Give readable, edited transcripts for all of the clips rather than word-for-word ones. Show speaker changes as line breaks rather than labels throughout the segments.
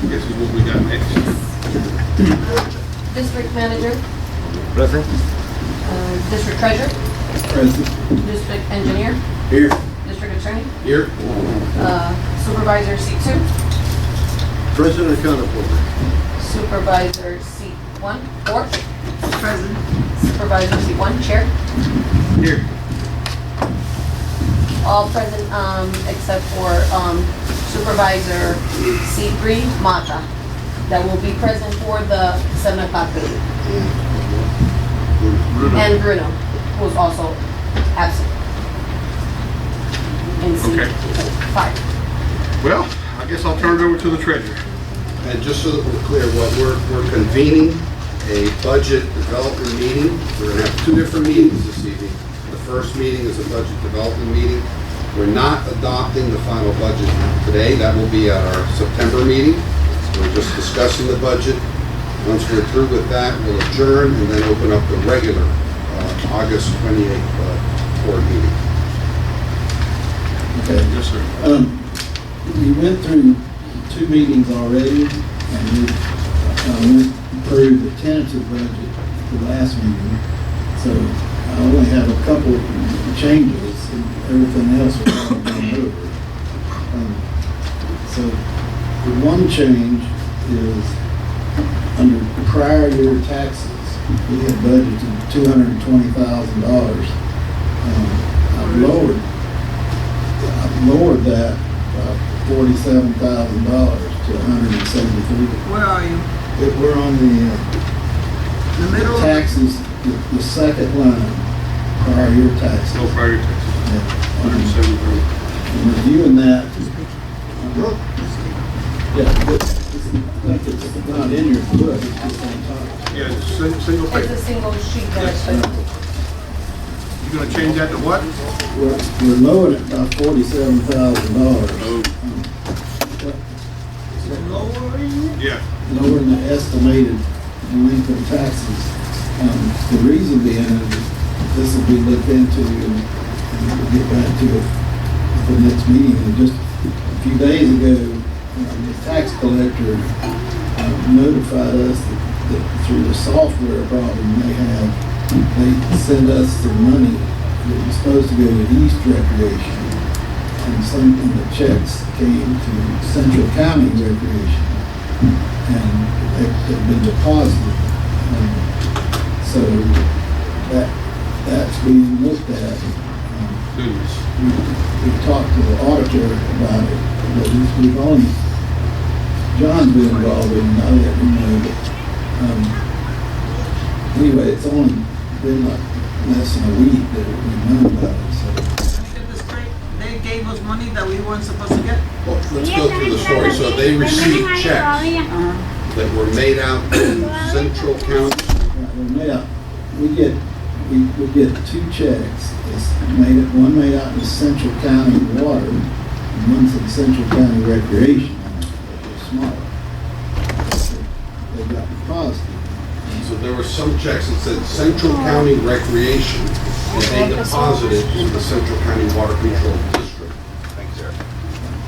Guess is what we got next.
District manager,
Present.
district treasurer,
Present.
district engineer,
Here.
district attorney,
Here.
supervisor seat 2,
President account holder.
supervisor seat 1, 4,
Present.
supervisor seat 1, chair.
Here.
All present, except for supervisor seat 3, Mata, that will be present for the 7 o'clock meeting. And Bruno, who is also absent. In seat
Okay.
5.
Well, I guess I'll turn it over to the treasurer.
And just so that we're clear, we're convening a budget development meeting. We're gonna have two different meetings this evening. The first meeting is a budget development meeting. We're not adopting the final budget today. That will be at our September meeting. We're just discussing the budget. Once we're through with that, we'll adjourn and then open up the regular August 28th board meeting.
Okay.
Yes, sir.
We went through 2 meetings already, and we went through the tentative budget the last meeting. So I only have a couple of changes, and everything else was all gone over. So the one change is under prior year taxes, we had budgeted $220,000. I've lowered that $47,000 to $173,000.
Where are you?
We're on the
The middle?
taxes, the second line, prior year taxes.
No prior taxes.
Yeah.
173.
I'm reviewing that. Yeah, it's not in your book, it's just on top.
Yeah, it's single
It's
paper.
a single sheet that I put.
You gonna change that to what?
We're lowering it by $47,000.
Oh,
Lowering?
yeah.
Lowering the estimated delinquent taxes. The reason being is this will be looked into and we'll get back to it at the next meeting. And just a few days ago, the tax collector notified us that through the software problem they have, they sent us some money that was supposed to go to East Recreation. And some of the checks came to Central County Recreation, and they've been deposited. So that's being looked at.
Goodness.
We talked to the auditor about it, but we've only, John's been involved in it, I let him know, but anyway, it's only been like less than a week that we've known about it, so.
Get this straight. They gave us money that we weren't supposed to get.
Well, let's go through the story. So they received checks that were made out in Central County.
We get 2 checks. It's one made out in Central County Water, and one's in Central County Recreation. They're small. They got deposited.
So there were some checks that said Central County Recreation, and they deposited in the Central County Water Control District.
Thanks, sir.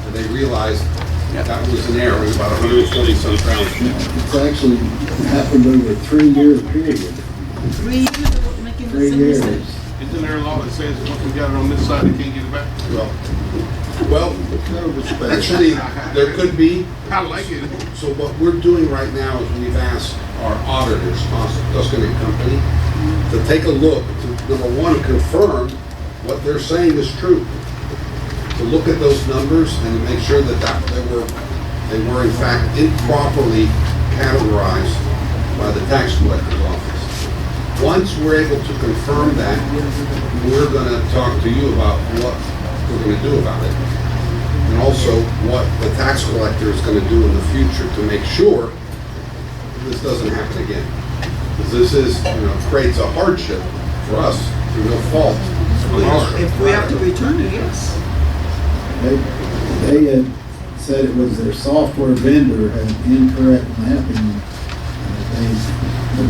And they realized that was an error, it was about 120-some thousand.
It's actually happened over a 3-year period.
3 years of making the
3
same
years.
mistake.
Isn't there a law that says once we got it on this side, they can't get it back?
Well, actually, there could be.
I like it.
So what we're doing right now is we've asked our auditors, Tuscany Company, to take a look, to, number one, confirm what they're saying is true. To look at those numbers and to make sure that they were in fact improperly categorized by the tax collector's office. Once we're able to confirm that, we're going to talk to you about what we're going to do about it. And also what the tax collector is going to do in the future to make sure this doesn't happen again. Because this is, creates a hardship for us through no fault of the district.
If we have to return it, yes.
They had said it was their software vendor had incorrect mapping. They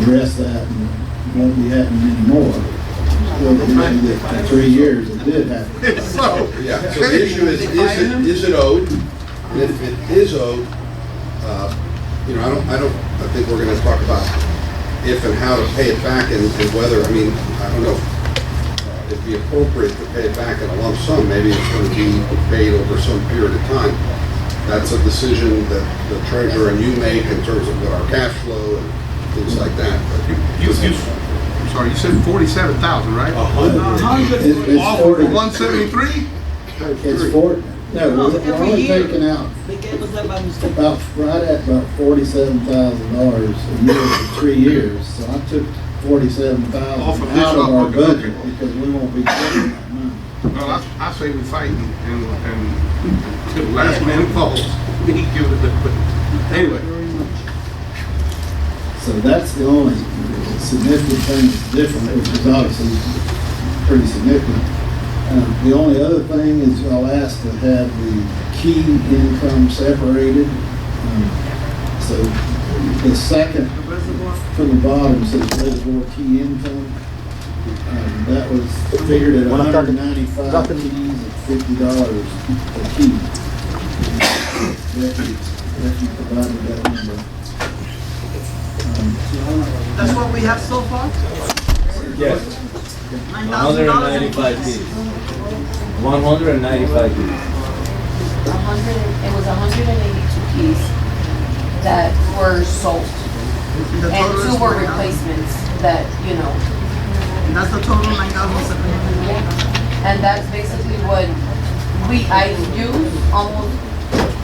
addressed that and it won't be happening anymore. Well, for 3 years it did happen.
So the issue is it owed? And if it is owed, You know, I think we're gonna talk about if and how to pay it back and whether, I mean, I don't know. It'd be appropriate to pay it back in a lump sum, maybe it's gonna be paid over some period of time. That's a decision that the treasurer and you make in terms of what our cash flow and things like that.
I'm sorry, you said 47,000, right?
It's
Off of
40
173?
It's four, no, we're
Every
only
year.
taking out
They gave us that by mistake.
right at about $47,000 a year for 3 years. So I took $47,000
Off of this,
out of our
okay.
budget because we won't be getting that money.
Well, I say we fight and till the last man falls, we give it a but anyway.
So that's the only significant thing that's different, which is obviously pretty significant. The only other thing is I'll ask to have the key income separated. So the second
The reservoir.
from the bottom says reservoir key income. That was figured at 195 keys at $50 a key. That you provided that number.
That's what we have so far?
Yes,
$9,000.
195 keys. 195 keys.
It was 182 keys that were sold.
The
And
total is
2 were
9,000.
replacements that, you know,
And that's the total, 9,700.
and that's basically what I used almost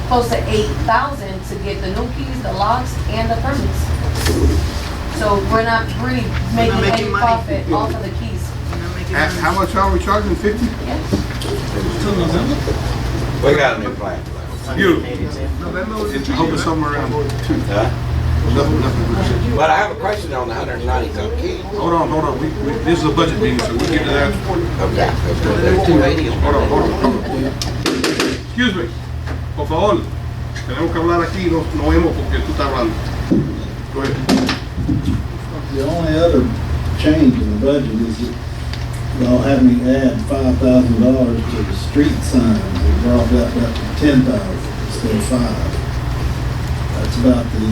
close to 8,000 to get the new keys, the locks, and the permits. So we're not really making
making
any
money.
profit off of the keys.
And they're making
How
money.
much are we charging, 50?
Yeah.
Till November?
We got a new plan.
You,
November was
I hope it's somewhere around 2.
Huh?
Nothing.
But I have a question on the 190 key.
Hold on. This is a budget meeting, so we'll get to that.
Okay. There's 280
Hold on. Excuse me. Por favor. Tenemos que hablar aquí, no vemos porque tú estás hablando. Go ahead.
The only other change in the budget is that y'all had me add $5,000 to the street signs. It brought that up to 10,000 instead of 5. That's about the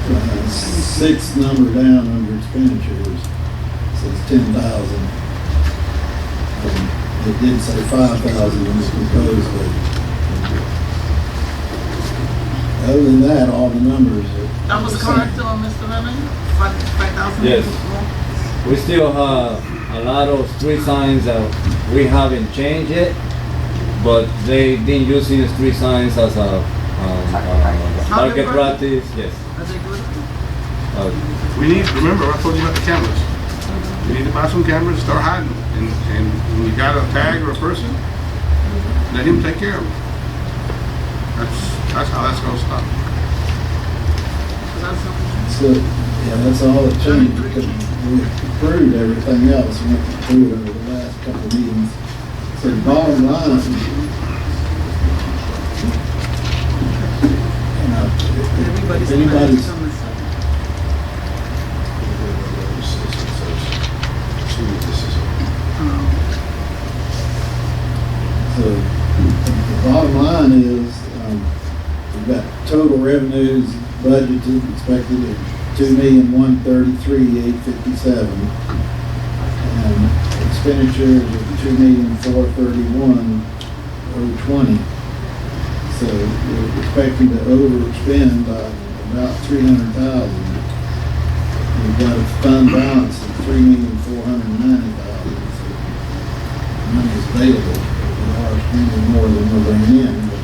6th number down under expenditures. Says 10,000. It did say 5,000 when it was proposed, but other than that, all the numbers are.
That was
the same.
correct, Mr. Lemon? 5,000?
Yes. We still have a lot of street signs that we haven't changed it, but they've been using the street signs as a target practice. Yes.
Are they good?
We need, remember, I told you about the cameras. We need to buy some cameras, start hiding them. And when you got a tag or a person, let him take care of them. That's how that's gonna stop.
That's something.
So, yeah, that's all that changed, because we approved everything else, we went through it over the last couple of meetings. So the bottom line,
Everybody's
if anybody's, so the bottom line is, we've got total revenues budgeted, expected at $2,133,857. And expenditures of $2,431,020. So we're expecting to overspend by about $300,000. We've got a fund balance of $3,490,000. So money is available. We are spending more than we're bringing in, but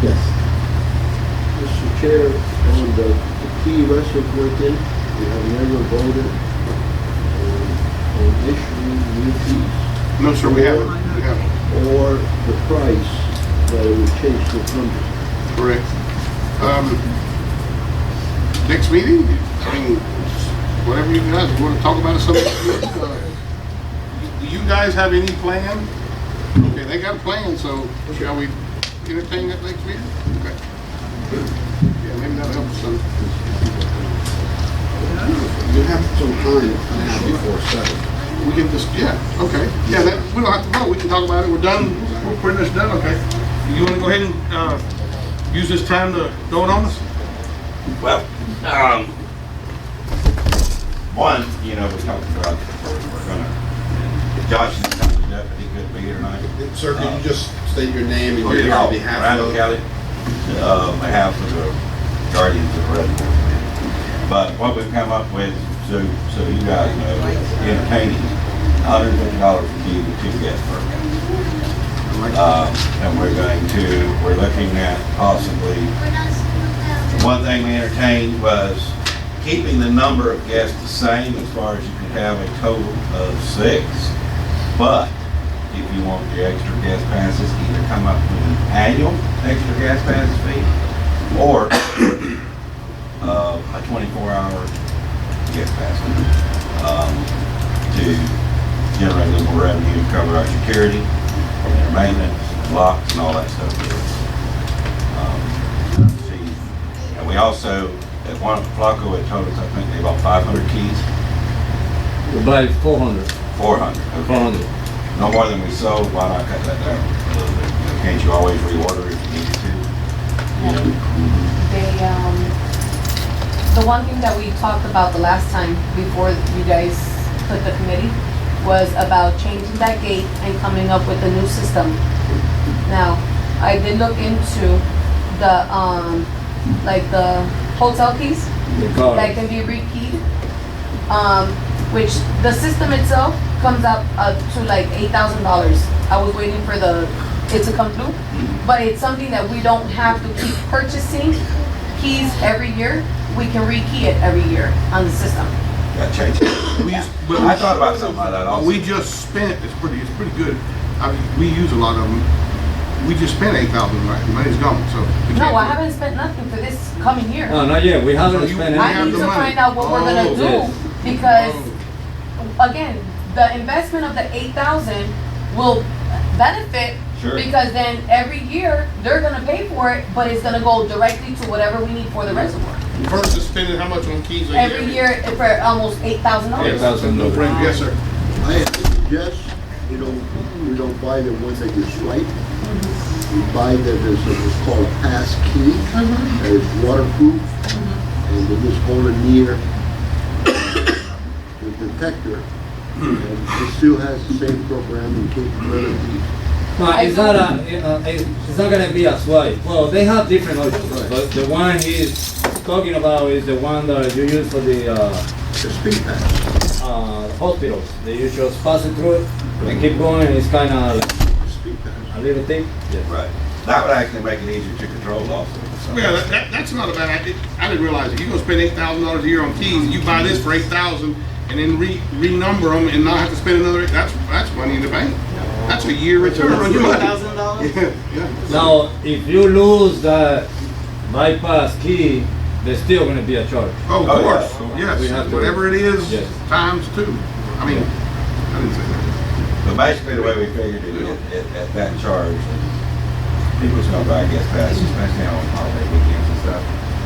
yes.
Mr. Chair, on the key reservoir thing, we have never voted on issuing new keys
No, sir, we haven't.
or the price that it would change to $100.
Correct. Next meeting, I mean, whatever you guys want to talk about or something. Do you guys have any plan? Okay, they got a plan, so shall we entertain that next meeting? Okay. Yeah, maybe that'll help us some.
You have some time now before 7.
We can just, yeah, okay. Yeah, that, we don't have to vote, we can talk about it, we're done, we're pretty much done, okay. You wanna go ahead and, use this time to throw it on us?
Well, one, you know, we talked about, we're gonna, Josh is coming up, but he couldn't be here tonight.
Sir, could you just state your name and
Oh,
your
yeah.
on behalf
Randall
of?
Kelly, on behalf of the Guardians of the Reservoir. But what we've come up with, so you guys know, is entertaining $150 a key with 2 guests per account. And we're looking at possibly, one thing we entertained was keeping the number of guests the same as far as you can have a total of 6. But if you want your extra guest passes, either come up with an annual extra guest pass fee or a 24-hour guest pass fee to generate a little more revenue to cover our security, and maintenance, locks, and all that stuff. See, and we also, at one Flacco, it told us, I think they bought 500 keys.
We buy 400.
400. Okay.
400.
No more than we sold. Why not cut that down a little bit? Can't you always reorder if you need to? You know?
They, the one thing that we talked about the last time before you guys put the committee was about changing that gate and coming up with a new system. Now, I did look into the, like the hotel keys
The car.
that can be rekeyed, which the system itself comes up to like $8,000. I was waiting for it to come through, but it's something that we don't have to keep purchasing keys every year. We can rekey it every year on the system.
Got changed. I thought about something like that also.
We just spent, it's pretty good. I mean, we use a lot of them. We just spent $8,000, right? The money's gone, so. we
No,
can't
I
do it.
haven't spent nothing for this coming year.
No, not yet. We haven't
So you-
spent
we
I
have
need
the
to
money.
find out what we're gonna
Oh,
do,
yes.
because, again, the investment of the 8,000 will benefit,
Sure.
because then every year, they're gonna pay for it, but it's gonna go directly to whatever we need for the reservoir.
Versus spending how much on keys a year?
Every year, for almost $8,000.
Yes, no brainer. Yes, sir.
I suggest, we don't buy the one that you swipe. We buy what's called a pass key, that is waterproof, and they just hold it near the detector, and it still has the same programming capability.
No, it's not it's not gonna be a swipe. Well, they have different options, but the one he's talking about is the one that you use for the
The speed pass,
hospitals. They just pass it through it and keep going. It's kind of like
speed pass.
a little thing. Yes.
Right. That would actually make it easier to control also. So-
Yeah, that's not a bad idea. I didn't realize if you're gonna spend $8,000 a year on keys, and you buy this for 8,000 and then renumber them and not have to spend another, that's money in the bank. That's a year return on your money.
$2,000?
Yeah, yeah.
Now, if you lose that bypass key, there's still gonna be a charge.
Oh, of
Oh,
course,
yeah. We
yes,
have to-
whatever it is,
Yes.
times 2. I mean, I didn't say that.
But basically, the way we figured it, at that charge, people's gonna buy guest passes, especially on holiday weekends and stuff,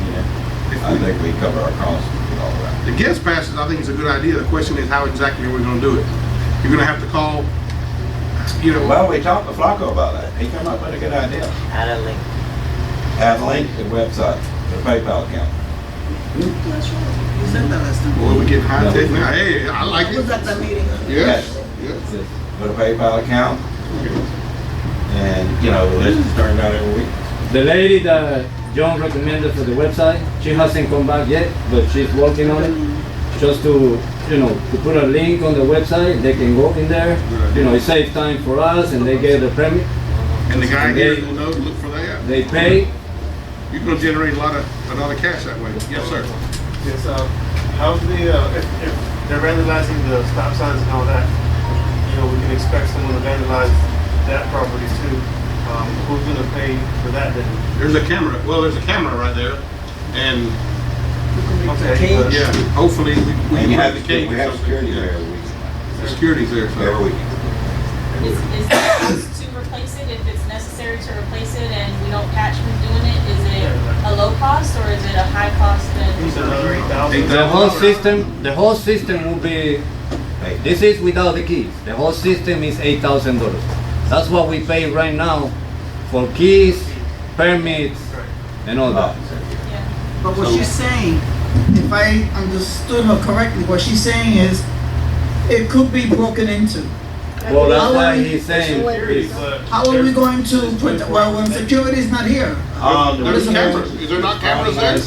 you know. I think we cover our costs with all that.
The guest passes, I think is a good idea. The question is how exactly are we gonna do it? You're gonna have to call, you know,
Well, we talked to Flacco about that. He came up with a good idea.
Add a link.
Add a link to the website, the PayPal account.
You said that last time.
boy, we get high tech now. Hey, I like
I was
it.
at that meeting.
Yes, yes.
Yes.
Put a PayPal account, and, you know, the list is turned out every week.
The lady that John recommended for the website, she hasn't come back yet, but she's working on it. Just to, to put a link on the website, they can go in there. It saves time for us, and they get the permit.
And the guy here will know to look for that.
They pay.
You're gonna generate a lot of cash that way. Yes, sir.
Yes, how's if they're vandalizing the stop signs and all that, we can expect someone to vandalize that property too. Who's gonna pay for that then?
There's a camera. Well, there's a camera right there, and
Okay, but-
yeah, hopefully we
And
can
you
have
have,
the cage.
we
or
have
something.
security
Yeah.
there every week.
The security's there. So.
Every week.
Is the cost to replace it, if it's necessary to replace it and we don't catch them doing it, is it a low cost or is it a high cost
He said
then?
another 8,000.
The whole system will be. This is without the keys. The whole system is $8,000. That's what we pay right now for keys, permits, and all that.
Yeah.
But what she's saying, if I understood her correctly, what she's saying is, it could be broken into.
Well, that's
How
why
are we-
he's saying, is-
How are we going to put, well, when security is not here?
There's cameras, is there not cameras there? And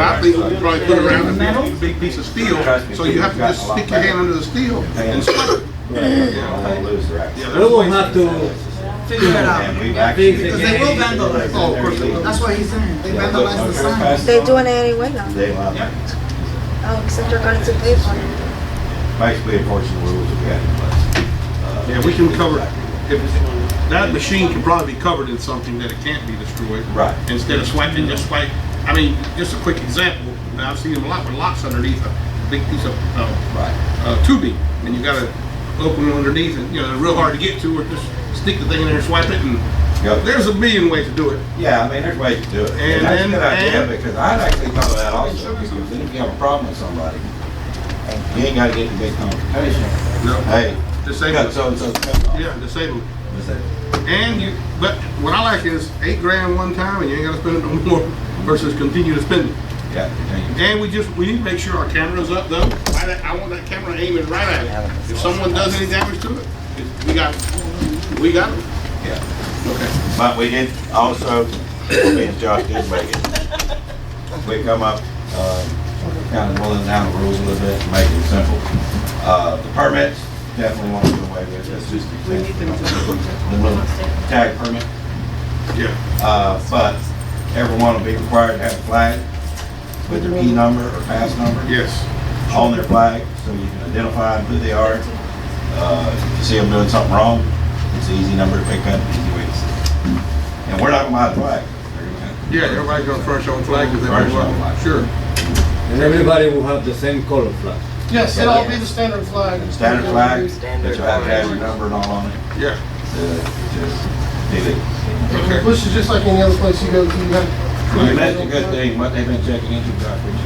I think we could probably put around a big piece of steel, so you have to just stick your hand under the steel and swipe it.
we will have to
Figure it out.
fix
Because
the
they will
game.
vandalize.
Oh, of course they will.
That's what he's saying. They vandalize the sign.
They're doing it anyway now. Except they're going to pay for it.
Basically enforcing the rules that we have in place.
Yeah, we can cover, if, that machine can probably be covered in something that it can't be destroyed.
Right.
Instead of swiping, just swipe, I mean, just a quick example, and I've seen them a lot with locks underneath a big piece of,
Right.
tubing, and you gotta open it underneath, and, you know, they're real hard to get to, or just stick the thing in there and swipe it, and
Yep.
there's a million ways to do it.
Yeah, I mean, there's ways to do it.
And
And that's a
then-
good idea,
and-
because I'd actually thought of that also, because then if you have a problem with somebody, you ain't gotta get in big confrontation.
No.
Hey,
Disable
got
it.
so-and-so.
Yeah, disable it. And you, but what I like is $8,000 one time, and you ain't gotta spend it no more, versus continue to spend it.
Yeah, continue.
And we need to make sure our camera's up though. I want that camera aiming right at it. If someone does any damage to it, we got it.
Yeah.
Okay.
But we did also, me and Josh did make it. We come up, kind of boiling down the rules a little bit, to make it simple. The permits, definitely want to do away with, that's just the little tag permit.
Yeah.
But everyone will be required to have a flag with their key number or pass number
Yes.
on their flag, so you can identify who they are. If you see them doing something wrong, it's an easy number to pick up, easy way to see. And we're not gonna hide the flag. They're gonna have-
Yeah, everybody's gonna furnish their own flag because
Furnish their own
everyone,
flag.
sure.
And everybody will have the same color flag.
Yes, it'll all be the standard flag.
Standard flag, that you have to have your number and all on it.
Yeah.
Just do it.
Okay.
Which is just like any other place you go to, you have.
And that's a good thing, what they've been checking into, Josh, which is a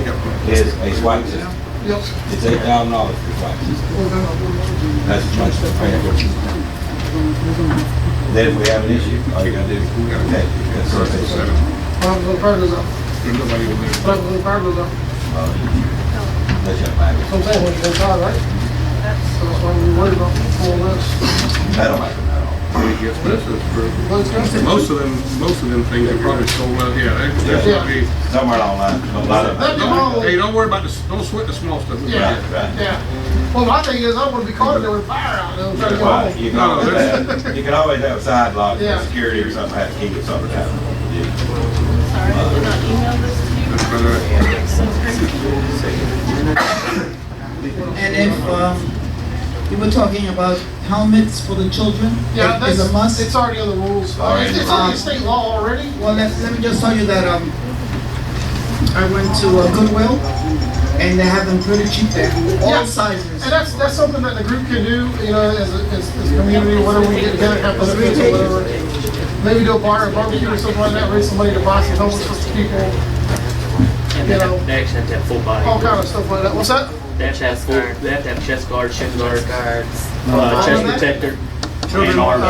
good thing, is a swipe system.
Yep.
It's $8,000 for swipe system. That's as much as the pay for. Then if we have an issue, all you gotta do is, okay, that's sort of it.
When the fire goes up.
There's nobody over there.
When the fire goes up.
Let you have
So I'm saying, when you go inside, right? So that's why we worried about all this.
That don't happen at all.
Yes, but that's true.
What's going on?
Most of them things are probably sold out, yeah, that's
Yeah.
probably.
Somewhere online, a lot of.
That'd be wrong.
Hey, don't worry about this, don't sweat the small stuff.
Yeah,
Right.
yeah. Well, my thing is, I don't want to be caught in there with fire out there, I'm trying to get
Well,
home.
you can always have, you can always have a side lock for
Yeah.
security or something, have to keep it something happen.
Sorry, I did not email this to you.
That's better.
And if, you were talking about helmets for the children?
Yeah,
Is
that's,
a must?
it's already on the rules. It's on the state law already.
Well, let me just tell you that, I went to Goodwill, and they have them pretty cheap there,
Yeah.
all sizes.
And that's something that the group can do, you know, as a community, whenever we get together, have benefits or whatever. Maybe do a bar or barbecue or something like that, raise some money to buy some helmets for some people,
And
you
they
know,
actually have to have full body.
all kind of stuff like that. What's that?
They have to have full, they have to have chest guards, shin guards,
Oh,
chest
that?
protector,
Children,
and arms.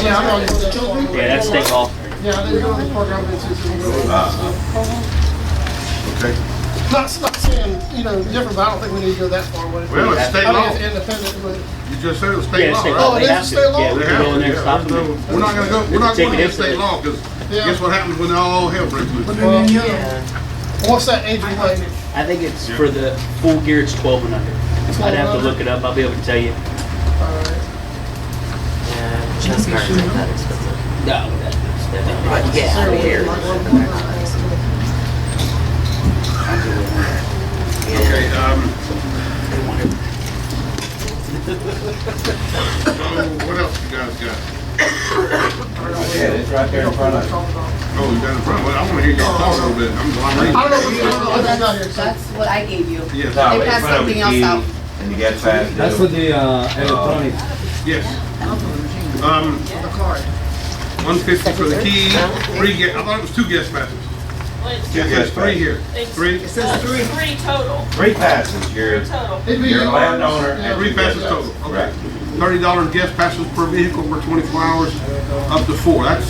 yeah, I know, for the children.
Yeah, that's state law.
Yeah, they do this program, it's
Okay.
not saying, you know, different, but I don't think we need to go that far with it.
Well, it's state
I
law.
think it's independent, but.
You just said it was state
Yeah,
law,
state
right?
law.
Oh, it
They
is
have to.
state law?
Yeah, we
They
can
have
go in there and
to,
stop
yeah.
them.
We're not gonna go, we're not
Take
going
it
against state
instantly.
law, because
Yeah.
guess what happens when all hell breaks
But
loose?
then you
What's that age range?
I think it's for the full gear, it's 12 and under. I'd have to look it up, I'll be able to tell you.
Chest guards ain't that expensive.
No, that's,
Get out of here.
Okay, so what else you guys got?
Yeah, it's right there in front of you.
Oh, you got it in front, well, I wanna hear y'all talk a little bit, I'm reading.
I don't know what it's not here, so.
That's what I gave you.
Yes,
No,
They
it's
passed
front of
something
the
else
key,
out.
And you get fast.
That's for the electronic.
yes.
The card.
150 for the key, 3 guest, I thought it was 2 guest passes.
Well, it's-
It says 3 here,
It's
3,
It says three.
Three total,
3 passes, you're,
three total.
It'd be
you're a
yours.
landowner
Yeah.
and
3 passes total, okay.
Right.
$30 guest passes per vehicle for 24 hours, up to 4, that's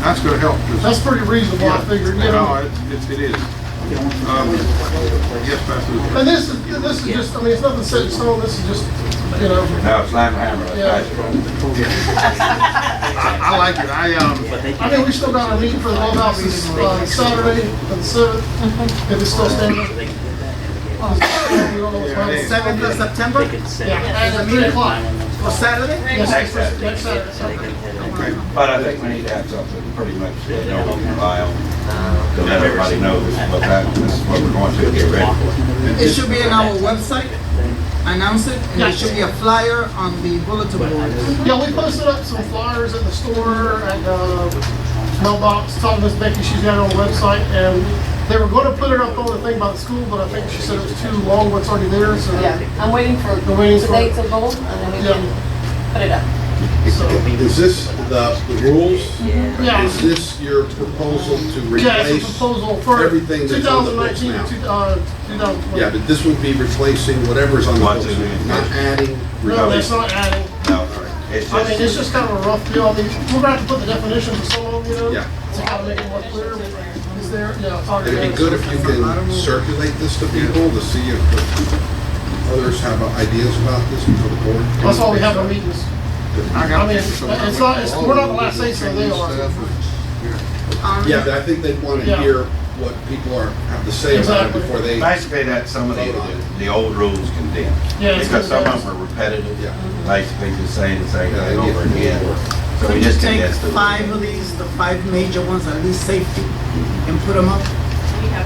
That's gonna help. 'Cause-
That's pretty reasonable, I figured, you know.
No, it is. Yes, Pastor.
And this is just, I mean, it's nothing set in stone, this is just, you know,
No, slam hammer,
Yeah.
that's
I like it.
I mean, we still got our meeting for the club houses, Saturday, for the 7th, if it's still standing. We don't know what's going on.
7th of September?
Yeah, at 3 o'clock.
For Saturday?
Yes,
Next
next Saturday.
But I think we need to have something pretty much that we can rely on. So that everybody knows this is what we're going to get ready for.
It should be on our website, announce it, and there should be a flyer on the bulletin board.
Yeah, we posted up some flyers at the store, at mailbox, talking to Miss Becky, she's got it on the website, and they were gonna put it up on the thing by the school, but I think she said it was too long, what's already there, so.
Yeah, I'm waiting for
We're waiting for
today
it.
to go, and then we
Yeah.
can put it up.
Is this the rules?
Yeah.
Is this your proposal to
Yeah, it's a
replace?
proposal for
everything that's on the books
2019,
now.
2020.
Yeah, but this would be replacing whatever's on the
What's
books,
in it?
not adding.
No, that's not adding.
No, it's
I mean, it's
just,
just kind of a rough deal. I mean, we're gonna have to put the definitions of some of them, you know?
Yeah.
To kind of make it more clear. Is there, yeah, it's already
It'd be good if you can circulate this to people to see if others have ideas about this for the board.
That's why we have our meetings.
I
I
got
mean,
pictures of my-
it's not, we're not the last say so, they are.
Yeah, but I think they want to
Yeah.
hear what people have to say about it
Exactly.
before they.
basically that some of the old rules condemned.
Yeah, it's
Because some of
condensed.
them are repetitive,
Yeah.
basically just saying the same
Yeah,
thing
they
over
get
again.
more.
So we
Could you
just
take
condensed it.
5 of these, the 5 major ones, at least safety, and put them up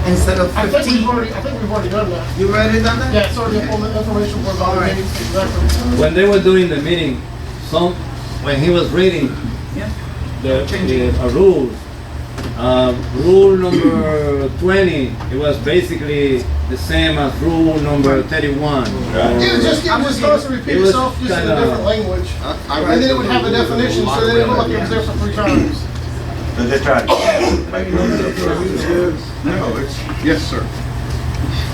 instead of
I think
15?
we've already done that.
You already done that?
Yeah, it's already up on the information board.
All right.
Exactly.
When they were doing the meeting, when he was reading
Yeah.
the rules, rule number 20, it was basically the same as rule number 31.
Right.
It was just constantly repeat
It was
itself, just in a
kinda-
different language.
I
And then it would have a definition, so then it looked like it was there for 3 times.
So just try to make it.
No, it's, yes, sir.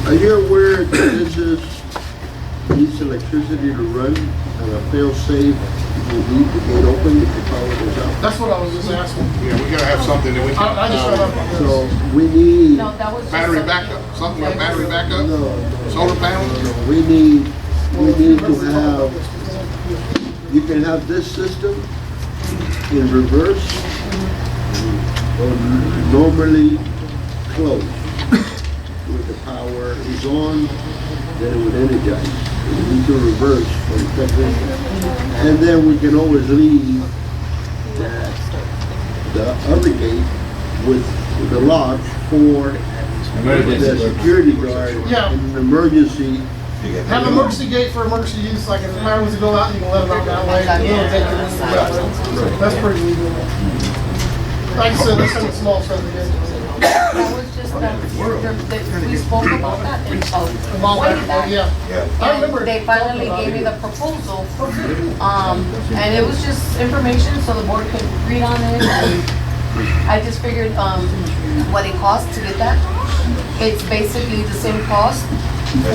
Are you aware that this is, needs electricity to run and a fail-safe will leave the gate open if the power goes out?
That's what I was just asking.
Yeah, we gotta have something that we
I just found out
can,
about
So
this.
we need,
No, that was just
battery
a-
backup, something like battery backup,
no,
solar panels.
we need to have, you can have this system in reverse or normally closed. With the power is on, then it would energize. We need to reverse for the technician. And then we can always leave the other gate with the lock for the security guard
Yeah.
in an emergency.
Have an emergency gate for emergency use, like if the power was to go out, you can let them out that way. Little take it in that way. That's pretty legal. Like I said, that's some of the small stuff again.
That was just, we spoke about that in, way back.
Yeah.
Yeah.
I remember.
They finally gave me the proposal, and it was just information so the board could read on it. And I just figured, what it costs to get that. It's basically the same cost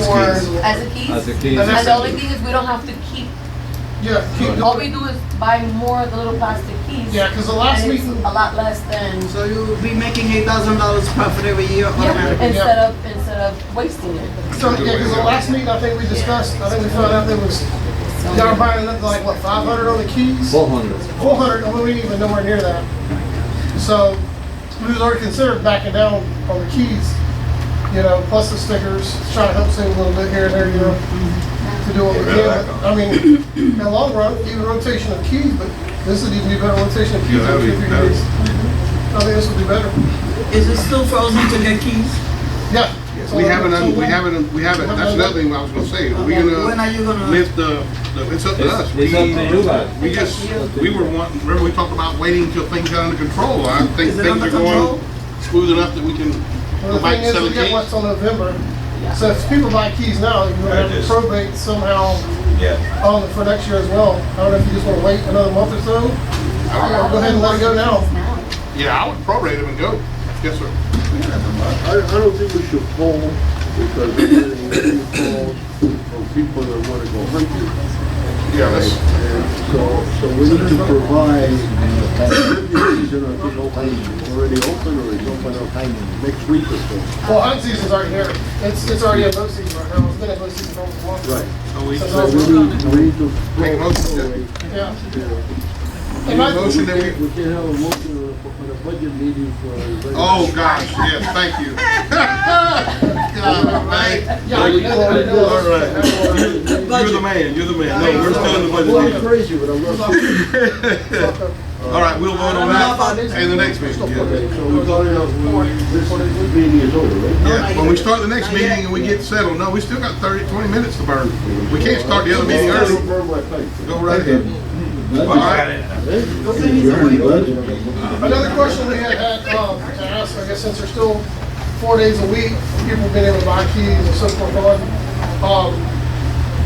for, as a keys.
As a keys.
And the only thing is we don't have to keep,
Yeah, keep
all
going.
we do is buy more of the little plastic keys.
Yeah, 'cause the last
And it's
meeting-
a lot less than,
So you'll be making $8,000 profit every year
yeah,
automatically?
instead of wasting it.
So, yeah, because the last meeting, I think we discussed, I think we found out there was, y'all were buying it up to like, what, 500 on the keys?
400.
400, and we ain't even nowhere near that. So, we was already considered backing down on the keys, you know, plus the stickers, try to help save a little bit here and there, you know, to do what we can. But, I mean, in the long run, even rotation of keys, but this would even be better rotation of keys.
Yeah, that'd be
in 2-3
better.
days. I think this would be better.
Is it still frozen to get keys?
Yeah.
We haven't, that's another thing I was gonna say. We
When are
gonna
you gonna?
lift it's up to us.
It's up to you guys.
We were wanting, remember we talked about waiting until things got under control. I think
Is it
things
under
are going
control?
smooth enough that we can
Well,
go
the
back
thing is, we
7
get
days.
what's on November. So if people buy keys now, you're gonna have to
Just-
probate somehow
Yeah.
on for next year as well. I don't know if you just wanna wait another month or so, or go ahead and let it go now.
Yeah, I would prorate them and go. Yes, sir.
I don't think we should poll because we're getting many calls from people that want to go hunting.
Yeah, that's,
So we need to provide, season or is already open or is open on time next week or so.
Well, hunt season's already here. It's already in boat season right now. It's been in boat season for almost a month.
Right.
so we,
So
So we need to.
Make a motion,
Yeah.
Need a motion that we,
We can have a motion for the budget meeting for.
oh gosh, yes, thank you. God, right.
Yeah, I know that.
All right. You're the man, you're the man. No, we're still in the budget
I'm
meeting.
crazy, but I'm not.
All right, we'll vote on that in the next meeting.
Okay,
Yeah.
so we got enough, this meeting is over, right?
Yeah, when we start the next meeting and we get settled, no, we still got 20 minutes to burn. We can't start the other meeting early. Go right ahead. All right.
Another question we had to ask, I guess, since there's still 4 days a week, people being able to buy keys and so forth on,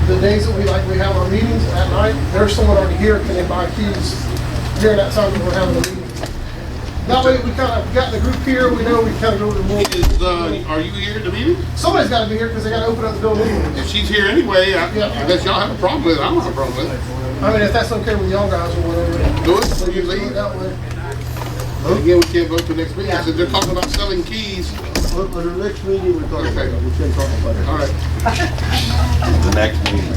the days that we have our meetings at night, there's someone already here, can they buy keys during that time that we're having the meeting? That way, we kind of got the group here, we know we kind of go to the more.
Are you here at the meeting?
Somebody's got to be here because they got to open up the building.
If she's here anyway, I
Yeah.
guess y'all have a problem with it. I don't have a problem with it.
I mean, if that's okay with y'all guys or whatever.
Do it, so you
Do it
leave.
that way.
Again, we can't vote till next meeting. I said they're talking about selling keys.
On the next meeting, we're talking about
Okay.
it, we can talk about it.
All right.
The next meeting.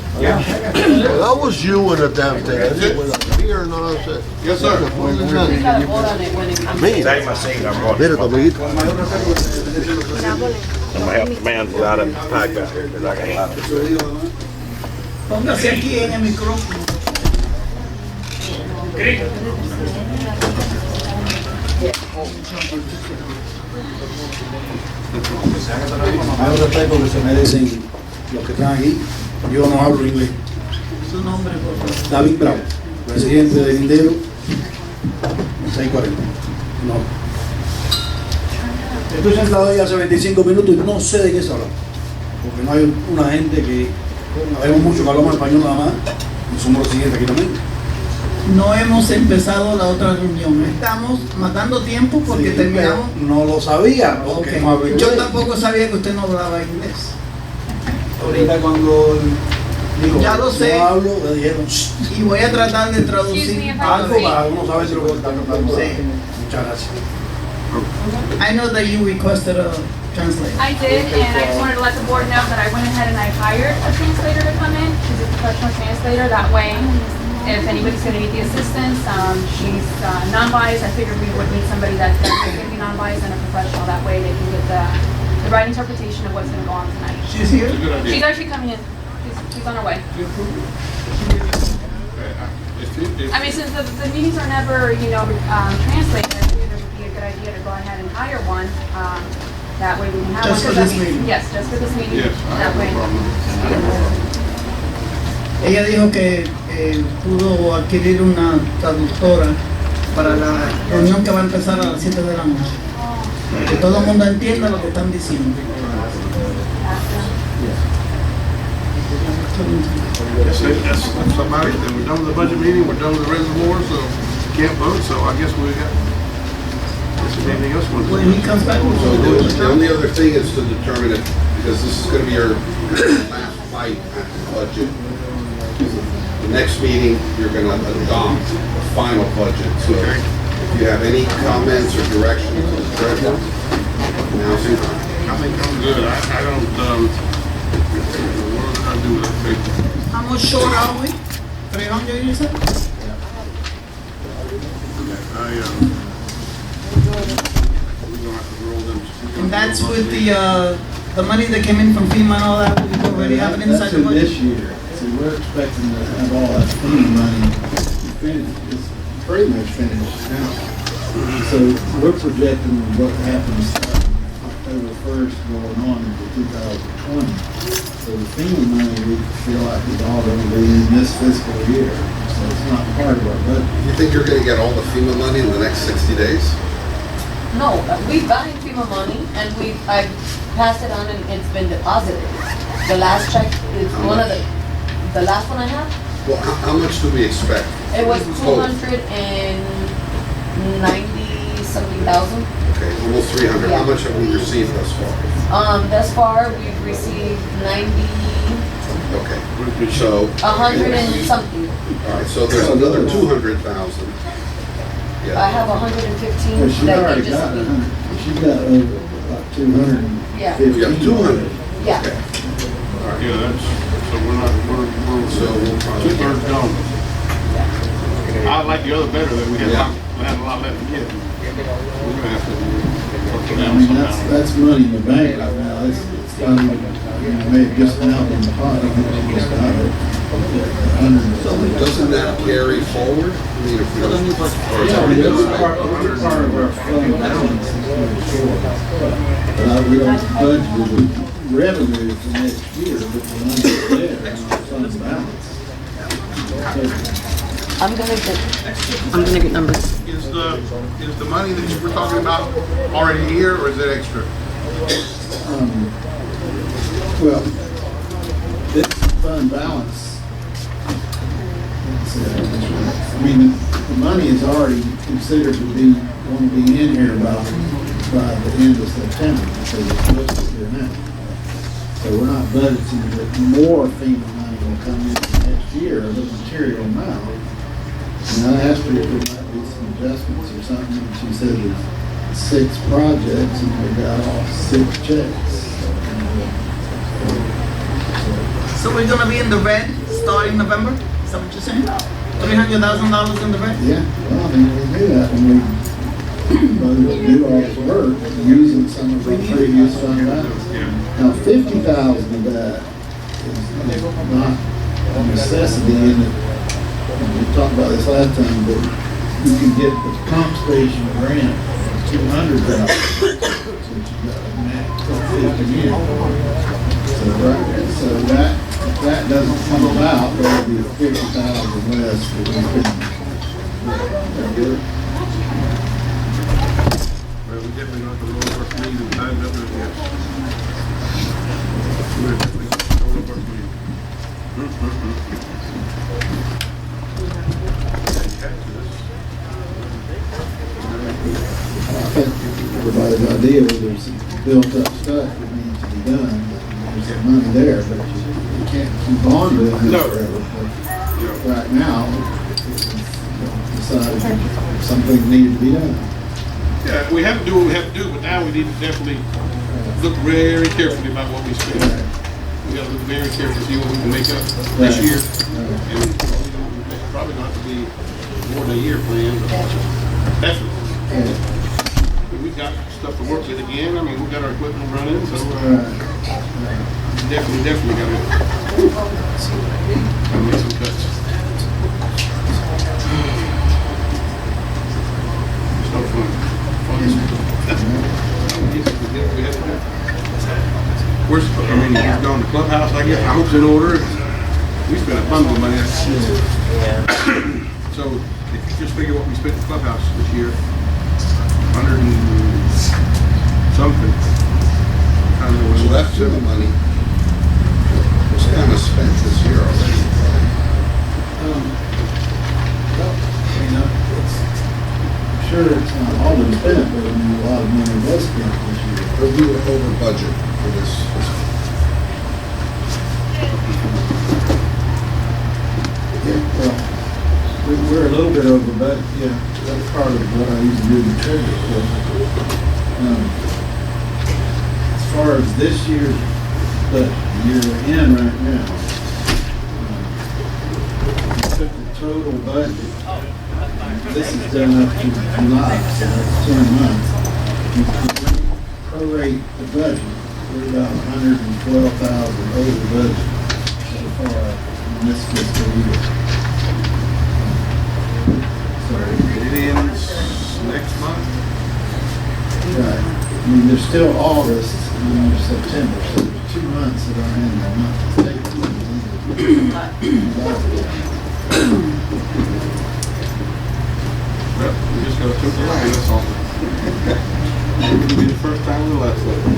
That was you in the damn thing, I didn't went up here and all that.
Yes, sir.
We gotta vote on it when it comes.
Me.
Take my seat, I'm going.
Mira, amiguito.
I'm gonna help the man pull out a pipe out here, because I got a lot of.
Póngase aquí en el micrófono.
Hay respeto que se merecen los que están aquí. Yo no hablo inglés.
Su nombre, por favor.
David Bravo, presidente de Lindero, 640. No. Estoy sentado ahí hace 25 minutos y no sé de qué se habla. Porque no hay una gente que... Sabemos mucho que hablamos español nada más. Y somos los siguientes aquí también.
No hemos empezado la otra reunión. Estamos matando tiempo porque
Sí,
terminamos.
pero no lo sabía. Porque
Ok.
no hablo
Yo
inglés.
tampoco sabía que usted no hablaba inglés.
Ahorita cuando digo,
Ya lo sé.
no hablo, le dijeron, "Shh".
Y voy a tratar de traducir.
Excuse me if I
Algo
may.
para uno sabe si lo que está tratando.
Sí.
Muchas gracias.
I know that you requested a translator.
I did, and I just wanted to let the board know that I went ahead and I hired a translator to come in. She's a professional translator. That way, if anybody's gonna need the assistance, she's non-biased. I figured we would need somebody that's gonna be non-biased and a professional. That way they can get the right interpretation of what's gonna go on tonight.
She's here.
It's a good idea.
She's actually coming in. She's on her way. I mean, since the meetings are never, translated, I figured it would be a good idea to go ahead and hire one. That way we can have one.
Just for
'cause
this meeting?
Yes, just for this meeting.
Yes, I
That
have
way.
no problem.
Ella dijo que pudo adquirir una traductora para la reunión que va a empezar a las 7 de la noche. Que todo el mundo entienda lo que están diciendo.
That's about it. Then we're done with the budget meeting, we're done with the reservoir, so can't vote, so I guess we got, guess if anything else was.
When he comes back, we'll
So
do
the only other thing is to determine if, because this is gonna be your last fight at the budget. The next meeting, you're gonna adopt the final budget, so if you have any comments or directions to the treasurer, now's your time.
I think I'm good. I don't, what did I do with that paper?
How much short are we? 300, you said?
I, we're gonna have to roll them.
And that's with the money that came in from FEMA and all that, we already have it inside
That's
the
in
budget?
this year, so we're expecting to have all that FEMA money finished, it's pretty much finished now. So we're projecting what happens October 1st going on into 2020. So the FEMA money, we feel like is all going to be in this fiscal year, so it's not part of our budget.
You think you're gonna get all the FEMA money in the next 60 days?
No, we've gotten FEMA money and I passed it on and it's been deposited. The last check is one of the last one I have,
Well, how much do we expect?
it was
Total.
290 something thousand.
Okay, almost 300. How
Yeah.
much have we received thus far?
Thus far, we've received 90,
Okay, so.
100 and something.
All right, so there's another 200,000.
I
Yeah,
have 115
Well, she
that
already
they
got
just,
100, she got over about 250.
Yeah.
we got 200.
yeah.
Okay.
Yeah, that's, so we're
So we'll probably.
two-thirds gone. I like the other better than we had,
Yeah.
we had a lot left to get. We're gonna have to work it
I
out
mean,
somehow.
that's money in the bank right now, it's not even, you know, maybe just out in the pot, I think it's just out of 100.
Doesn't that carry forward? I mean, if we don't. Or it's
Yeah, I
already
mean,
done.
it's part of our fund balance is going forward. But we don't budget the revenue for next year, but the money's there in our fund balance. So,
I'm gonna get numbers.
Is the money that we're talking about already here, or is it extra?
Well, this fund balance, I mean, the money is already considered to be, going to be in here by the end of September, so it's listed here now. So we're not budgeting that more FEMA money will come in next year, the material amount. And I asked her if there might be some adjustments or something, and she said there's 6 projects and we got all 6 checks.
So we're gonna be in the red starting November? Is that what you're saying? $300,000 in the red?
Yeah, well, I mean, we do that when we do all this work, using some of our previous fund balance. Now, 50,000 of that is not a necessity in it. We talked about this last time, but you can get the pump station grant for 200,000. So you got a max of 50 million. So that doesn't come about, there'll be 50,000 less for the
Well, we definitely got the lower first meeting and timed up with it. We're definitely lower first meeting.
I think everybody's idea was there's some built up stuff that needs to be done. There's some money there, but you can't keep on doing this forever. But right now, it's decided something needed to be done.
Yeah, we have to do what we have to do, but now we need to definitely look very carefully about what we spend. We gotta look very carefully, see what we can make up this year. And it's probably not to be more than a year plan, but definitely. We've got stuff to work with again. I mean, we've got our equipment running, so definitely gotta make some cuts. It's no fun. We've gone to clubhouse, I guess, I hope's in order. We spent a bundle of money. So, if you just figure what we spent in the clubhouse this year, 100 and something.
So that FEMA money was kind of spent this year already.
I'm sure it's not all been spent, but I mean, a lot of money was spent this year.
But we were over budget for this fiscal.
Yeah, well, we're a little bit over, but yeah, that's part of what I used to do in the treasury report. As far as this year's, but year we're in right now, we took the total budget. This is done up to July, so that's 10 months. If we prorate the budget, we're about 112,000 over budget so far in this fiscal year.
It ends next month.
Right. I mean, there's still August and there's September, so there's 2 months that are in the month.
Well, we just gotta took the line, that's all. It'll be the first time or the last time.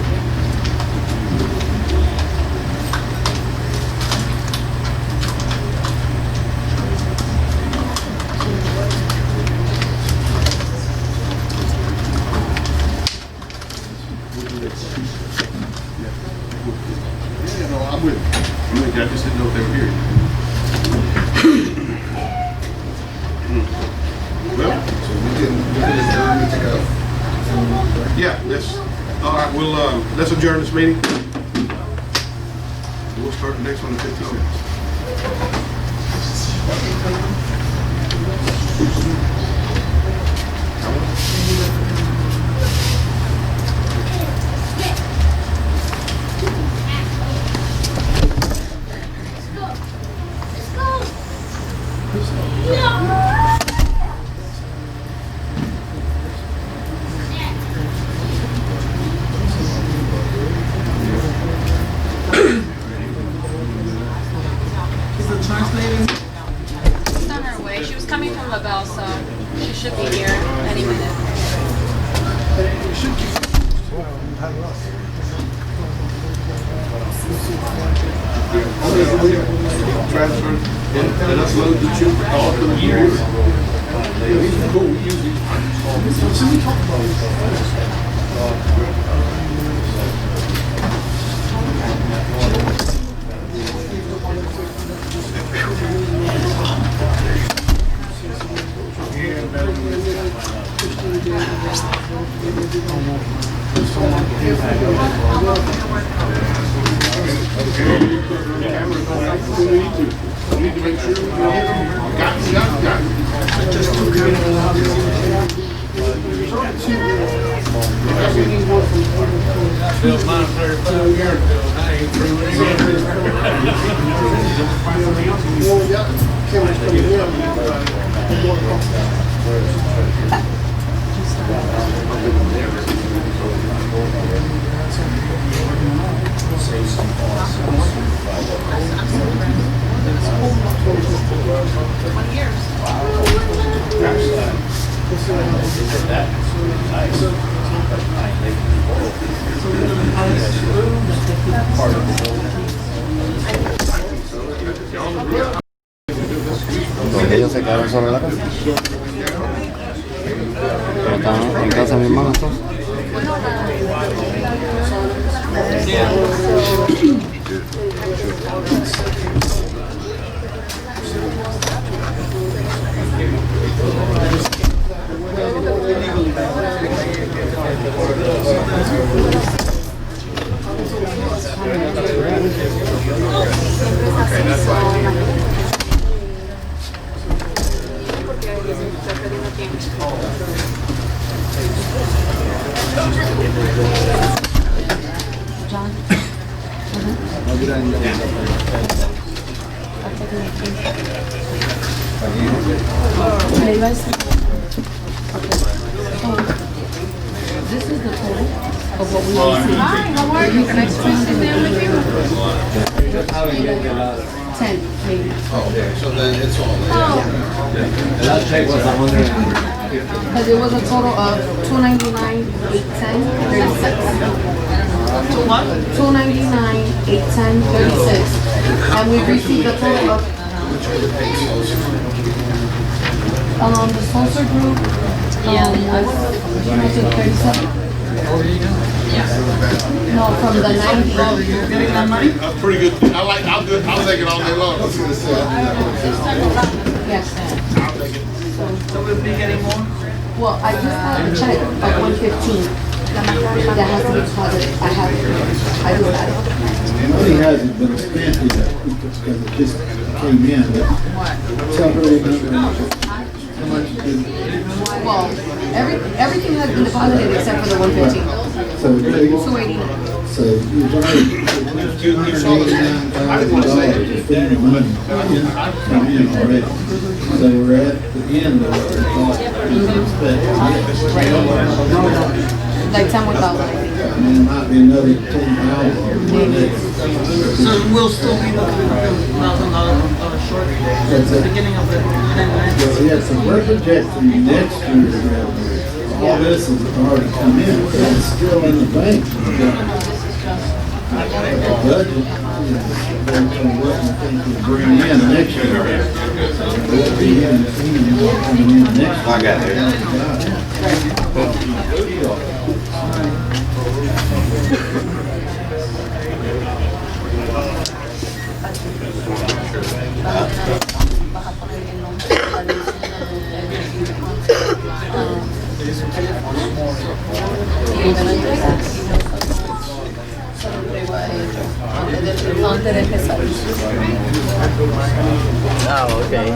let's adjourn this meeting. We'll start the next one in 15 minutes.
Is the translator?
She's on her way. She was coming from LaBelle, so she should be here any minute.
Transfer, and let's load the chip off to the years. Cool, we usually. We need to make sure we got it. Just too good.
Ellos se quedaron sobre la casa. Pero están en casa de mi hermano todos.
This is the total of what we received.
Hi, how are you? Can I squeeze in there with you?
10, maybe.
Okay, so then it's all there.
The last check was 100.
Because it was a total of $299, $810, $36.
What?
$299, $810, $36. And we received a total of the sponsor group, was it 37? No, from the 90.
You're getting that money?
That's pretty good. I'll take it all day long.
Yes.
I'll take it.
So we'll be getting more?
Well, I just got a check of 115. That has to be deposited. I have it. I do have it.
Money hasn't been spent yet, because it just came in, but tell her how much did,
Well, everything has been deposited except for the 115.
so they,
289.
so you've already, $289,000 of FEMA money come in already. So we're at the end of what we thought we were expecting.
Like 10 without.
And there might be another 10,000.
So we'll still be looking at $1,000 short at the beginning of the
So yeah, so we're projecting next year's revenue. All this has already come in, but it's still in the bank. The budget, based on what we think we'll bring in next year. We'll be in the FEMA coming in next year.
I got it.
Antes de empezar.
Ah, okay.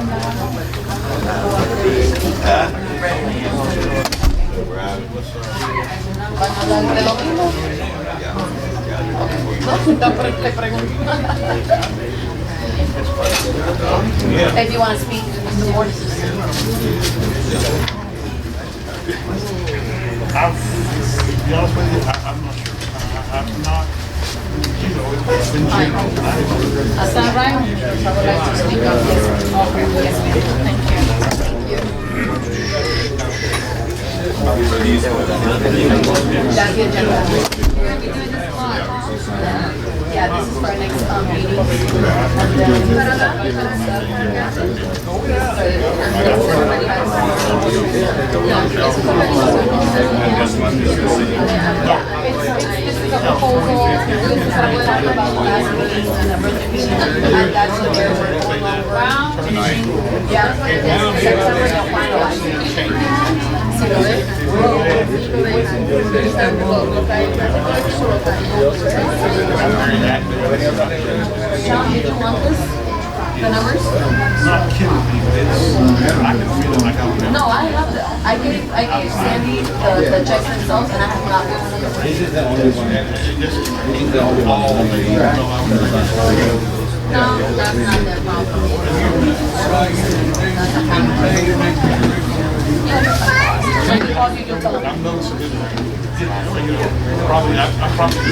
¿Van a hablar de lo mismo? No, te pregunto. If you want to speak, Mr. Ward.
To be honest with you, I'm not sure. I'm not, you know, it's been general.
Hassan Ryan, I would like to speak on this. Okay, yes, ma'am. Thank you. That's the agenda. Yeah, this is for our next meeting. This is a proposal. This is what we talked about last meeting and the budget meeting. And that's what we're going over. Yeah, September, they'll finalize it. John, did you want this? The numbers?
Not killing me, but it's, I can feel it like I'm.
No, I have that. I gave Sandy the checks themselves and I have not.
This is the only one. He's the only one.
No, that's not their problem.
I'm noticing it. Probably, I probably.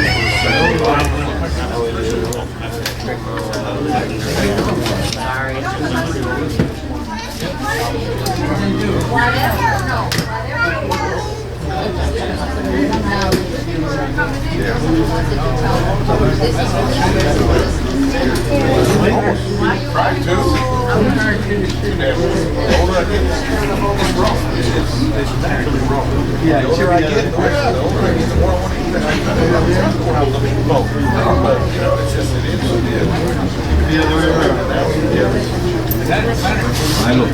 Try to. It's wrong. It's actually wrong.
Yeah, the older I get, the more I want to eat. Both. But, you know, it's just, it is what it is. The other way around.
Milo.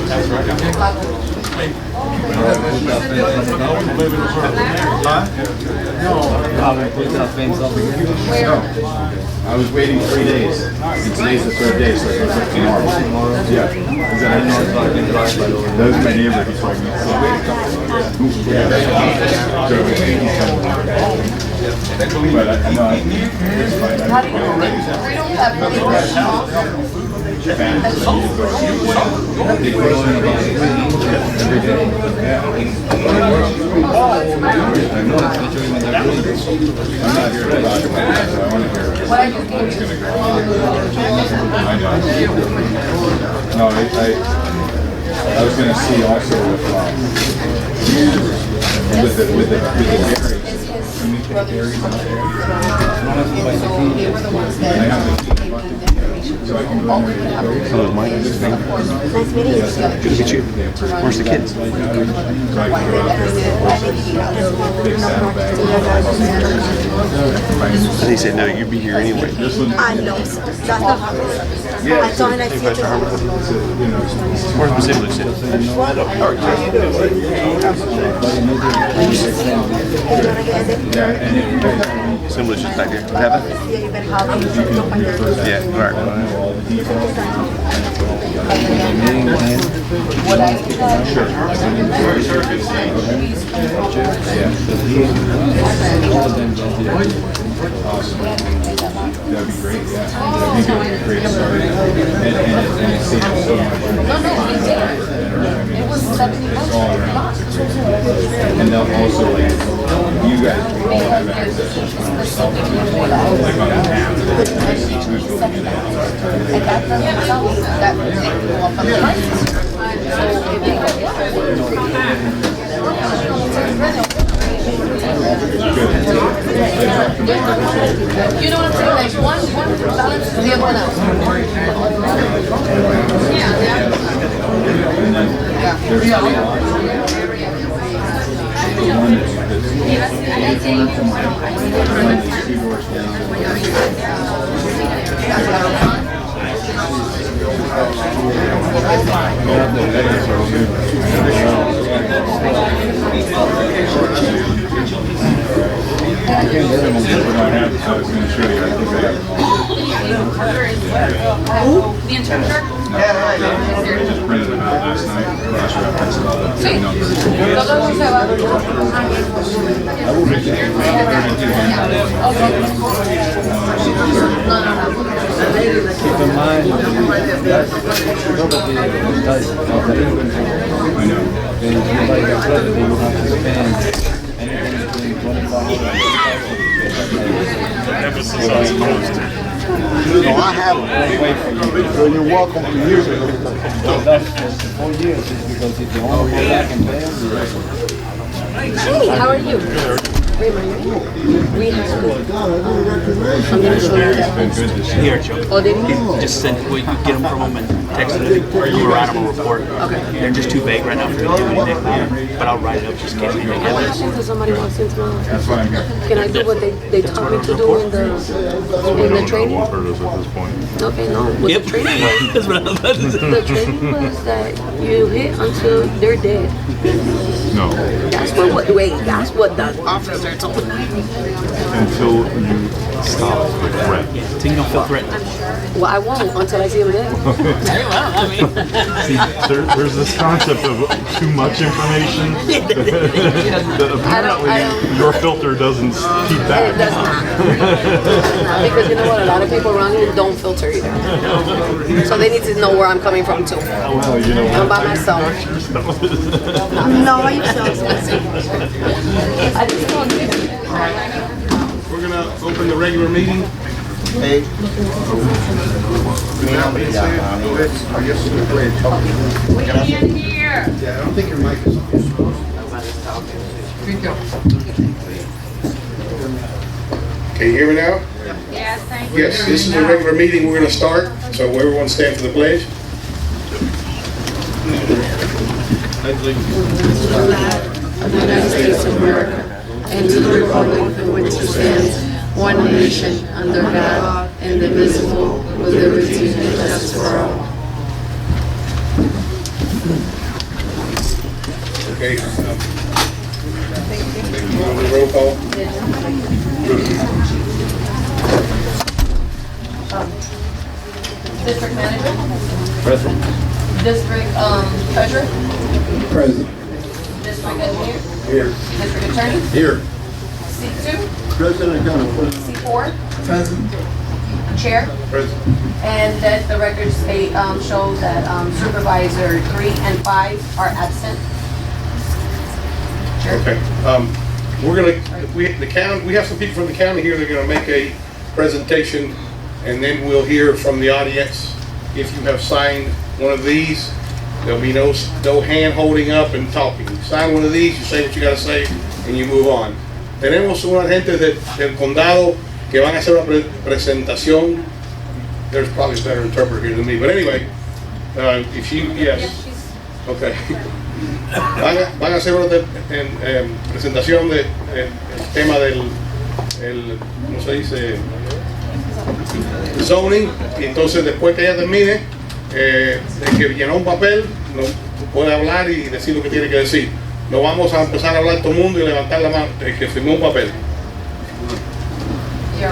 That's right.
I was waiting 3 days. Today's the third day, so it's like tomorrow. Yeah. That was my neighbor. He's like, but I know it's fine.
How do you know? We don't have really much.
They put it in the box every day. Yeah. I know it's literally when they're doing this. I'm not here to talk about that, so I want to hear
What I just gave you.
No, I was gonna see also with the dairy.
Brothers. So they were the ones that gave them the information.
So I can go.
All we would have to do is, of course,
Nice meeting you. Good to meet you. Where's the kids? They said, no, you'd be here anyway.
I know, sir. That's the hard. I told him I see the
Where's the siblings? Siblings just back here. What happened? Yeah, all right.
what I said.
Sure. Awesome. That'd be great, yeah. That'd be a great start. And it saves so much.
No, we did. It was 70 bucks.
And they'll also, like, you guys will all have access to like on the app.
And that doesn't tell us that they go up on the prices. So if they you know what I'm saying? Like one balance the other one out.
can't get them on the have it, so I was gonna show you, I think I have them.
The interpreter?
I just printed them out last night, cross-referenced all the numbers. I will make that.
Keep in mind, that's property that does of the inventory.
I know.
Then if you buy the credit, you have to spend anything between 25 and
No, I have it. So you're welcome to use it.
that's 4 years, is because if you only go back and pay them,
Hey, how are you? Raymond, we have I'm gonna show you that.
Here, Joe.
Oh, did you?
Just send, we get them from them and text them, we'll write them a report.
Okay.
They're just too vague right now for me to do anything about it, but I'll write it up just in case anything
What
happens.
happens if somebody walks into my
That's why I'm here.
Can I do what they taught me to do in the training? Okay, no. What
Yep.
the training was,
That's what I'm about to say.
the training was that you hit until they're dead.
No,
That's what that's what the officer told me.
until you stop the threat.
Until you don't feel threatened.
Well, I won't until I see him dead.
Very well, I mean.
See, there's this concept of too much information that apparently your filter doesn't keep
It
back.
does not. It does not. Because you know what? A lot of people around you don't filter either. So they need to know where I'm coming from too.
Well, you know,
I'm by myself. No, I used to. I just don't do it.
We're gonna open the regular meeting.
Hey.
Yeah, I don't think your mic is on.
Can you hear me now?
Yes, thank you.
Yes, this is a regular meeting. We're gonna start, so everyone stand for the pledge.
Of the United States of America and to the republic for which it stands, one nation, under God, indivisible, with liberty and justice for all.
Okay. Roll call.
District manager,
Present.
district, treasurer,
President.
district engineer,
Here.
district attorney,
Here.
C2,
President Gunner.
C4,
President.
chair,
President.
and that the records state, show that supervisor 3 and 5 are absent. Chair.
Okay. We're gonna, we have some people from the county here. They're gonna make a presentation, and then we'll hear from the audience. If you have signed one of these, there'll be no hand holding up and talking. You sign one of these, you say what you gotta say, and you move on. Tenemos una gente del condado que van a hacer una presentación. There's probably a better interpreter here than me, but anyway, if you, yes, okay. Van a hacer una presentación del tema del, ¿cómo se dice? Zoning, y entonces después que ella termine, el que llenó un papel puede hablar y decir lo que tiene que decir. No vamos a empezar a hablar todo el mundo y levantar la mano, el que firmó un papel. You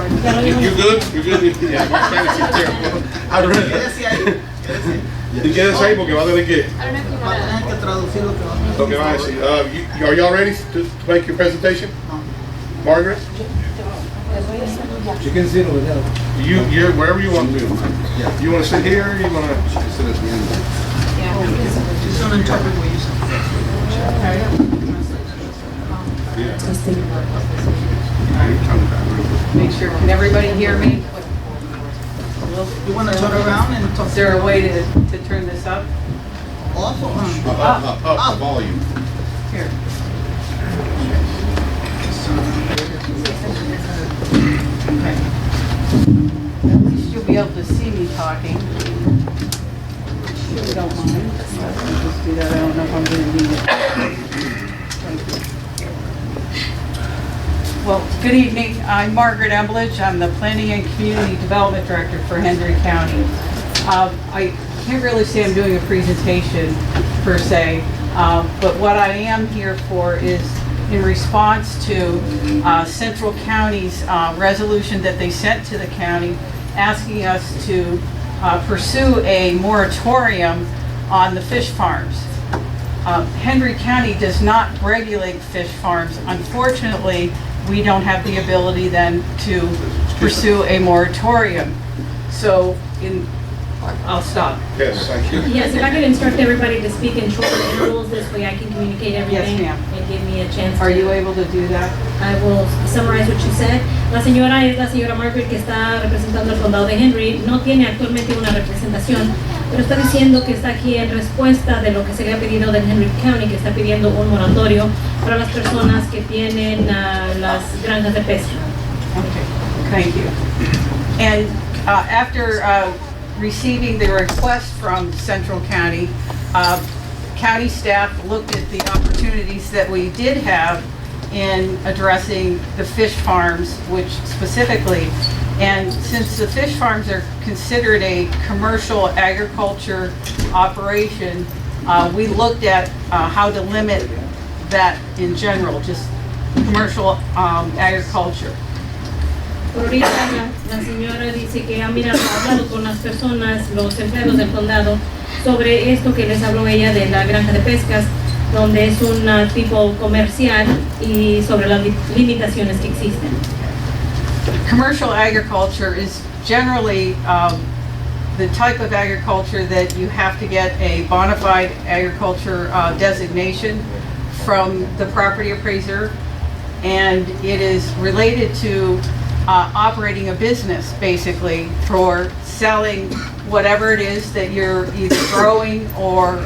good? You good? Yeah, my Spanish is terrible. I read it. ¿Y qué decís ahí? Porque va a tener que... Lo que va a decir. Are y'all ready to make your presentation? Margaret?
You can sit over there.
You're wherever you want to. You want to sit here or you want to sit at the end?
She's gonna interpret what you said.
Make sure, can everybody hear me?
You wanna turn around and talk?
Is there a way to turn this up?
Off or on?
Up, volume.
Here. Okay. At least you'll be able to see me talking. If you don't mind. I'll just do that, I don't know if I'm gonna need it. Well, good evening. I'm Margaret Embledge. I'm the Planning and Community Development Director for Hendry County. I can't really say I'm doing a presentation per se, but what I am here for is in response to Central County's resolution that they sent to the county asking us to pursue a moratorium on the fish farms. Henry County does not regulate fish farms. Unfortunately, we don't have the ability then to pursue a moratorium. So I'll stop.
Yes, thank you.
Yes, if I could instruct everybody to speak in short intervals, this way I can communicate everything.
Yes, ma'am.
And give me a chance.
Are you able to do that?
I will summarize what you said. La señora es la señora Margaret que está representando el condado de Henry. No tiene actualmente una representación, pero está diciendo que está aquí en respuesta de lo que se le ha pedido del Henry County, que está pidiendo un moratorio para las personas que tienen las granjas de pesca.
Okay, thank you. And after receiving the request from Central County, county staff looked at the opportunities that we did have in addressing the fish farms, which specifically, and since the fish farms are considered a commercial agriculture operation, we looked at how to limit that in general, just commercial agriculture.
Por ahorita la señora dice que ha hablado con las personas, los empleados del condado, sobre esto que les habló ella de la granja de pescas, donde es un tipo comercial y sobre las limitaciones que existen.
Commercial agriculture is generally the type of agriculture that you have to get a bona fide agriculture designation from the property appraiser, and it is related to operating a business, basically, for selling whatever it is that you're either growing or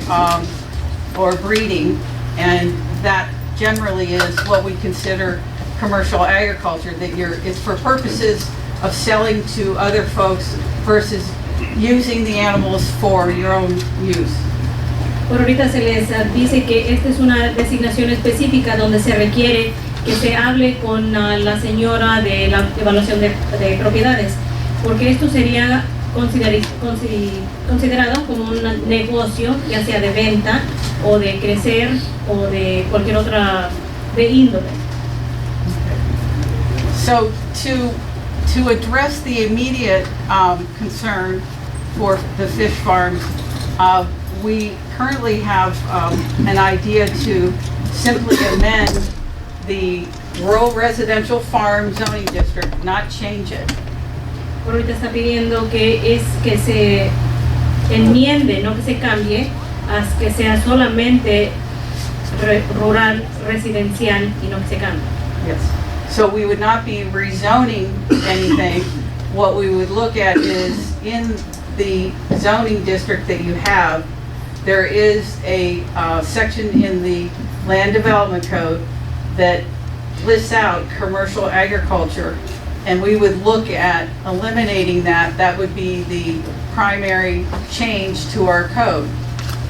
breeding, and that generally is what we consider commercial agriculture, that it's for purposes of selling to other folks versus using the animals for your own use.
Por ahorita se les dice que esta es una designación específica donde se requiere que se hable con la señora de la evaluación de propiedades, porque esto sería considerado como un negocio, ya sea de venta o de crecer o de cualquier otra de índole.
So to address the immediate concern for the fish farms, we currently have an idea to simply amend the rural residential farm zoning district, not change it.
Por ahorita está pidiendo que se enmiende, no que se cambie, a que sea solamente rural residencial y no que se cambie.
Yes. So we would not be rezoning anything. What we would look at is in the zoning district that you have, there is a section in the land development code that lists out commercial agriculture, and we would look at eliminating that. That would be the primary change to our code,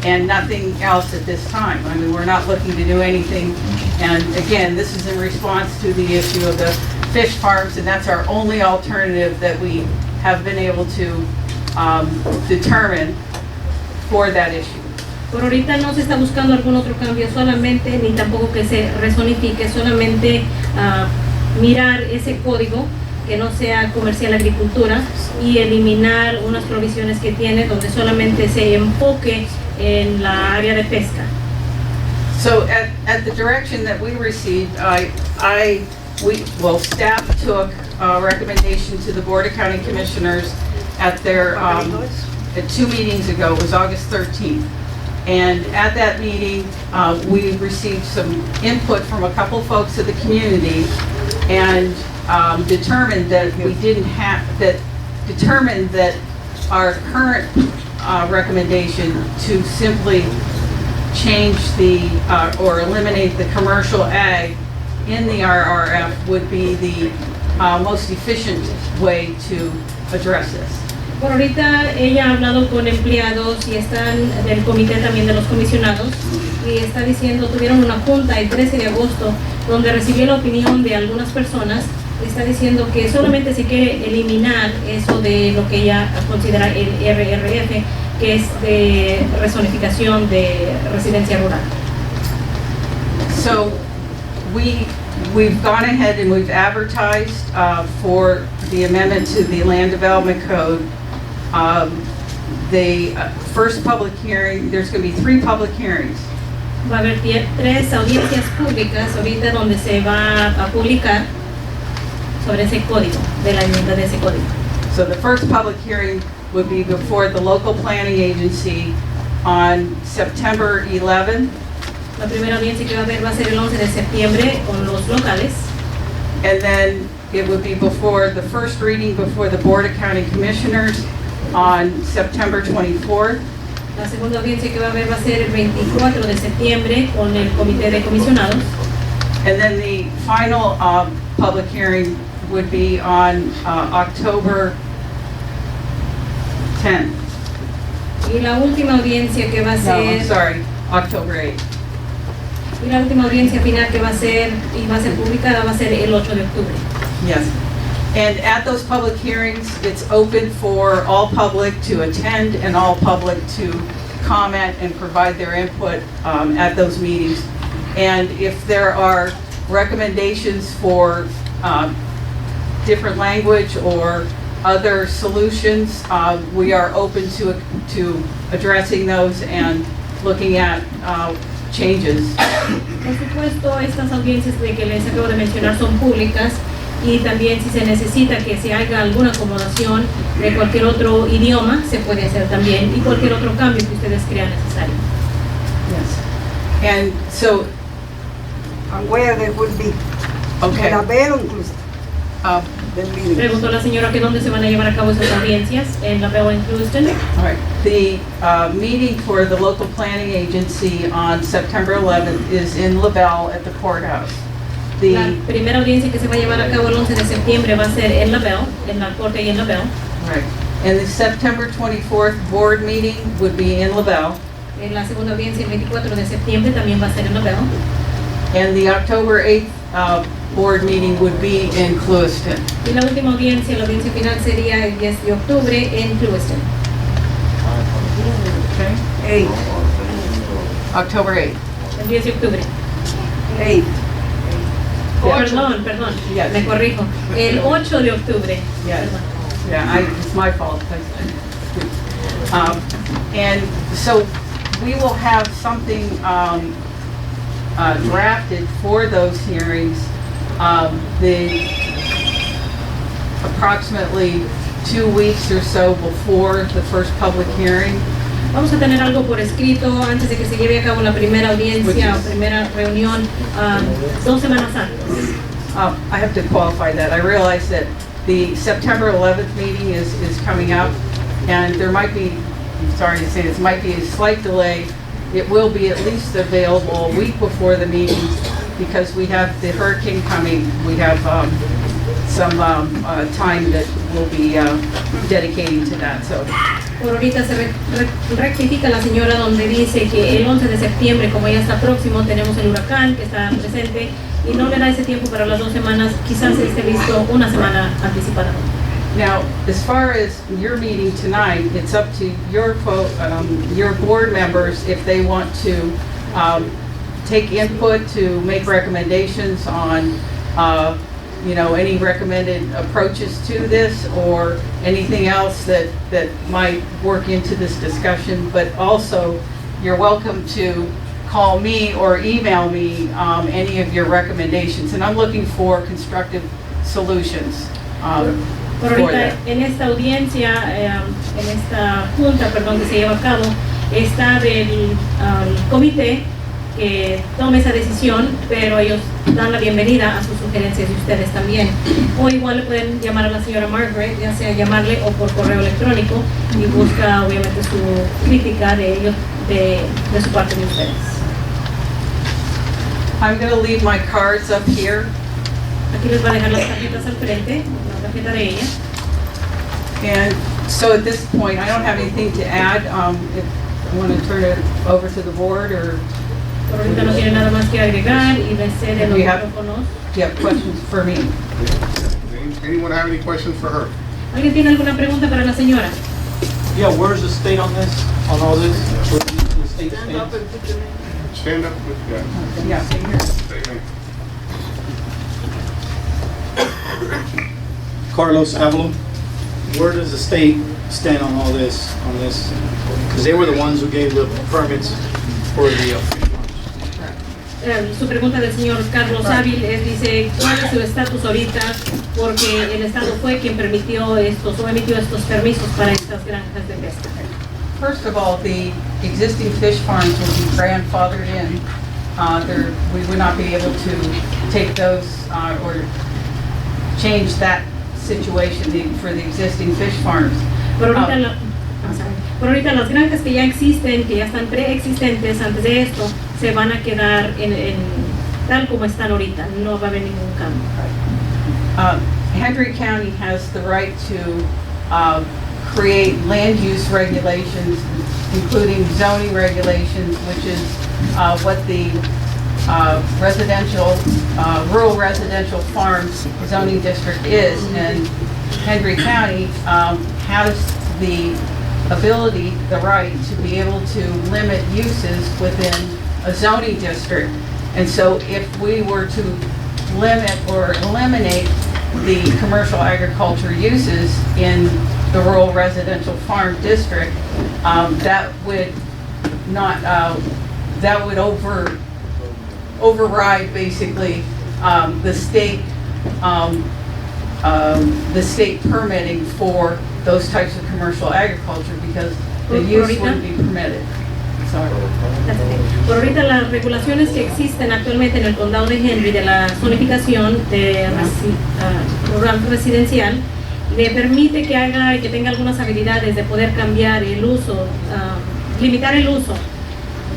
and nothing else at this time. I mean, we're not looking to do anything, and again, this is in response to the issue of the fish farms, and that's our only alternative that we have been able to determine for that issue.
Por ahorita no se está buscando algún otro cambio solamente, ni tampoco que se rezonifique, solamente mirar ese código que no sea comercial agricultura y eliminar unas provisiones que tiene donde solamente se enfoque en la área de pesca.
So at the direction that we received, staff took a recommendation to the Board of County Commissioners at their, at 2 meetings ago. It was August 13th. And at that meeting, we received some input from a couple folks of the community and determined that our current recommendation to simply change or eliminate the commercial ag in the RRF would be the most efficient way to address this.
Por ahorita ella ha hablado con empleados y están del comité también de los comisionados y está diciendo, tuvieron una junta el 13 de agosto donde recibió la opinión de algunas personas. Está diciendo que solamente se quiere eliminar eso de lo que ella considera el RRF, que es de rezonificación de residencia rural.
So we've gone ahead and we've advertised for the amendment to the Land Development Code. The first public hearing, there's going to be 3 public hearings.
Va a haber 3 audiencias públicas ahorita donde se va a publicar sobre ese código, de la enmienda de ese código.
So the first public hearing would be before the local planning agency on September 11th.
La primera audiencia que va a haber va a ser el 11 de septiembre con los locales.
And then it would be before the first reading before the Board of County Commissioners on September 24th.
La segunda audiencia que va a haber va a ser el 24 de septiembre con el Comité de Comisionados.
And then the final public hearing would be on October 10th.
Y la última audiencia que va a
No,
ser...
I'm sorry, October 8th.
Y la última audiencia final que va a ser y va a ser publicada va a ser el 8 de octubre.
Yes. And at those public hearings, it's open for all public to attend and all public to comment and provide their input at those meetings. And if there are recommendations for different language or other solutions, we are open to addressing those and looking at changes.
Por supuesto, estas audiencias de que les acabo de mencionar son públicas y también si se necesita que se haga alguna acomodación de cualquier otro idioma, se puede hacer también y cualquier otro cambio que ustedes crean necesario.
Yes. And so,
where they would be.
okay.
En la Bell incluso.
Preguntó la señora que dónde se van a llevar a cabo esas audiencias, en La Bell en Houston.
All right. The meeting for the local planning agency on September 11th is in LaBelle at the courthouse.
La primera audiencia que se va a llevar a cabo el 11 de septiembre va a ser en La Belle, en la corte y en La Belle.
Right. And the September 24th board meeting would be in LaBelle.
En la segunda audiencia el 24 de septiembre también va a ser en La Belle.
And the October 8th board meeting would be in Clewiston.
Y la última audiencia, la audiencia final sería el 10 de octubre en Clewiston.
Okay. 8. October 8th.
El 10 de octubre.
8.
Perdón, me corrijo. El 8 de octubre.
Yeah, it's my fault. And so we will have something drafted for those hearings. Approximately 2 weeks or so before the first public hearing.
Vamos a tener algo por escrito antes de que se lleve a cabo la primera audiencia o primera reunión, 2 semanas antes.
I have to qualify that. I realize that the September 11th meeting is coming up, and there might be, I'm sorry to say this, might be a slight delay. It will be at least available a week before the meeting because we have the hurricane coming. We have some time that we'll be dedicating to that. So.
Por ahorita se rectifica la señora donde dice que el 11 de septiembre, como ya está próximo, tenemos el huracán que está presente y no le da ese tiempo para las 2 semanas, quizás esté listo una semana anticipada.
Now, as far as your meeting tonight, it's up to your board members if they want to take input to make recommendations on any recommended approaches to this or anything else that might work into this discussion. But also, you're welcome to call me or email me any of your recommendations. And I'm looking for constructive solutions.
Por ahorita, en esta audiencia, en esta junta, que se lleva a cabo, está del comité que tome esa decisión, pero ellos dan la bienvenida a sus sugerencias y ustedes también. O igual le pueden llamar a la señora Margaret, ya sea llamarle o por correo electrónico, y busca obviamente su crítica de ellos, de su parte de ustedes.
I'm going to leave my cards up here.
Aquí les va a dejar las tarjetas al frente, la tarjeta de ella.
And so at this point, I don't have anything to add. If I want to turn it over to the board or...
Por ahorita no tiene nada más que agregar y les cede los micrófonos.
Do you have questions for me?
Anyone have any questions for her?
¿Alguien tiene alguna pregunta para la señora?
Yeah, where's the state on this, on all this? Where the state
Stand up with,
Yeah, same here.
State name.
Carlos Avalo. Where does the state stand on all this, Because they were the ones who gave the permits for the
Su pregunta del señor Carlos Ávil es, dice, ¿cuál es su estatus ahorita? Porque el Estado fue quien permitió estos, o emitió estos permisos para estas granjas de pesca.
First of all, the existing fish farms will be grandfathered in. We would not be able to take those or change that situation for the existing fish farms.
Por ahorita las granjas que ya existen, que ya están preexistentes antes de esto, se van a quedar en tal como están ahorita, no va a haber ningún cambio.
Hendry County has the right to create land use regulations, including zoning regulations, which is what the rural residential farms zoning district is. And Hendry County has the ability, the right to be able to limit uses within a zoning district. And so if we were to limit or eliminate the commercial agriculture uses in the rural residential farm district, that would not, that would override basically the state permitting for those types of commercial agriculture, because the use wouldn't be permitted. Sorry.
Por ahorita las regulaciones que existen actualmente en el condado de Henry de la zonificación de rural residencial le permite que haga y que tenga algunas habilidades de poder cambiar el uso, limitar el uso,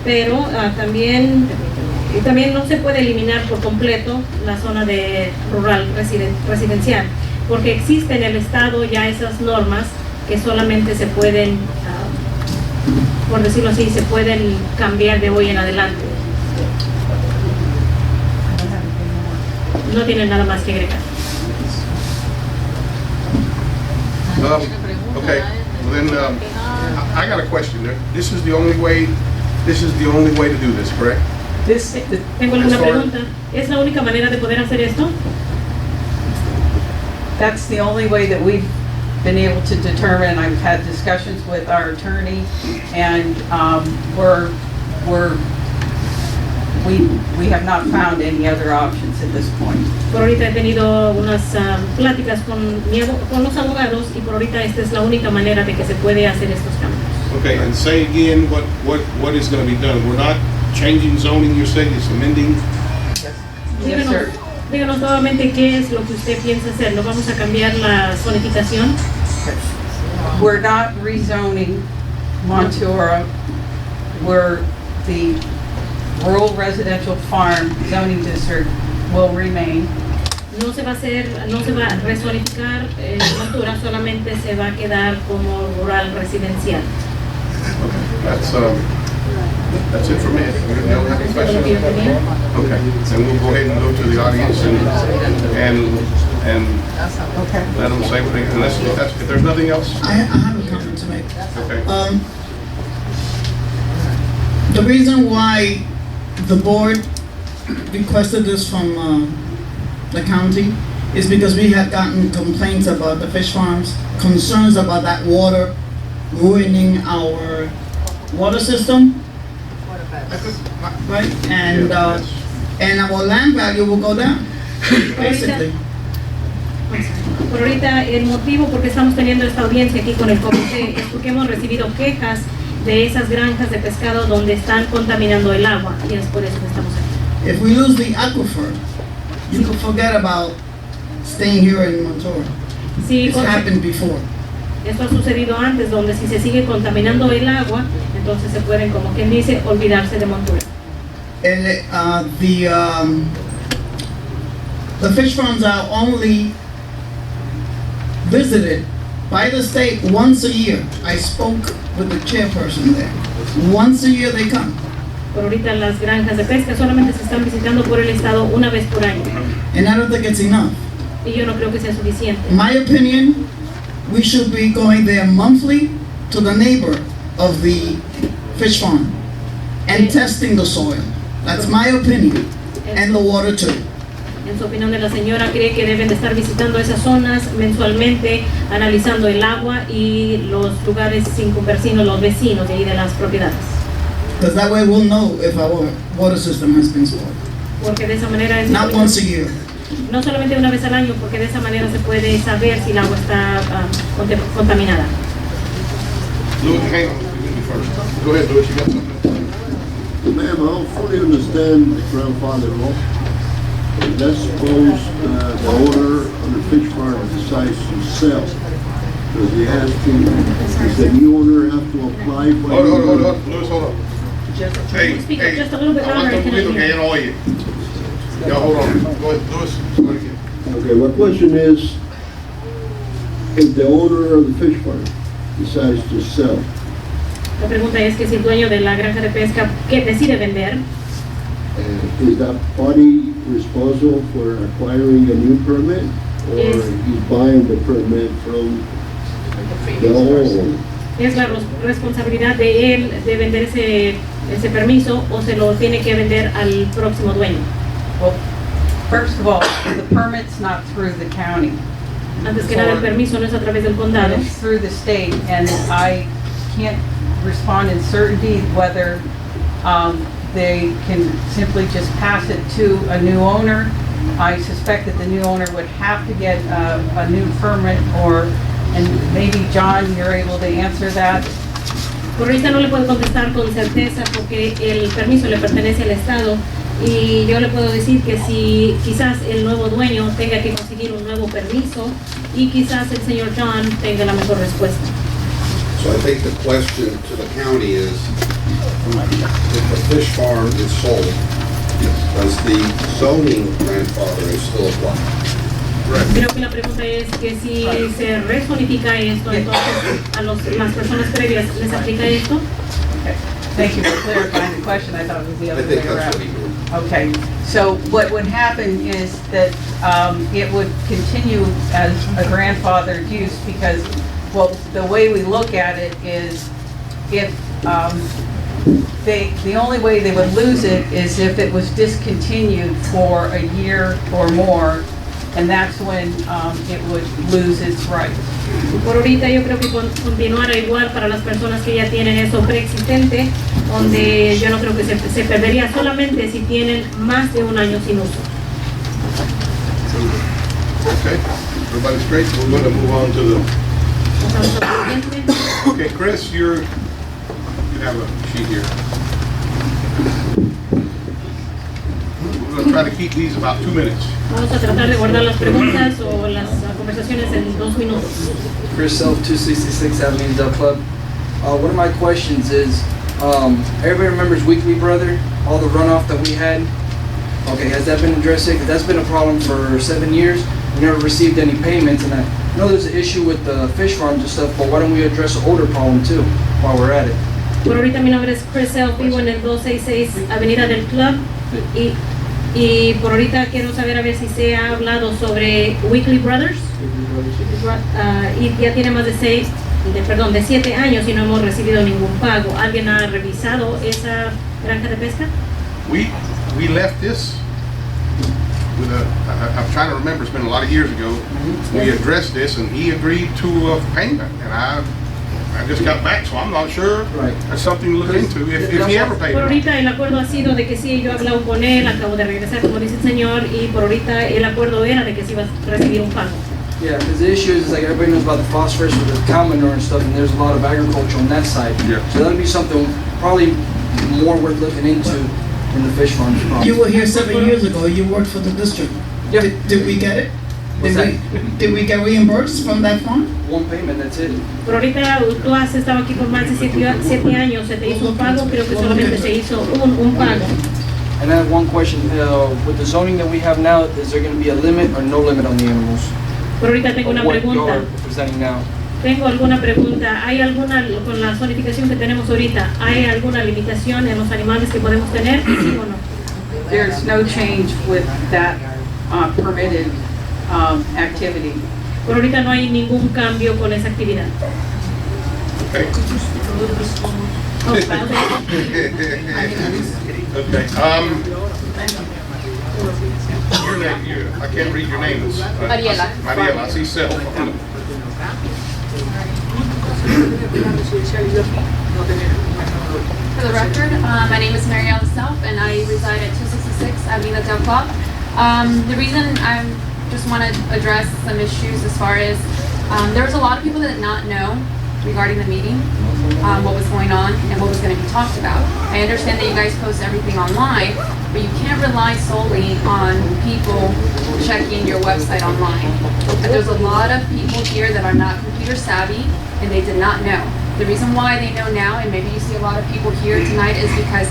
pero también no se puede eliminar por completo la zona de rural residencial, porque existe en el estado ya esas normas que solamente se pueden, por decirlo así, se pueden cambiar de hoy en adelante. No tienen nada más que agregar.
Okay, well then, I got a question. This is the only way to do this, correct?
Tengo alguna pregunta. ¿Es la única manera de poder hacer esto?
That's the only way that we've been able to determine. I've had discussions with our attorney, and we have not found any other options at this point.
Por ahorita he tenido unas pláticas con los abogados y por ahorita esta es la única manera de que se puede hacer estos cambios.
Okay, and say again what is going to be done. We're not changing zoning, you said, it's amending?
Yes, sir.
Díganos nuevamente qué es lo que usted piensa hacer. ¿No vamos a cambiar la zonificación?
We're not rezoning Montura. Where the rural residential farm zoning district will remain.
No se va a rezonificar Montura, solamente se va a quedar como rural residencial.
That's it for me. You don't have any questions? Okay, then we'll go ahead and go to the audience and let them say what they, if there's nothing else.
I have a comment to make.
Okay.
The reason why the board requested this from the county is because we had gotten complaints about the fish farms, concerns about that water ruining our water system. Right, and our land value will go down, basically.
Por ahorita el motivo por qué estamos teniendo esta audiencia aquí con el comité es porque hemos recibido quejas de esas granjas de pescado donde están contaminando el agua y es por eso que estamos aquí.
If we lose the aquifer, you can forget about staying here in Montura.
Sí,
it's happened before.
Esto ha sucedido antes, donde si se sigue contaminando el agua, entonces se pueden, como quien dice, olvidarse de Montura.
The fish farms are only visited by the state once a year. I spoke with the chairperson there. Once a year they come.
Por ahorita las granjas de pesca solamente se están visitando por el estado una vez por año.
And I don't think it's enough.
Y yo no creo que sea suficiente.
My opinion, we should be going there monthly to the neighbor of the fish farm and testing the soil. That's my opinion, and the water too.
En su opinión de la señora, cree que deben de estar visitando esas zonas mensualmente, analizando el agua y los lugares circunvecinos, los vecinos de ahí de las propiedades.
Because that way we'll know if our water system has been spoiled.
Porque de esa manera
Not once a year.
no solamente una vez al año, porque de esa manera se puede saber si el agua está contaminada.
Louis, hang on, you first. Go ahead, Louis, you got something?
Ma'am, I don't fully understand the grandfather law. Let's suppose the owner of the fish farm decides to sell. Does he have to, does the new owner have to apply for?
Hold on, Louis, hold on. Hey,
Speak up
hey,
just a little bit louder, I
aguanta un
cannot
poquito que
hear.
ya no oye. Ya, hold on, go ahead, Louis, go ahead again.
Okay, my question is, if the owner of the fish farm decides to sell,
La pregunta es que si el dueño de la granja de pesca que decide vender,
is that party responsible for acquiring a new permit? Or
Yes.
he's buying the permit from the owner?
es la responsabilidad de él de vender ese permiso o se lo tiene que vender al próximo dueño.
Well, first of all, the permit's not through the county.
Antes que nada, el permiso no es a través del condado,
It's through the state, and I can't respond in certainty whether they can simply just pass it to a new owner. I suspect that the new owner would have to get a new permit, and maybe John, you're able to answer that.
Por ahorita no le puedo contestar con certeza porque el permiso le pertenece al Estado y yo le puedo decir que si quizás el nuevo dueño tenga que conseguir un nuevo permiso y quizás el señor John tenga la mejor respuesta.
So I think the question to the county is, if the fish farm is sold, does the zoning grandfathering still apply?
Creo que la pregunta es que si se rezonifica esto, entonces a las personas previas les aplica esto.
Thank you for clarifying the question. I thought it was the
I
other
think
way
that's
around.
what he meant.
Okay, so what would happen is that it would continue as a grandfathered use because, well, the way we look at it is if the only way they would lose it is if it was discontinued for a year or more, and that's when it would lose its rights.
Por ahorita yo creo que continuara igual para las personas que ya tienen eso preexistente, donde yo no creo que se perdería solamente si tienen más de un año sin uso.
Okay, everybody straight, we're gonna move on to the, okay, Chris, you have a sheet here. We're gonna try to keep these about 2 minutes.
Vamos a tratar de guardar las preguntas o las conversaciones en 2 minutos.
Chris Self, 266 Avenue Dub Club. One of my questions is, everybody remembers Weekly Brother, all the runoff that we had? Okay, has that been addressed yet? 'Cause that's been a problem for 7 years. We never received any payments, and I know there's an issue with the fish farms and stuff, but why don't we address the older problem too, while we're at it?
Por ahorita mi nombre es Chris Self, vivo en el 266 Avenida del Club y por ahorita quiero saber a ver si se ha hablado sobre Weekly Brothers. Y ya tiene más de 7 años y no hemos recibido ningún pago. ¿Alguien ha revisado esa granja de pesca?
We left this with I'm trying to remember, it's been a lot of years ago. We addressed this and he agreed to a payment and I just got back, so I'm not sure. That's something to look into if he ever paid
Por
it.
ahorita el acuerdo ha sido de que sí, yo he hablado con él, acabo de regresar como dice el señor y por ahorita el acuerdo era de que sí iba a recibir un pago.
Yeah, because the issue is like everybody knows about the phosphorus with the cow manure and stuff, and there's a lot of agriculture on that side.
Yeah.
So that'll be something probably more worth looking into in the fish farms. Problem.
You were here 7 years ago, you worked for the district.
Yeah.
Did we get it?
What's
Did we get reimbursed from that farm?
One payment, that's it.
Por ahorita tú has estado aquí por más de 7 años, se te hizo un pago, creo que solamente se hizo un pago.
And I have one question, with the zoning that we have now, is there going to be a limit or no limit on the animals?
Por ahorita tengo una
What
pregunta.
you're presenting now.
Tengo alguna pregunta. ¿Hay alguna, con la zonificación que tenemos ahorita, hay alguna limitación en los animales que podemos tener? ¿Sí o no?
There's no change with that permitted activity.
Por ahorita no hay ningún cambio con esa actividad.
Okay. Okay. Your name, I can't read your name. It's,
Mariela.
Mariela, I see self.
For the record, my name is Mariela Self, and I reside at 266 Avenida del Club. The reason I just want to address some issues as far as there was a lot of people that did not know regarding the meeting, what was going on and what was going to be talked about. I understand that you guys post everything online, but you can't rely solely on people checking your website online. But there's a lot of people here that are not computer savvy and they did not know. The reason why they know now, and maybe you see a lot of people here tonight, is because,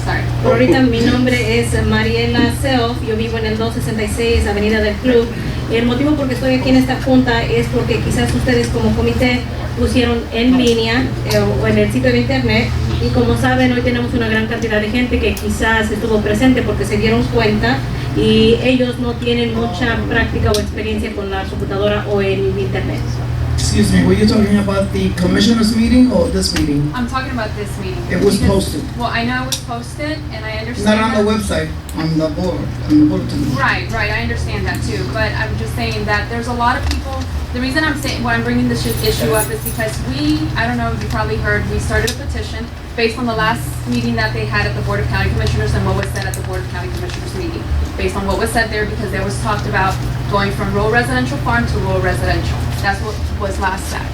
sorry.
Ahorita mi nombre es Mariela Self, yo vivo en el 266 Avenida del Club. Y el motivo por que estoy aquí en esta junta es porque quizás ustedes como comité pusieron en línea o en el sitio de internet, y como saben hoy tenemos una gran cantidad de gente que quizás estuvo presente porque se dieron cuenta y ellos no tienen mucha práctica o experiencia con la computadora o el internet.
Excuse me, were you talking about the commissioners meeting or this meeting?
I'm talking about this meeting.
It was
Because-
posted.
Well, I know it was posted, and I understand
Not on the
that-
website, on the board, on the bulletin board.
Right, I understand that too, but I'm just saying that there's a lot of people, the reason I'm saying, why I'm bringing this issue up is because I don't know if you probably heard, we started a petition based on the last meeting that they had at the Board of County Commissioners and what was said at the Board of County Commissioners meeting. Based on what was said there, because there was talked about going from rural residential farm to rural residential. That's what was last said.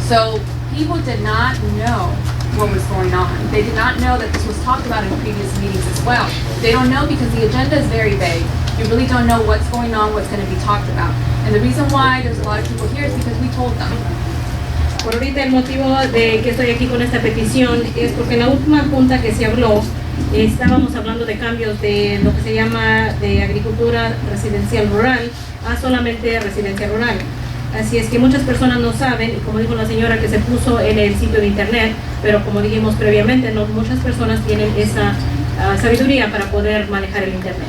So people did not know what was going on. They did not know that this was talked about in previous meetings as well. They don't know because the agenda is very vague. You really don't know what's going on, what's going to be talked about. And the reason why there's a lot of people here is because we told them.
Por ahorita el motivo de que estoy aquí con esta petición es porque en la última junta que se habló estábamos hablando de cambios de lo que se llama de agricultura residencial rural a solamente residencia rural. Así es que muchas personas no saben, y como dijo la señora que se puso en el sitio de internet, pero como dijimos previamente, no muchas personas tienen esa sabiduría para poder manejar el internet.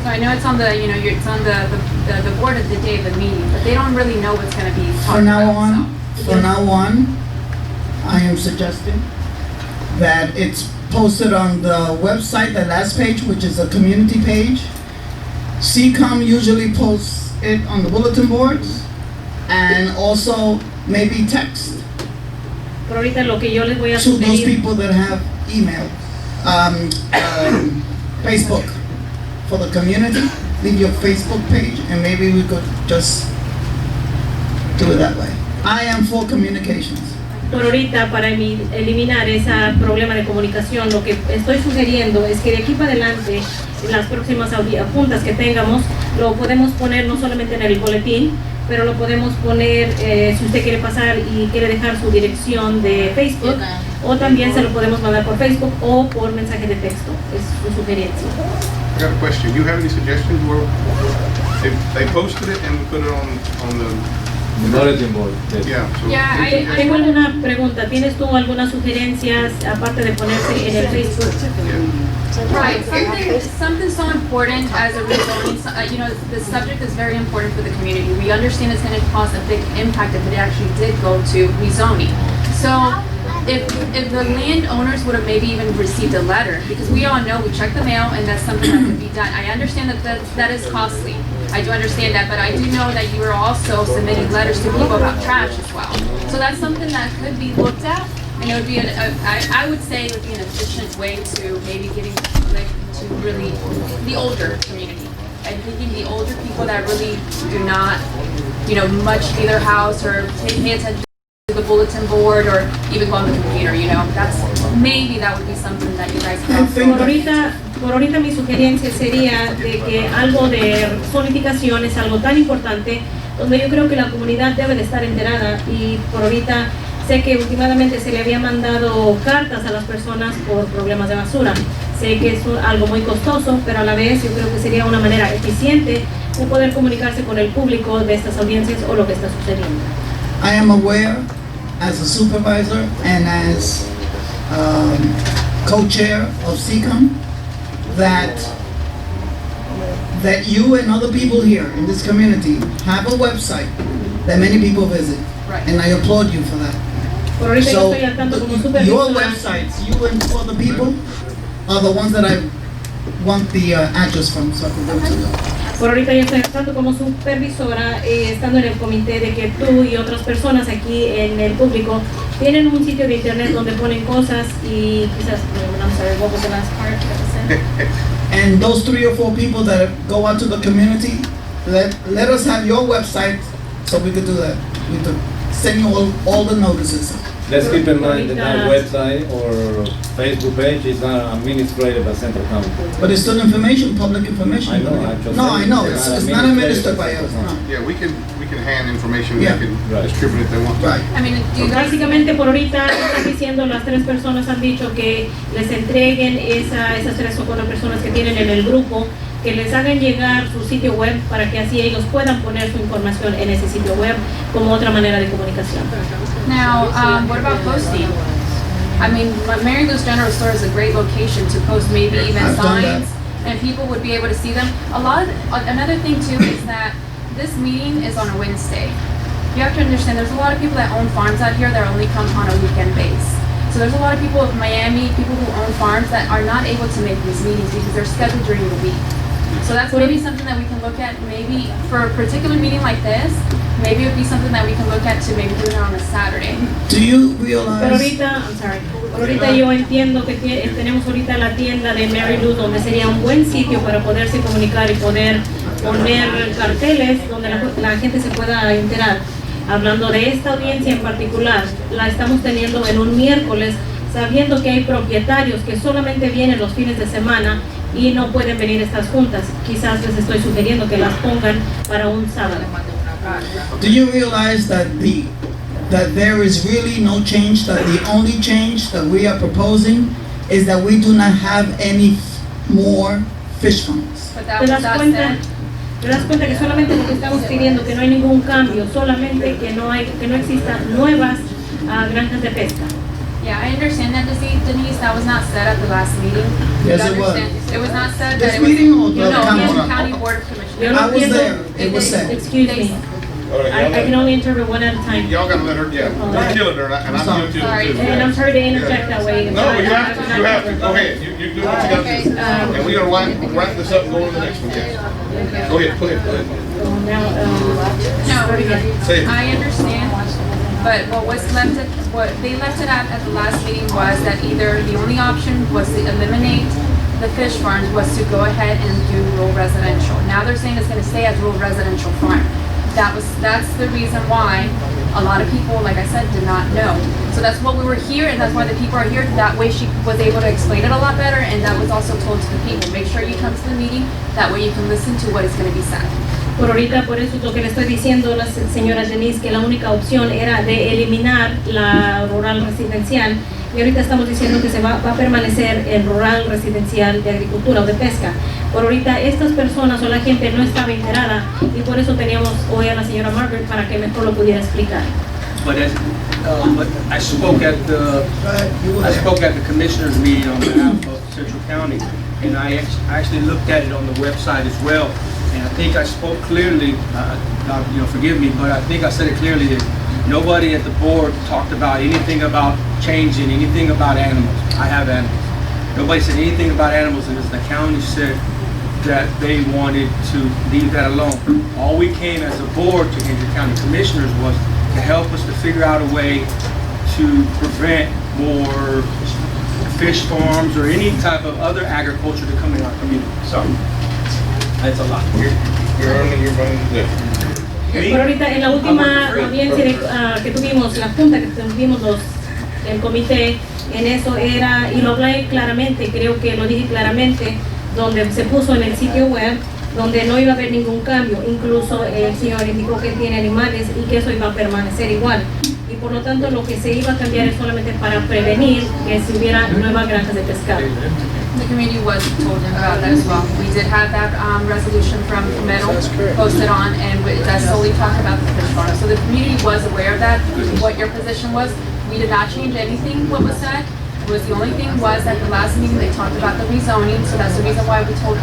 So I know it's on the, it's on the board at the day of the meeting, but they don't really know what's going to be talked
From now
about.
from now on, I am suggesting that it's posted on the website, the last page, which is a community page. CCOM usually posts it on the bulletin boards, and also maybe text
Por ahorita lo que yo les voy a
to those
sugerir,
people that have email, Facebook for the community. Leave your Facebook page, and maybe we could just do it that way. I am for communications.
por ahorita para eliminar ese problema de comunicación, lo que estoy sugiriendo es que de aquí para adelante, en las próximas juntas que tengamos, lo podemos poner no solamente en el boletín, pero lo podemos poner, si usted quiere pasar y quiere dejar su dirección de Facebook, o también se lo podemos mandar por Facebook o por mensaje de texto, es su sugerencia.
I got a question. You have any suggestions where they posted it and put it on the
bulletin board?
Yeah. So
Tengo alguna pregunta. ¿Tienes tú algunas sugerencias aparte de ponerse en el Facebook?
Right, something so important as a rezoning, the subject is very important for the community. We understand it's going to cause a big impact if it actually did go to rezoning. So if the landowners would have maybe even received a letter, because we all know we check the mail and that's something that could be done. I understand that is costly. I do understand that, but I do know that you are also submitting letters to people about trash as well. So that's something that could be looked at. And it would be, I would say it would be an efficient way to maybe getting like to really the older community. I'm thinking the older people that really do not, much leave their house or pay attention to the bulletin board or even go on the computer. Maybe that would be something that you guys could.
Por ahorita mi sugerencia sería de que algo de zonificación es algo tan importante donde yo creo que la comunidad debe de estar enterada, y por ahorita sé que últimamente se le había mandado cartas a las personas por problemas de basura. Sé que es algo muy costoso, pero a la vez yo creo que sería una manera eficiente de poder comunicarse con el público de estas audiencias o lo que está sucediendo.
I am aware, as a supervisor and as co-chair of CCOM, that you and other people here in this community have a website that many people visit, and I applaud you for that.
Por ahorita yo
So
estoy al tanto como
your
supervisora.
websites, you and other people, are the ones that I want the address from so I can go to the.
Por ahorita yo estoy actuando como supervisora, estando en el comité de que tú y otras personas aquí en el público tienen un sitio de internet donde ponen cosas y quizás, I'm sorry, what was the last part that was said?
And those 3 or 4 people that go out to the community, let us have your website so we could do that. We could send you all the notices.
Let's keep in mind that our website or Facebook page is not administrated by Central County.
But it's still information, public information.
I know, actually.
No, I know, it's not administered by us, no.
Yeah, we can hand information, they
Yeah.
can distribute it if they want to.
Right.
I mean, do you guys,
Básicamente por ahorita están diciendo, las 3 personas han dicho que les entreguen esas 3 o 4 personas que tienen en el grupo, que les hagan llegar su sitio web para que así ellos puedan poner su información en ese sitio web como otra manera de comunicación.
now, what about posting? I mean, Mary Lou's General Store is a great location to post maybe even
I've done that.
signs, and people would be able to see them. Another thing too is that this meeting is on a Wednesday. You have to understand, there's a lot of people that own farms out here that only come on a weekend base. So there's a lot of people of Miami, people who own farms that are not able to make these meetings because they're scheduled during the week. So that's maybe something that we can look at, maybe for a particular meeting like this, maybe it would be something that we can look at to maybe do it on a Saturday.
Do you
Pero
realize?
ahorita, I'm sorry, ahorita yo entiendo que tenemos ahorita la tienda de Mary Lou donde sería un buen sitio para poderse comunicar y poder poner carteles donde la gente se pueda enterar. Hablando de esta audiencia en particular, la estamos teniendo en un miércoles, sabiendo que hay propietarios que solamente vienen los fines de semana y no pueden venir a estas juntas. Quizás les estoy sugiriendo que las pongan para un sábado.
Do you realize that there is really no change, that the only change that we are proposing is that we do not have any more fish farms?
But that
¿Te
was
das
that
cuenta?
said.
¿Te das cuenta que solamente lo que estamos pidiendo, que no hay ningún cambio, solamente que no existan nuevas granjas de pesca?
Yeah, I understand that, Denise, that was not said at the last meeting.
Yes,
You
it was.
understand? It was not said
This
that it was.
meeting or the
No,
county?
yes, County Board of Commissioners.
Yo no
I was
entiendo-
there, it was said.
Excuse me, I can only interpret one at a time.
Y'all gotta let her, yeah, don't kill her, and I'm guilty of
Sorry.
it too.
And I'm sorry to interject that way.
No, you have to, go ahead, you do what you gotta do. And we gotta wrap this up and go to the next one, yes. Go ahead.
No,
Say it.
I understand, but what they left it at the last meeting was that either the only option was to eliminate the fish farms was to go ahead and do rural residential. Now they're saying it's gonna stay as rural residential farm. That's the reason why a lot of people, like I said, did not know. So that's what we were here, and that's why the people are here. That way she was able to explain it a lot better, and that was also told to the people. Make sure you come to the meeting, that way you can listen to what is gonna be said.
Por ahorita, por eso es lo que le estoy diciendo a la señora Denise, que la única opción era de eliminar la rural residencial, y ahorita estamos diciendo que se va a permanecer el rural residencial de agricultura o de pesca. Por ahorita estas personas o la gente no estaba enterada y por eso teníamos hoy a la señora Margaret para que mejor lo pudiera explicar.
But I spoke at the commissioners meeting on behalf of Central County, and I actually looked at it on the website as well. And I think I spoke clearly. Forgive me, but I think I said it clearly that nobody at the board talked about anything about changing anything about animals. I have animals. Nobody said anything about animals, and as the county said that they wanted to leave that alone. All we came as a board to Hendry County Commissioners was to help us to figure out a way to prevent more fish farms or any type of other agriculture to come in our community. So, that's a lot.
Por ahorita, en la última audiencia que tuvimos, la junta que tuvimos el comité, en eso era, y lo hablé claramente, creo que lo dije claramente, donde se puso en el sitio web, donde no iba a haber ningún cambio. Incluso el señor indicó que tiene animales y que eso iba a permanecer igual. Y por lo tanto lo que se iba a cambiar es solamente para prevenir que si hubiera nuevas granjas de pescado.
The community was told about that as well. We did have that resolution from Meadow posted on, and that solely talked about the fish farm. So the community was aware of that, what your position was. We did not change anything, what was said. The only thing was at the last meeting they talked about the rezoning, so that's the reason why we told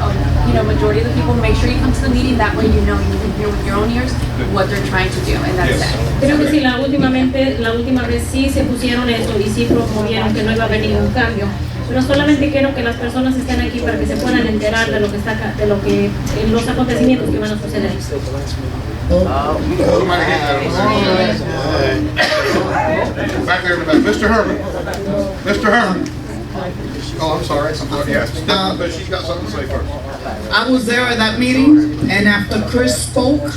majority of the people, make sure you come to the meeting, that way you can hear with your own ears what they're trying to do, and that's it.
Creo que sí, la última vez sí se pusieron eso y sí promovieron que no iba a haber ningún cambio. Pero solamente quiero que las personas estén aquí para que se puedan enterar de lo que está acá, de lo que, los acontecimientos que van a suceder.
Back there in the back, Mr. Herman. Mr. Herman. Oh, I'm sorry. Yeah, but she's got something to say first.
I was there at that meeting, and after Chris spoke,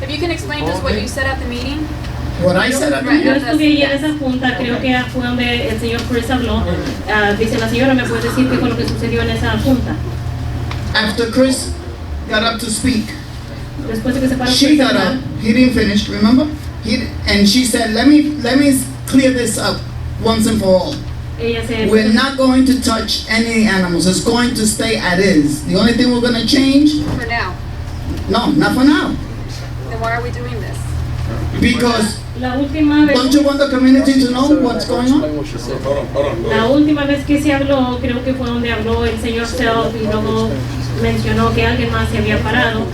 If you can explain just what you said at the meeting?
what I said at the
Yo
meeting,
estuve ahí en esa junta, creo que fue donde el señor Chris habló. Dice la señora, ¿me puede decir qué fue lo que sucedió en esa junta?
after Chris got up to speak,
Después de que se paró
she
Chris a
got
hablar,
up, he didn't finish, remember? And she said, let me clear this up once and for all.
ella se...
We're not going to touch any animals. It's going to stay as is. The only thing we're going to change,
For now.
no, not for now.
Then why are we doing this?
Because
La última vez...
don't you want the community to know what's going on?
La última vez que se habló, creo que fue donde habló el señor Self y luego mencionó que alguien más se había parado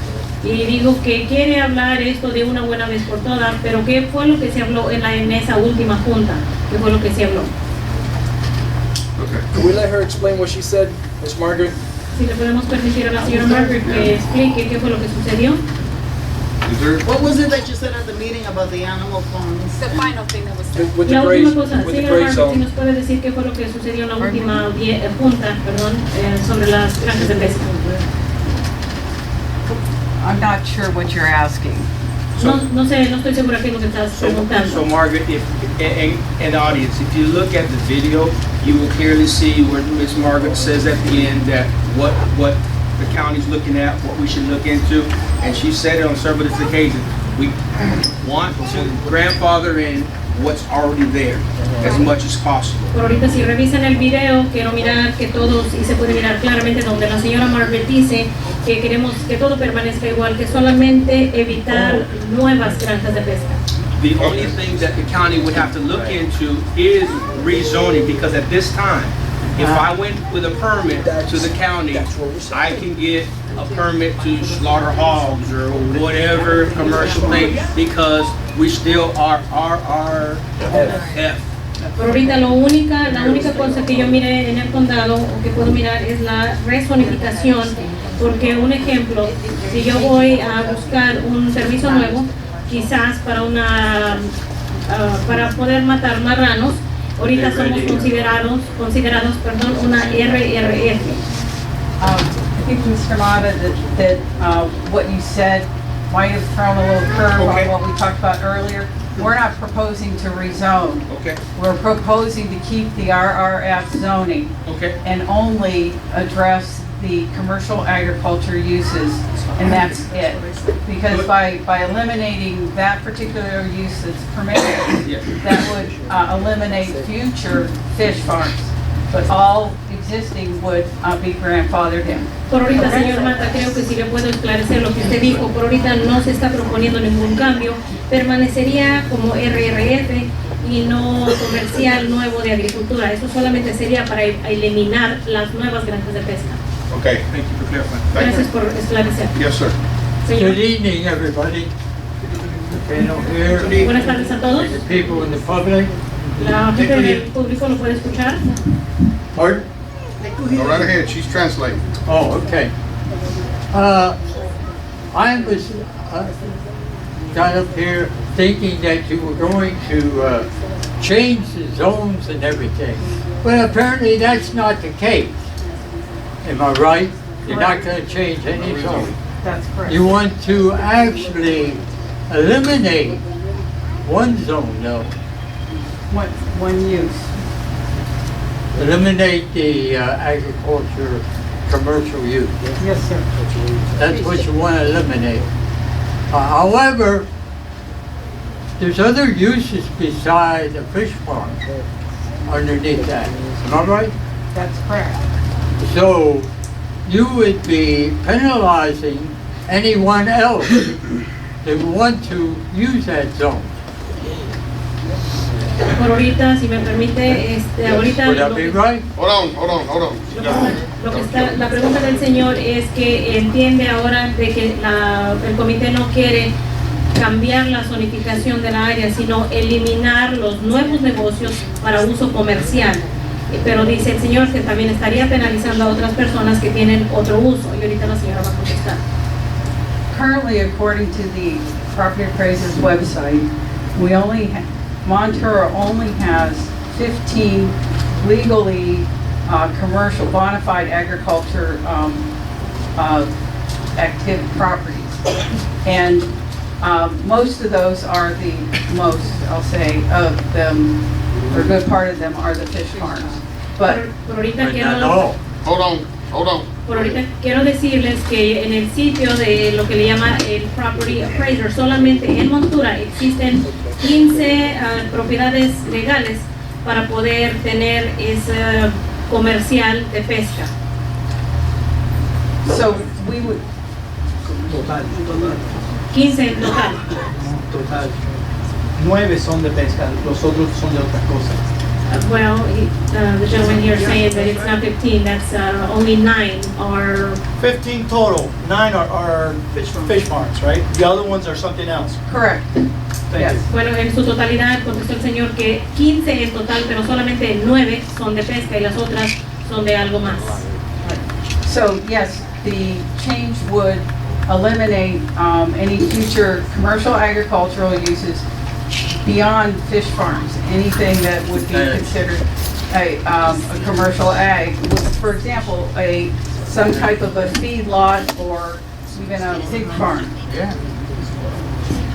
y dijo que quiere hablar esto de una buena vez por todas, pero ¿qué fue lo que se habló en esa última junta? ¿Qué fue lo que se habló?
Can we let her explain what she said, Miss Margaret?
Si le podemos permitir a la señora Margaret que explique qué fue lo que sucedió.
What was it that you said at the meeting about the animal farms?
The final thing that was said.
With the
La
gray,
última cosa,
with the
señora
gray
Margaret, si
zone.
nos puede decir qué fue lo que sucedió en la última junta, sobre las granjas de pesca.
I'm not sure what you're asking.
No sé, no estoy segura qué es lo que estás preguntando.
So Margaret, if, in the audience, if you look at the video, you will clearly see where Ms. Margaret says at the end that what the county's looking at, what we should look into, and she said it on several different occasions. We want to grandfather in what's already there as much as possible.
Por ahorita si revisan el video, quiero mirar que todos, y se puede mirar claramente donde la señora Margaret dice que queremos que todo permanezca igual, que solamente evitar nuevas granjas de pesca.
The only thing that the county would have to look into is rezoning, because at this time, if I went with a permit to the county, I can get a permit to slaughter hogs or whatever commercial thing, because we still are RRF.
Por ahorita la única cosa que yo mire en el condado o que puedo mirar es la rezonificación, porque un ejemplo, si yo voy a buscar un permiso nuevo, quizás para para poder matar marranos, ahorita somos considerados una RRF.
I think, Mr. Mata, that what you said might have thrown a little curve on what we talked about earlier. We're not proposing to rezone.
Okay.
We're proposing to keep the RRF zoning.
Okay.
And only address the commercial agriculture uses, and that's it. Because by eliminating that particular use that's permitted, that would eliminate future fish farms. But all existing would be grandfathered in.
Por ahorita, señor Mata, creo que si le puedo esclarecer lo que usted dijo, por ahorita no se está proponiendo ningún cambio, permanecería como RRF y no comercial nuevo de agricultura. Eso solamente sería para eliminar las nuevas granjas de pesca.
Okay. Thank you for clarifying.
Gracias por esclarecer.
Yes, sir.
Señor.
Good evening, everybody. Panel here.
Buenas tardes a todos.
The people in the public.
La gente del público lo puede escuchar.
Pardon?
Go right ahead. She's translating.
Oh, okay. I was got up here thinking that you were going to change the zones and everything. But apparently that's not the case. Am I right? You're not going to change any zone.
That's correct.
You want to actually eliminate one zone, though.
One use.
Eliminate the agriculture commercial use.
Yes, sir.
That's what you want to eliminate. However, there's other uses beside the fish farm underneath that. Am I right?
That's correct.
So you would be penalizing anyone else that would want to use that zone.
Por ahorita, si me permite, ahorita
Would that be right?
Hold on.
lo que está, la pregunta del señor es que entiende ahora de que el comité no quiere cambiar la zonificación de la área, sino eliminar los nuevos negocios para uso comercial. pero dice el señor que también estaría penalizando a otras personas que tienen otro uso, y ahorita la señora va a contestar.
Currently, according to the property appraiser's website, Montura only has 15 legally commercial bona fide agriculture active properties. And most of those are I'll say, of them, or a good part of them are the fish farms. But
Por ahorita quiero...
Hold on.
Por ahorita quiero decirles que en el sitio de lo que le llama el Property Appraiser, solamente en Montura existen 15 propiedades legales para poder tener ese comercial de pesca.
so we would,
15 en total.
Total. 9 son de pesca, los otros son de otras cosas.
Well, the gentleman here is saying that it's not 15, that's only 9 are...
15 total, 9 are fish farms, right? The other ones are something else.
correct.
Thank you.
Bueno, en su totalidad contestó el señor que 15 en total, pero solamente 9 son de pesca y las otras son de algo más.
So yes, the change would eliminate any future commercial agricultural uses beyond fish farms, anything that would be considered a commercial ag, for example, some type of a feed lot or even a pig farm.
Yeah.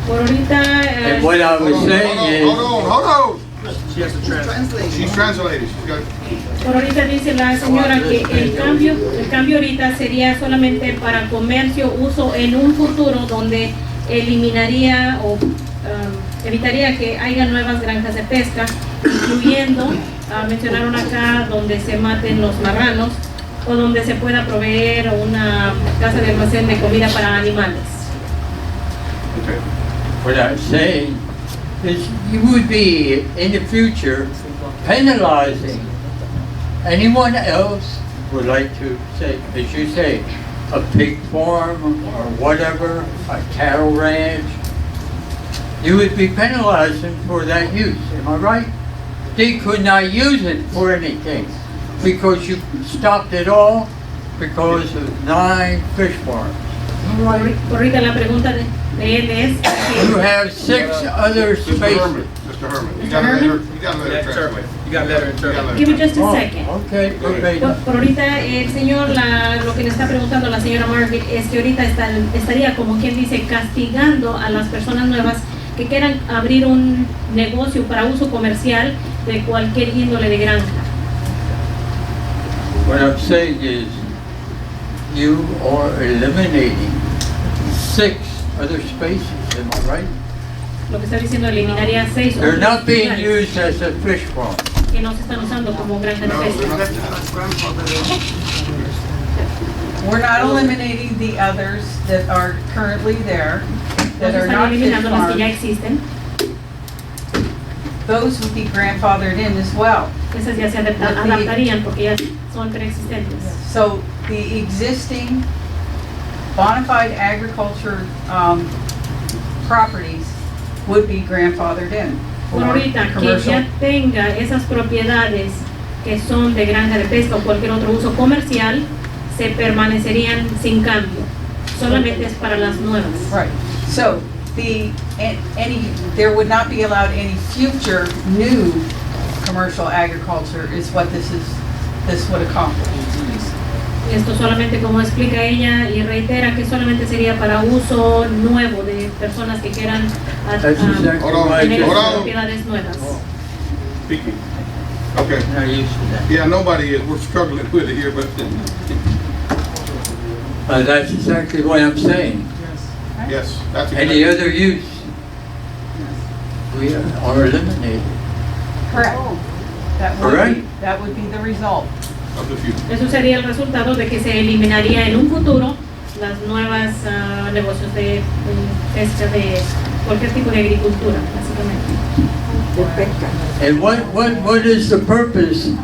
Por ahorita...
And what I was saying is...
Hold on.
She has to translate.
She's translating. She's got...
Por ahorita dice la señora que el cambio ahorita sería solamente para comercio, uso en un futuro donde eliminaría o evitaría que haya nuevas granjas de pesca, incluyendo, mencionaron acá, donde se maten los marranos o donde se pueda proveer una casa de almacén de comida para animales.
What I'm saying is you would be, in the future, penalizing anyone else would like to say, as you say, a pig farm or whatever, a cattle ranch. You would be penalizing for that use, am I right? They could not use it for anything because you stopped it all because of 9 fish farms. Am I right?
Por ahorita la pregunta de él es...
You have 6 other spaces.
Mr. Herman, you got to let her translate.
You got to let her interpret.
Give me just a second.
Okay, okay.
Por ahorita el señor, lo que le está preguntando a la señora Margaret es que ahorita estaría, como quien dice, castigando a las personas nuevas que quieran abrir un negocio para uso comercial de cualquier índole de granja.
What I'm saying is you are eliminating 6 other spaces, am I right?
Lo que está diciendo eliminaría 6
They're
otros
not being
lugares
used as a fish farm.
que no se están usando como granja de pesca.
We're not eliminating the others that are currently there,
No
that
se
are
están
not fish
eliminando las que ya
farms.
existen.
Those would be grandfathered in as well.
Esas ya se adaptarían porque ya son preexistentes.
So the existing bona fide agriculture properties would be grandfathered in.
Por
for
ahorita, que
commercial.
ya tenga esas propiedades que son de granja de pesca o cualquier otro uso comercial, se permanecerían sin cambio. Solamente es para las nuevas.
Right. So there would not be allowed any future new commercial agriculture is what this would accomplish.
Y esto solamente, como explica ella y reitera, que solamente sería para uso nuevo de personas que quieran tener esas propiedades nuevas.
Speaking. Okay. Yeah, nobody is. We're struggling with it here, but...
That's exactly what I'm saying.
Yes, that's
Any
exactly.
other use, we are eliminated.
Correct.
Correct.
That would be the result.
Of the future.
Eso sería el resultado de que se eliminaría en un futuro las nuevas negocios de pesca, de cualquier tipo de agricultura, básicamente.
And what is the purpose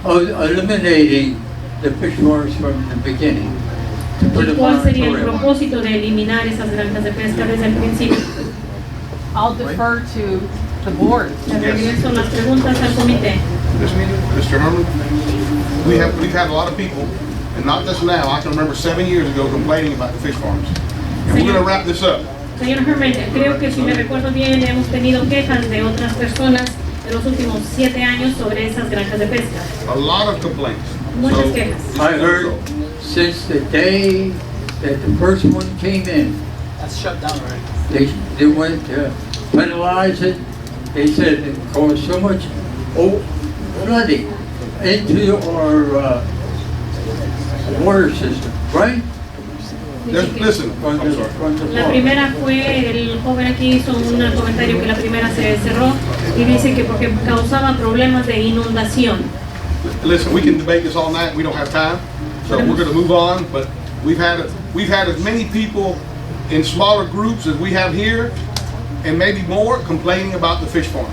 of eliminating the fish farms from the beginning? To put a
¿Cuál sería el
moratorium?
propósito de eliminar esas granjas de pesca desde el principio?
I'll defer to the board.
Le regreso las preguntas al comité.
Mr. Herman, we've had a lot of people, and not just now, I can remember 7 years ago complaining about the fish farms. And we're gonna wrap this up.
Señor Herman, creo que si me recuerdo bien, hemos tenido quejas de otras personas en los últimos 7 años sobre esas granjas de pesca.
A lot of complaints.
Muchas
So,
quejas.
I heard since the day that the first one came in,
That's shut down already.
they went to penalize it. They said it caused so much flooding into our water system, right?
Listen, I'm sorry.
La primera fue, el joven aquí hizo un comentario que la primera se cerró y dice que porque causaba problemas de inundación.
Listen, we can debate this all night, we don't have time, so we're gonna move on, but we've had as many people in smaller groups as we have here, and maybe more, complaining about the fish farms.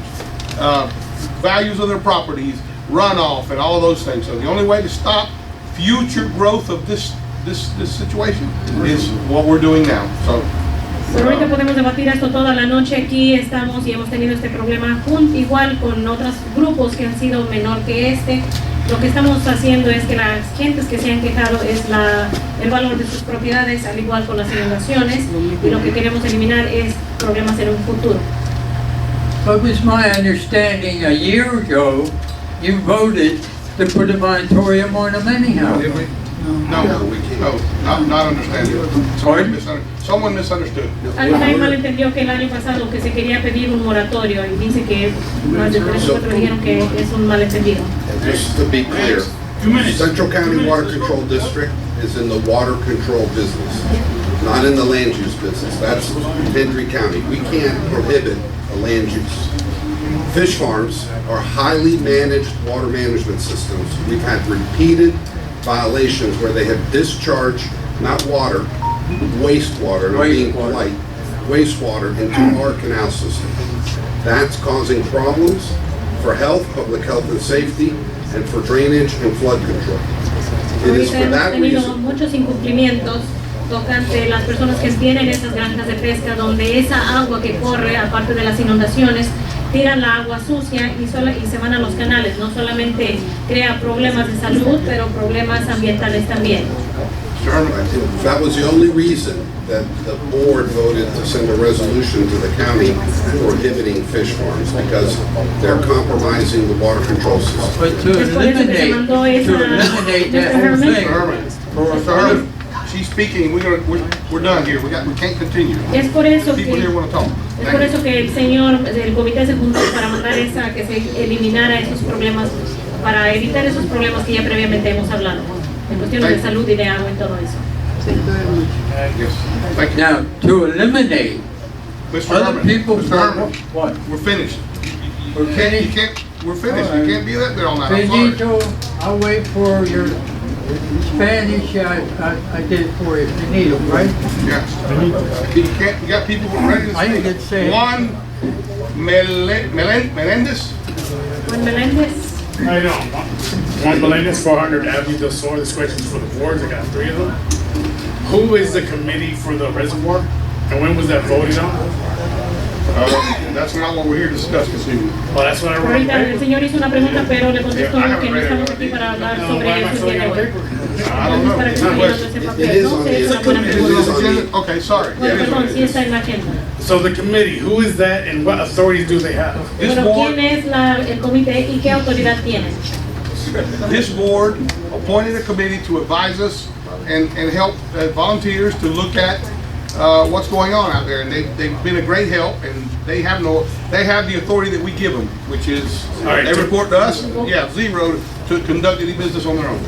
Values of their properties, runoff, and all of those things. So the only way to stop future growth of this situation is what we're doing now, so.
Pero ahorita podemos debatir esto toda la noche. Aquí estamos y hemos tenido este problema igual con otros grupos que han sido menor que este. Lo que estamos haciendo es que las gentes que se han quejado es el valor de sus propiedades, al igual con las inundaciones, y lo que queremos eliminar es problemas en un futuro.
It was my understanding a year ago, you voted to put a moratorium on them anyhow.
Did we? No, not understanding. Someone misunderstood.
Alguien malentendió que el año pasado que se quería pedir un moratorio y dice que más de 3 o 4 dijeron que es un malentendido.
Just to be clear, Central County Water Control District is in the water control business, not in the land use business. That's Hendry County. We can't prohibit a land use. Fish farms are highly managed water management systems. We've had repeated violations where they have discharged, not water, wastewater, and I'm being polite, wastewater into our canal system. That's causing problems for health, public health and safety, and for drainage and flood control. It is
Ahorita
for
hemos
that
tenido
reason.
muchos incumplimientos tocante las personas que tienen esas granjas de pesca, donde esa agua que corre, aparte de las inundaciones, tiran la agua sucia y se van a los canales. No solamente crea problemas de salud, pero problemas ambientales también.
If that was the only reason that the board voted to send a resolution to the county prohibiting fish farms, because they're compromising the water control system.
But to eliminate that whole thing.
Mr. Herman, she's speaking, we're done here, we can't continue.
Es por eso
People here
que
want to talk.
Es por eso que el señor del comité se juntó para mandar que se eliminara esos problemas, para evitar esos problemas que ya previamente hemos hablado, en cuestiones de salud y de agua y todo eso.
Now, to eliminate
Mr.
other
Herman,
people's
Mr. Herman,
what?
we're finished.
We're finished?
We're finished, you can't be that there all night, I'm sorry.
Benito, I'll wait for your Spanish, I did it for you, Benito, right?
Yeah. You got people ready to
I
speak.
can say it.
Juan Melendez?
Juan Melendez.
I know. Juan Melendez, 400 Avenue del Sur. This question's for the boards. I got 3 of them. Who is the committee for the reservoir? And when was that voted on?
That's not what we're here to discuss this evening.
Well, that's what I wrote.
Ahorita el señor hizo una pregunta, pero le contestó que no estamos aquí para hablar sobre eso el día de hoy.
I don't know.
Para que
It's not
no
question.
se papel. No sé, es una buena pregunta.
Okay, sorry.
Bueno, perdón, sí está en la agenda.
So the committee, who is that and what authorities do they have?
Pero ¿quién es el comité y qué autoridad tiene?
This board appointed a committee to advise us and help volunteers to look at what's going on out there, and they've been a great help, and they have the authority that we give them, which is they report to us, zero to conduct any business on their own.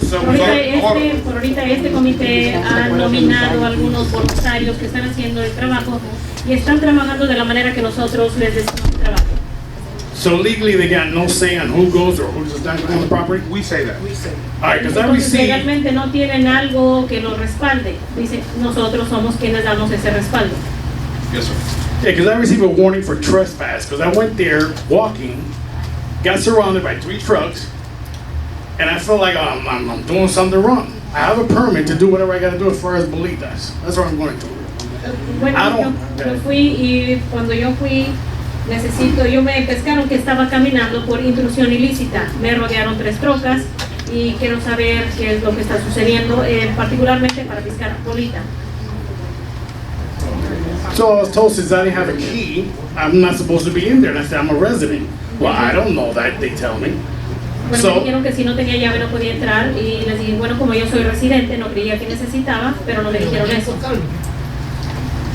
Por ahorita este comité ha nominado a algunos voluntarios que están haciendo el trabajo y están trabajando de la manera que nosotros les decimos que trabajen.
So legally, they got no say on who goes or who does not go on the property?
We say that.
All right, because I
Entonces,
received...
legalmente no tienen algo que los respalde. Dice, nosotros somos quienes damos ese respaldo.
Yes, sir.
Yeah, because I received a warning for trespass, because I went there walking, got surrounded by 3 trucks, and I felt like I'm doing something wrong. I have a permit to do whatever I got to do as far as bolitas. That's what I'm going to.
Bueno, yo fui y cuando yo fui yo me pescaron que estaba caminando por intrusión ilícita. Me rodearon 3 trocas y quiero saber qué es lo que está sucediendo, particularmente para pescar bolita.
So I was told since I didn't have a key, I'm not supposed to be in there. And I said, I'm a resident. Well, I don't know that, they tell me.
Bueno, me
So,
dijeron que si no tenía llave no podía entrar y les dije, bueno, como yo soy residente, no creía que necesitaba, pero no me dijeron eso.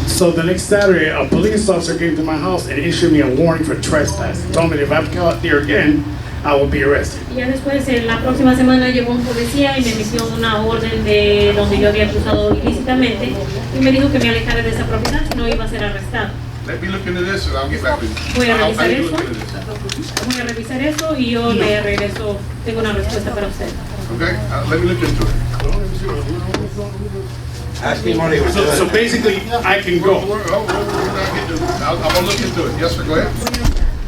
so the next Saturday, a police officer came to my house and issued me a warning for trespass. Told me that if I'm caught there again, I will be arrested.
Y ya después, en la próxima semana, llegó un policía y me emitió una orden de donde yo había cruzado ilícitamente y me dijo que me alejara de esa propiedad, si no iba a ser arrestado.
Let me look into this and I'll get back to you.
Voy a
I'll
revisar
look
eso.
into this.
Voy a revisar eso y yo le regreso, tengo una respuesta para usted.
Okay, let me look into it.
So basically, I can go.
I'm gonna look into it. Yes, sir, go ahead.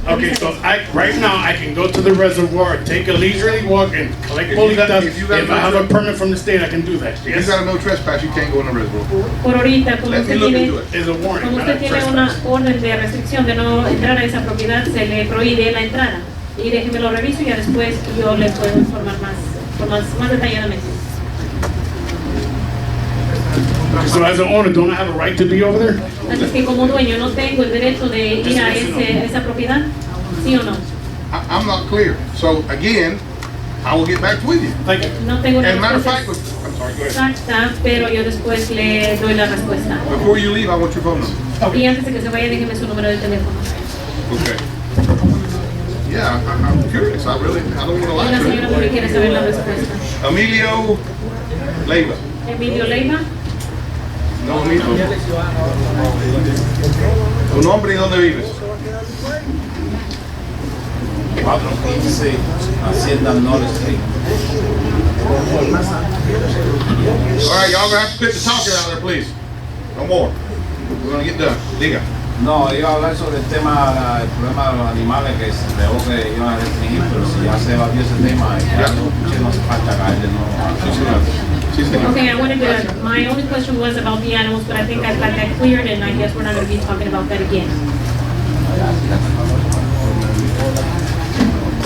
Okay, so right now, I can go to the reservoir, take a leisurely walk and collect bolitas. If I have a permit from the state, I can do that.
If you
Yes.
got a no trespass, you can't go in the reservoir.
Por ahorita, como
Let me
usted
look
tiene,
into it.
It's a warning,
como
not
usted
a
tiene
trespass.
una orden de restricción de no entrar a esa propiedad, se le prohíbe la entrada. Y déjeme lo reviso y ya después yo le puedo informar más detalladamente.
So as an owner, don't I have a right to be over there?
Así es que como dueño no tengo el derecho de ir a esa propiedad, ¿sí o no?
I'm not clear. So again, I will get back with you.
Thank you.
No tengo una
As a matter of
respuesta
fact, I'm sorry, go ahead.
exacta, pero yo después le doy la respuesta.
Before you leave, I want your phone number.
Y antes de que se vaya, déjeme su número de teléfono.
Okay. Yeah, I'm curious. I don't want to
Y
lie
la
to
señora porque
you.
quiere saber la respuesta.
Emilio Leiva.
Emilio Leiva,
No, Emilio. Tu nombre y dónde vives.
415 Hacienda North Street.
All right, y'all gonna have to quit the talking out there, please. No more. We're gonna get done. Diga.
No, iba a hablar sobre el problema de los animales que se creo que iban a restringir, pero si ya se evadió ese tema, ya no hace falta caerle, no.
okay, I wanted to, my only question was about the animals, but I think I've got that cleared and I guess we're not going to be talking about that again.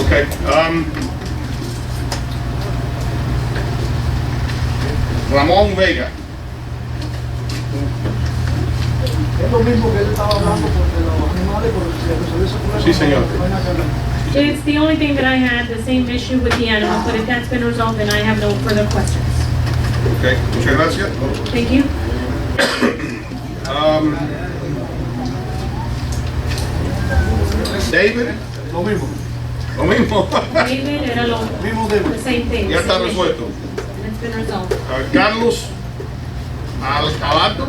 Okay, Ramón Vega.
Es lo mismo que él estaba hablando porque los animales, por si resolver ese problema.
Sí, señor.
It's the only thing that I had, the same issue with the animals, but if that's been resolved, then I have no further questions.
Okay, muchas gracias.
Thank you.
David.
Lo mismo.
Lo mismo.
David era lo
Mismo de
the same thing.
Ya está
same issue.
resuelto.
It's been resolved.
Carlos Abato.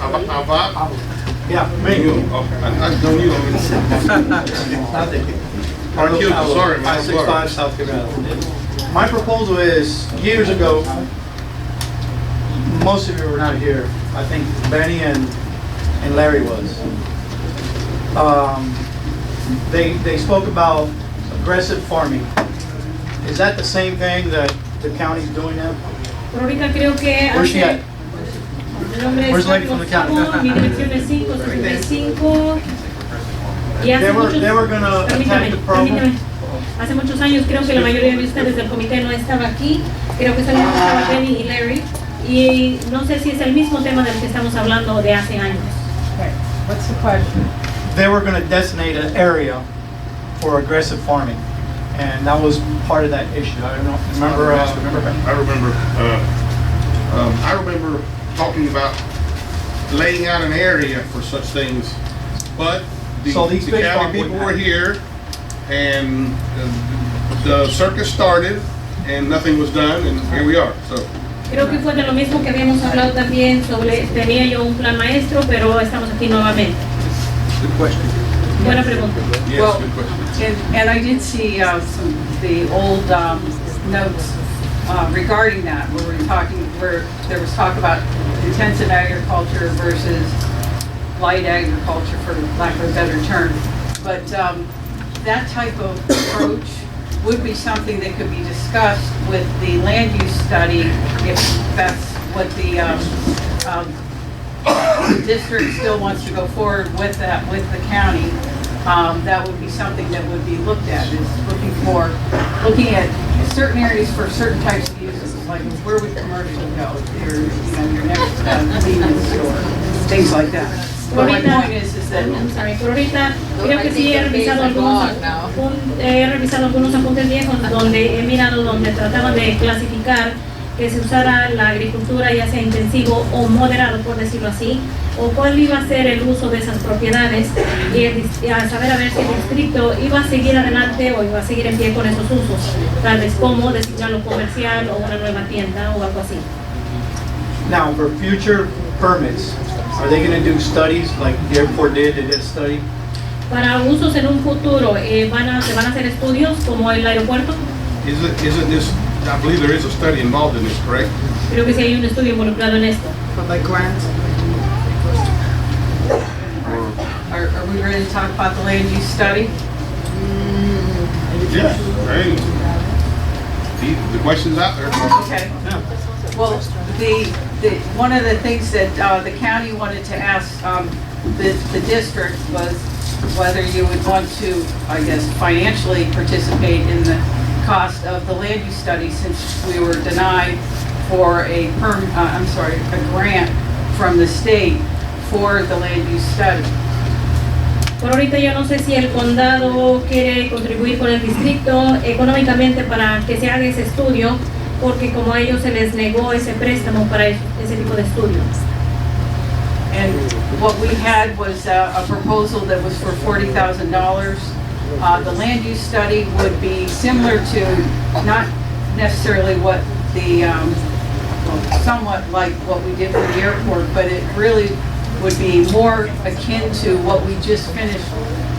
Abad.
Yeah,
Oh, I don't you. Sorry, man.
565 South Carolina. My proposal is, years ago, most of you were not here. I think Benny and Larry was. They spoke about aggressive farming. Is that the same thing that the county's doing now?
Por ahorita creo que
Where's she at?
mi nombre es
Where's the lady from the county?
Carlos, mi dirección es 565. Y hace
They were gonna attack the problem.
permítame. Hace muchos años creo que la mayoría de ustedes del comité no estaba aquí. Creo que solamente estaba Benny y Larry. Y no sé si es el mismo tema del que estamos hablando de hace años.
What's the question?
They were gonna designate an area for aggressive farming. And that was part of that issue. I don't know, remember?
I remember talking about laying out an area for such things, but the
So these
the
fish farm
county people
wouldn't
were
have-
here, and the circus started, and nothing was done, and here we are, so.
Creo que fue de lo mismo que habíamos hablado también sobre, tenía yo un plan maestro, pero estamos aquí nuevamente.
Good question.
Buena pregunta.
Yes,
Well,
good question.
And I did see the old notes regarding that, where there was talk about intensive agriculture versus light agriculture, for lack of a better term. But that type of approach would be something that could be discussed with the land use study, if that's what the district still wants to go forward with that, with the county. that would be something that would be looked at, is looking at certain areas for certain types of uses, like where would commercial go? Your next convenience store, things like that. But my point is that
Por ahorita creo que sí he revisado algunos apuntes viejos donde he mirado donde trataban de clasificar que se usara la agricultura ya sea intensivo o moderado, por decirlo así, o cuál iba a ser el uso de esas propiedades y a saber a ver si el distrito iba a seguir adelante o iba a seguir en pie con esos usos, tal vez como designarlo comercial o una nueva tienda o algo así.
Now, for future permits, are they gonna do studies like the airport did? They did a study?
Para usos en un futuro, se van a hacer estudios como el aeropuerto.
Isn't this, I believe there is a study involved in this, correct?
Creo que sí hay un estudio involucrado en esto.
Are we ready to talk about the land use study?
Yeah, right. The question's out there.
Okay. Well, one of the things that the county wanted to ask the district was whether you would want to, I guess, financially participate in the cost of the land use study, since we were denied for a grant from the state for the land use study.
Por ahorita yo no sé si el condado quiere contribuir con el distrito económicamente para que se haga ese estudio, porque como a ellos se les negó ese préstamo para ese tipo de estudios.
And what we had was a proposal that was for $40,000. The land use study would be similar to, not necessarily what the, somewhat like what we did for the airport, but it really would be more akin to what we just finished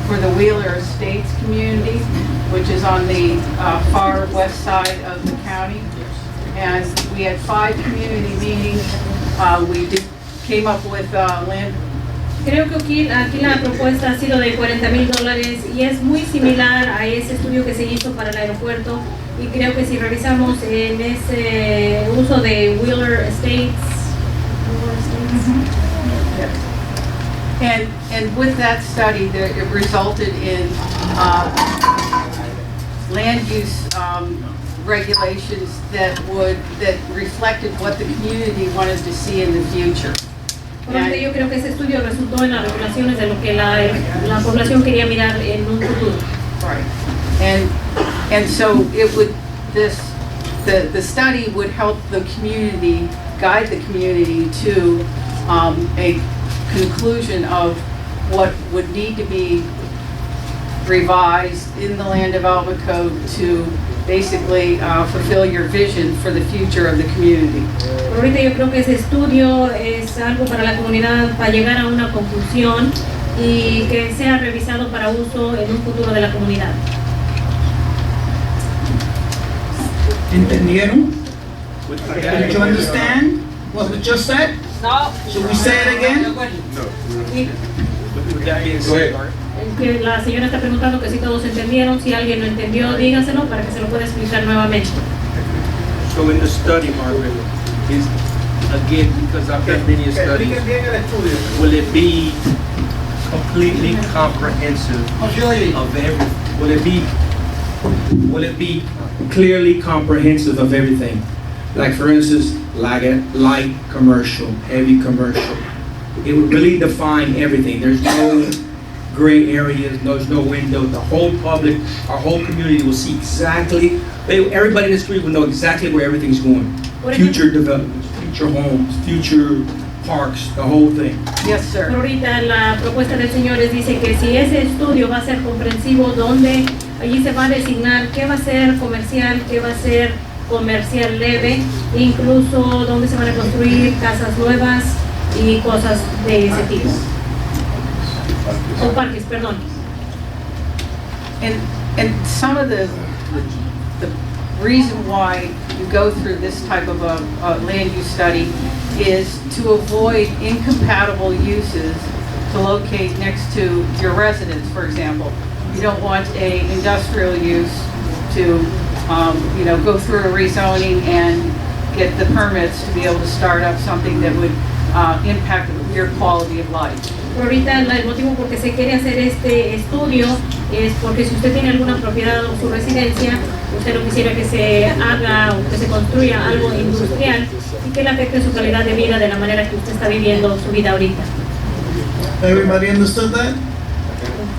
for the Wheeler Estates community, which is on the far west side of the county. And we had 5 community meetings. We came up with land.
Creo que aquí la propuesta ha sido de $40,000 y es muy similar a ese estudio que se hizo para el aeropuerto, y creo que si revisamos en ese uso de Wheeler Estates.
And with that study, it resulted in land use regulations that reflected what the community wanted to see in the future.
Por lo tanto, yo creo que ese estudio resultó en las regulaciones de lo que la población quería mirar en un futuro.
Right. And so it would, the study would help the community, guide the community to a conclusion of what would need to be revised in the land development code to basically fulfill your vision for the future of the community.
Por ahorita yo creo que ese estudio es algo para la comunidad, para llegar a una conclusión y que sea revisado para uso en un futuro de la comunidad.
¿Entendieron? Did you understand what we just said?
No.
Should we say it again?
With that being said, Art,
Que la señora está preguntando que si todos entendieron, si alguien no entendió, dígaselo para que se lo pueda explicar nuevamente.
so in the study, Margaret, is again, because I've done many studies, will it be completely comprehensive of every, will it be clearly comprehensive of everything? Like for instance, light commercial, heavy commercial. It would really define everything. There's no gray areas, there's no window. The whole public, our whole community will see exactly, everybody in the street will know exactly where everything's going. Future developments, future homes, future parks, the whole thing.
Yes, sir.
Por ahorita la propuesta del señor les dice que si ese estudio va a ser comprensivo, donde allí se va a designar qué va a ser comercial, qué va a ser comercial leve, incluso dónde se van a construir casas nuevas y cosas de ese tipo. O parques, perdón.
And some of the reason why you go through this type of a land use study is to avoid incompatible uses to locate next to your residence, for example. You don't want a industrial use to go through a rezoning and get the permits to be able to start up something that would impact your quality of life.
Por ahorita el motivo por que se quiere hacer este estudio es porque si usted tiene alguna propiedad o su residencia, usted no quisiera que se haga o que se construya algo industrial y que le afecte su calidad de vida de la manera que usted está viviendo su vida ahorita.
Everybody understood that?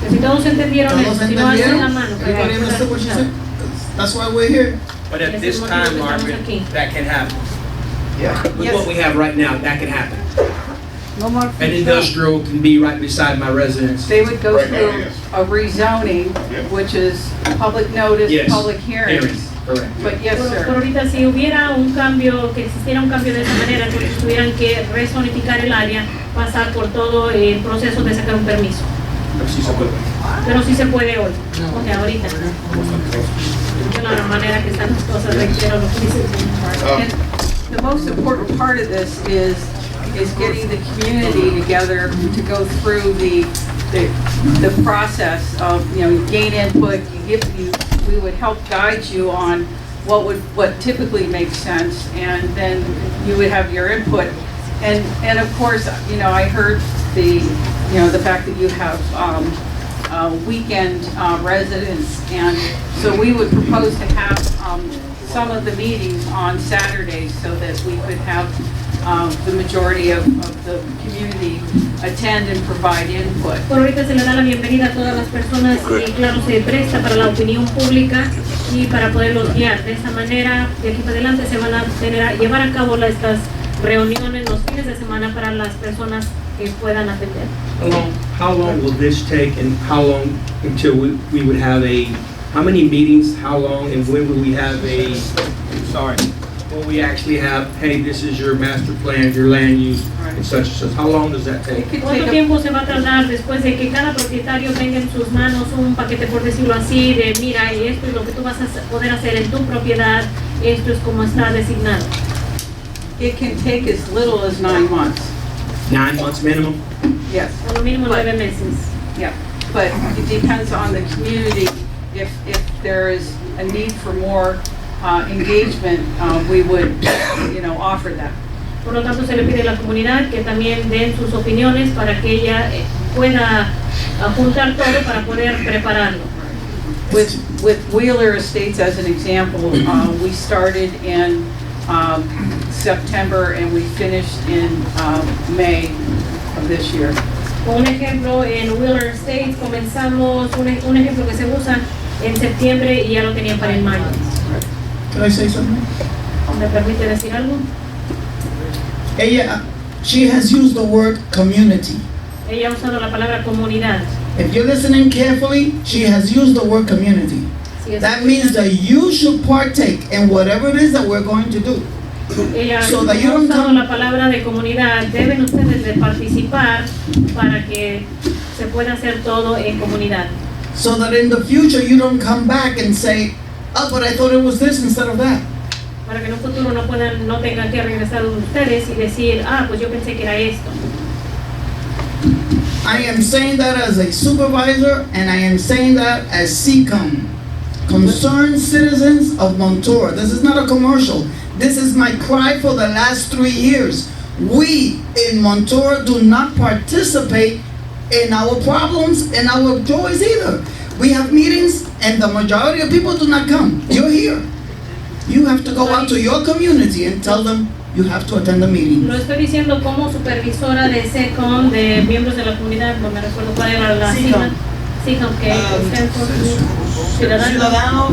Que si todos entendieron
¿Todos
eso, si no hacen
entendieron?
la mano.
Everybody understood what she said? That's why we're here.
But at this time, Margaret, that can happen.
Yeah.
With what we have right now, that can happen.
No more.
An industrial can be right beside my residence.
They would go
Right now,
through
yes.
a rezoning, which is public notice,
Yes.
public hearings.
Hearings, correct.
But yes,
Por
sir.
ahorita, si hubiera un cambio, que existiera un cambio de esa manera, que tuvieran que rezonificar el área, pasar por todo el proceso de sacar un permiso.
Pero sí se puede.
Pero sí se puede hoy, o sea, ahorita. De la manera que están las cosas, reitero lo que dice el señor.
And the most important part of this is getting the community together to go through the process of, you know, gain input, we would help guide you on what typically makes sense, and then you would have your input. And of course, you know, I heard the fact that you have weekend residents, and so we would propose to have some of the meetings on Saturdays so that we could have the majority of the community attend and provide input.
Por ahorita se le da la bienvenida a todas las personas y claro, se presta para la opinión pública y para poderlos guiar. De esa manera, de aquí para adelante se van a llevar a cabo estas reuniones los fines de semana para las personas que puedan atender.
How long will this take, and how long until we would have how many meetings, how long, and when will we have when we actually have, hey, this is your master plan, your land use, and such and such? How long does that take?
¿Cuánto tiempo se va a tardar después de que cada propietario tenga en sus manos un paquete, por decirlo así, de mira, esto es lo que tú vas a poder hacer en tu propiedad, esto es como está designado?
It can take as little as 9 months.
9 months minimum?
Yes.
Por lo mínimo 9 meses.
Yeah, but it depends on the community. If there is a need for more engagement, we would, you know, offer that.
Por lo tanto, se le pide a la comunidad que también den sus opiniones para que ella pueda juntar todo para poder prepararlo.
With Wheeler Estates as an example, we started in September and we finished in May of this year.
Un ejemplo, en Wheeler Estates comenzamos, un ejemplo que se usa en septiembre y ya lo tenían para el mayo.
Can I say something?
¿Me permite decir algo?
She has used the word community.
Ella ha usado la palabra comunidad.
If you're listening carefully, she has used the word community. That means that you should partake in whatever it is that we're going to do.
Ella
So that you
ha
don't
usado
come-
la palabra de comunidad. Deben ustedes de participar para que se pueda hacer todo en comunidad.
So that in the future you don't come back and say, oh, but I thought it was this instead of that.
Para que en un futuro no tengan que regresar ustedes y decir, pues yo pensé que era esto.
I am saying that as a supervisor, and I am saying that as CCOM, concerned citizens of Montour. This is not a commercial. This is my cry for the last 3 years. We in Montour do not participate in our problems and our joys either. We have meetings and the majority of people do not come. You're here. You have to go out to your community and tell them you have to attend the meeting.
Lo estoy diciendo como supervisora de SECOM, de miembros de la comunidad, no me recuerdo cuál era la sigla. SECOM, que
Ciudadanos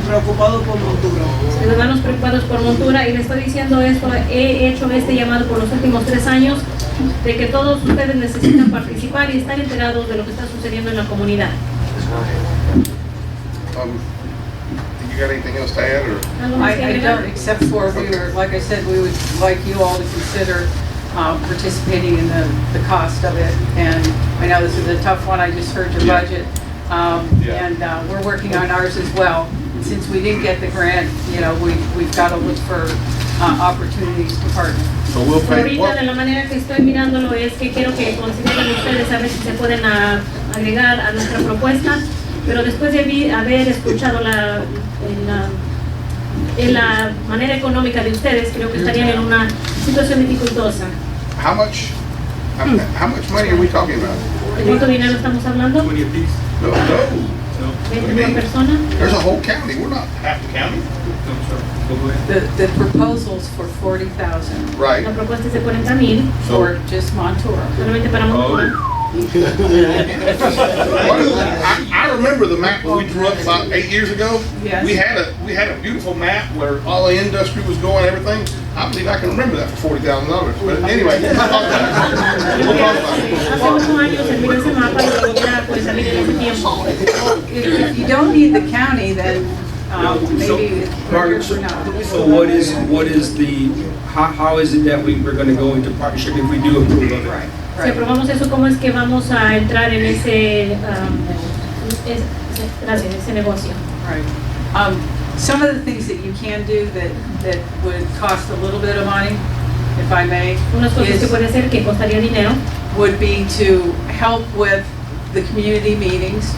preocupados por Montura.
Ciudadanos preocupados por Montura, y le estoy diciendo esto, he hecho este llamado por los últimos 3 años, de que todos ustedes necesitan participar y estar enterados de lo que está sucediendo en la comunidad.
You got anything else to add, or?
I don't, except for like I said, we would like you all to consider participating in the cost of it. And I know this is a tough one, I just heard your budget. And we're working on ours as well. And since we didn't get the grant, you know, we've got to look for opportunities to partner.
So we'll pay.
Ahorita, de la manera que estoy mirándolo, es que quiero que consideren ustedes a ver si se pueden agregar a nuestra propuesta, pero después de haber escuchado en la manera económica de ustedes, creo que estarían en una situación dificultosa.
How much How much money are we talking about?
¿De cuánto dinero estamos hablando?
No, no.
¿20 por persona?
There's a whole county. We're not half the county.
The proposal's for 40,000
Right.
La propuesta es de 40,000
for just Montura.
solamente para Montura.
I remember the map that we drew up about 8 years ago.
Yes.
We had a beautiful map where all the industry was going, everything. I believe I can remember that for $40,000. But anyway, we'll talk about it. We'll talk about it.
Hace 8 años se miró ese mapa y lo era 40,000 en ese tiempo.
If you don't need the county, then maybe it's
Margaret,
better not.
so what is the, how is it that we're gonna go into partnership if we do approve of it?
Si aprobamos eso, ¿cómo es que vamos a entrar en ese, gracias, ese negocio?
Right. Some of the things that you can do that would cost a little bit of money, if I may,
Unas cosas que puede hacer que costaría dinero
would be to help with the community meetings,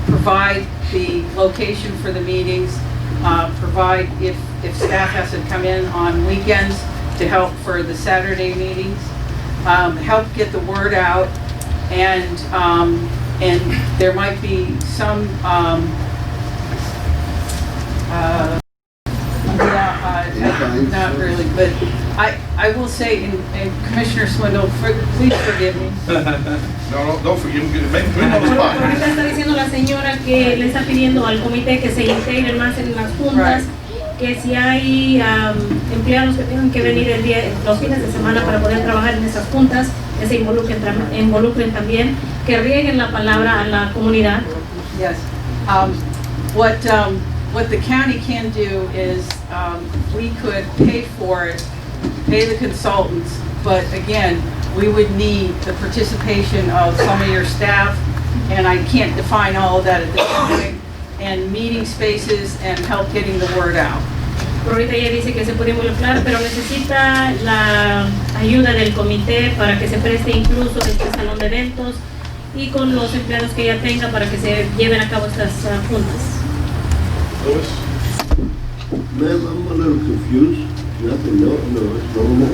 provide the location for the meetings, provide if staff has to come in on weekends to help for the Saturday meetings, help get the word out, and there might be some not really, but I will say, and Commissioner Swindle, please forgive me.
No, don't forget. Make me on the spot.
Ahorita está diciendo la señora que le está pidiendo al comité que se integren más en las juntas, que si hay empleados que tengan que venir los fines de semana para poder trabajar en esas juntas, que se involucren también, que rieguen la palabra a la comunidad.
Yes. What the county can do is we could pay for it, pay the consultants, but again, we would need the participation of some of your staff, and I can't define all of that at this point, and meeting spaces and help getting the word out.
Por ahorita ella dice que se puede involucrar, pero necesita la ayuda del comité para que se preste incluso este salón de eventos y con los empleados que ella tenga para que se lleven a cabo estas juntas.
Ma'am, I'm a little confused. Nothing, no, it's normal.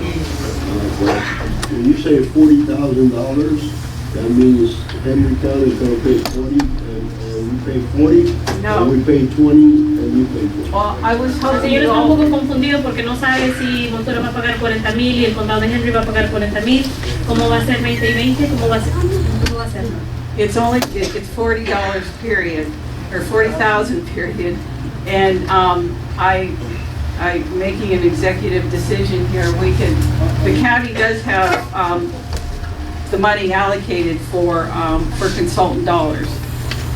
But when you say $40,000, that means Henry County is gonna pay 40 and we pay 40?
No.
Or we pay 20 and you pay 40?
Well, I was
El
hoping
señor
you
está un
all,
poco confundido porque no sabe si Montura va a pagar 40,000 y el condado de Henry va a pagar 40,000. ¿Cómo va a ser 20 y 20? ¿Cómo va a ser?
it's $40 period, or 40,000 period, and I'm making an executive decision here. The county does have the money allocated for consultant dollars,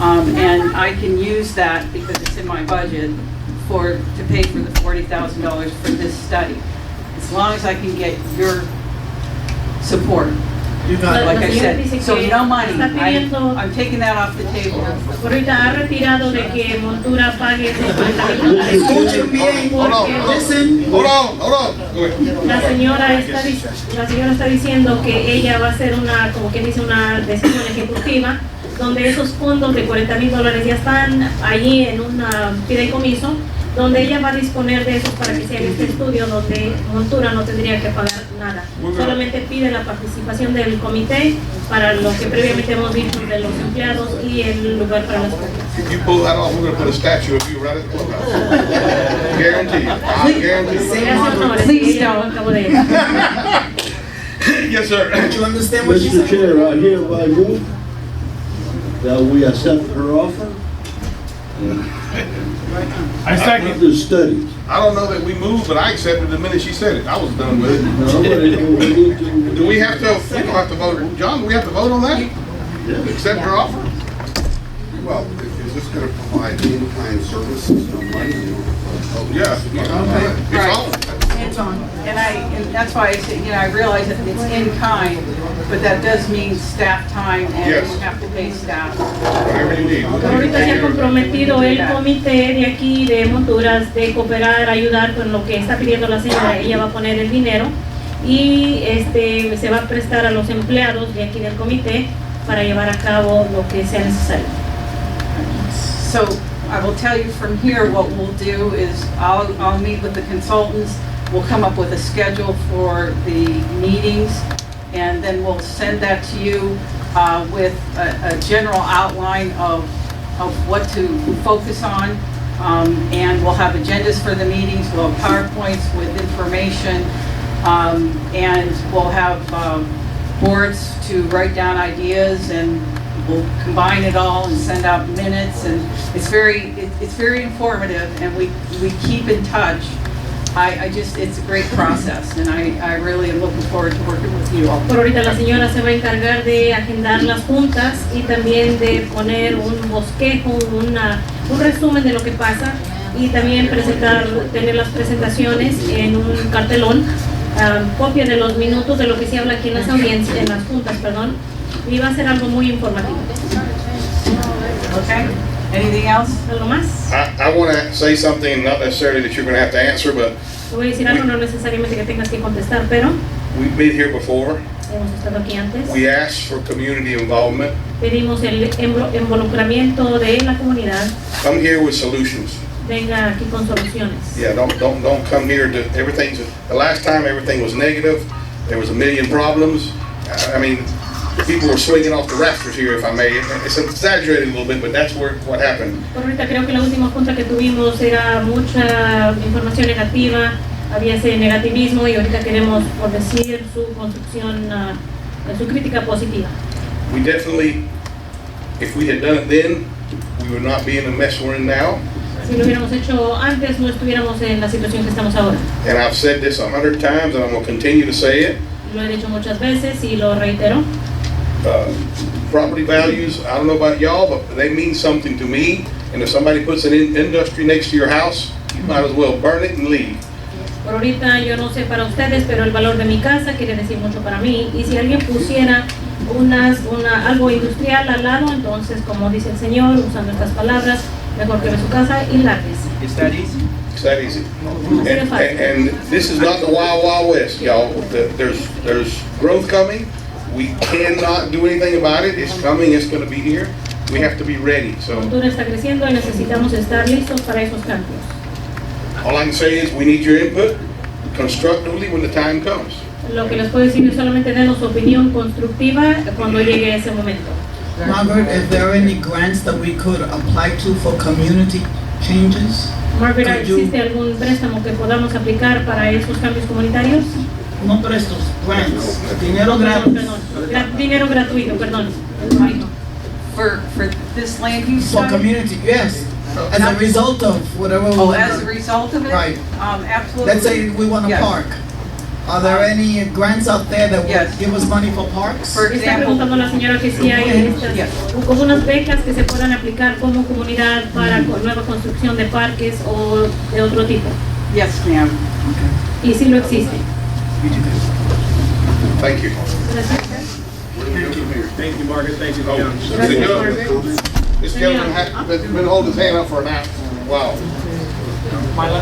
and I can use that because it's in my budget to pay for the $40,000 for this study, as long as I can get your support. Like I said, so no money. I'm taking that off the table.
Ahorita ha retirado de que Montura pague esos 40,000
Hold on.
La señora está diciendo que ella va a hacer como quien dice, una decisión ejecutiva donde esos fondos de $40,000 ya están allí en un fideicomiso, donde ella va a disponer de esos para que se haga este estudio donde Montura no tendría que pagar nada. Solamente pide la participación del comité para lo que previamente hemos dicho de los empleados y el lugar para las juntas.
If you pull that off, we're gonna put a statue of you right at the clubhouse. Guarantee you. I guarantee you.
Please don't.
Yes, sir.
You understand what she
Mr.
said?
Chair, I hereby move that we accept her offer.
I second.
The studies.
I don't know that we moved, but I accepted the minute she said it. I was done with it.
No, but we need to.
Do we have to, we don't have to vote, John, do we have to vote on that? Accept her offer?
Well, is this gonna provide in-kind services, no money?
Yeah. It's on.
It's on, and that's why I said, I realize that it's in kind, but that does mean staff time, and
Yes.
you have to pay staff.
Whatever you need.
Ahorita se ha comprometido el comité de aquí de Monturas de cooperar, ayudar con lo que está pidiendo la señora. Ella va a poner el dinero y se va a prestar a los empleados de aquí del comité para llevar a cabo lo que sea necesario.
So I will tell you from here, what we'll do is I'll meet with the consultants. We'll come up with a schedule for the meetings, and then we'll send that to you with a general outline of what to focus on. And we'll have agendas for the meetings, we'll have PowerPoints with information, and we'll have boards to write down ideas, and we'll combine it all and send out minutes, and it's very informative, and we keep in touch. It's a great process, and I really am looking forward to working with you all.
Por ahorita la señora se va a encargar de agendar las juntas y también de poner un bosquejo, un resumen de lo que pasa y también tener las presentaciones en un cartelón, copia de los minutos de lo que se habla aquí en las audiencias, en las juntas, perdón, y va a ser algo muy informativo.
Okay. Anything else?
¿Algo más?
I want to say something, not necessarily that you're going to have to answer, but
Te voy a decir algo, no necesariamente que tengas que contestar, pero
we've been here before.
hemos estado aquí antes.
We asked for community involvement.
Pedimos el involucramiento de la comunidad.
Come here with solutions.
Venga aquí con soluciones.
Yeah, don't come here to everything's. The last time everything was negative. There was a million problems. I mean, people were swinging off the rafters here, if I may. It's exaggerated a little bit, but that's what happened.
Por ahorita creo que la última junta que tuvimos era mucha información negativa, había ese negativismo y ahorita queremos, por decir, su construcción, su crítica positiva.
We definitely, if we had done it then, we would not be in the mess we're in now.
Si lo hubiéramos hecho antes, no estuviéramos en la situación que estamos ahora.
And I've said this 100 times, and I'm going to continue to say it.
Lo he dicho muchas veces y lo reitero.
Property values, I don't know about y'all, but they mean something to me. And if somebody puts an industry next to your house, you might as well burn it and leave.
Por ahorita yo no sé para ustedes, pero el valor de mi casa quiere decir mucho para mí. Y si alguien pusiera algo industrial al lado, entonces, como dice el Señor, usando estas palabras, mejor que ve su casa y lárguese.
It's that easy.
It's that easy. And this is not the Wild Wild West, y'all. There's growth coming. We cannot do anything about it. It's coming. It's going to be here. We have to be ready.
La
So
cultura está creciendo y necesitamos estar listos para esos cambios.
all I can say is we need your input constructively when the time comes.
Lo que les puedo decir es solamente denos su opinión constructiva cuando llegue ese momento.
Margaret, is there any grants that we could apply to for community changes?
Margaret,
Could you-
¿existe algún préstamo que podamos aplicar para esos cambios comunitarios?
No prestos, grants, dinero gratis.
Dinero gratuito, perdón.
For this land use
For
study?
community, yes, as a result of whatever.
Oh,
we-
as a result of it?
Right.
Absolutely.
Let's say we want a
Yes.
park. Are there any grants out there that
Yes.
would give us money for parks?
For
Está
example,
preguntando la señora que si hay como unas becas que se puedan aplicar como comunidad para nueva construcción de parques o de otro tipo.
yes, ma'am.
Y sí lo existe.
Thank you.
Thank you, Margaret. Thank you,
This gentleman has been holding his hand up for an hour. Wow.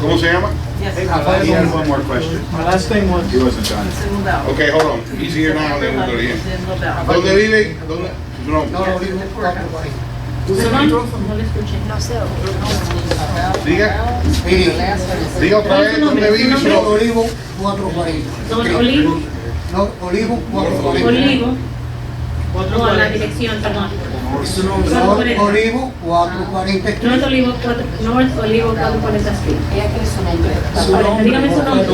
¿Cómo se llama?
He had one more question. My last thing was. He wasn't done.
Okay, hold on. He's here now, and then we'll go to him. ¿Dónde vive? ¿Dónde? Su nombre.
Perdón, no le escuché.
Diga. Diga otra vez dónde vive y su nombre.
Olivo 440.
Don Olivo.
No, Olivo 440.
Olivo. No, la dirección, perdón.
North Olivo 440.
North Olivo 440 Street.
Ella quiere su nombre.
Dígame su nombre.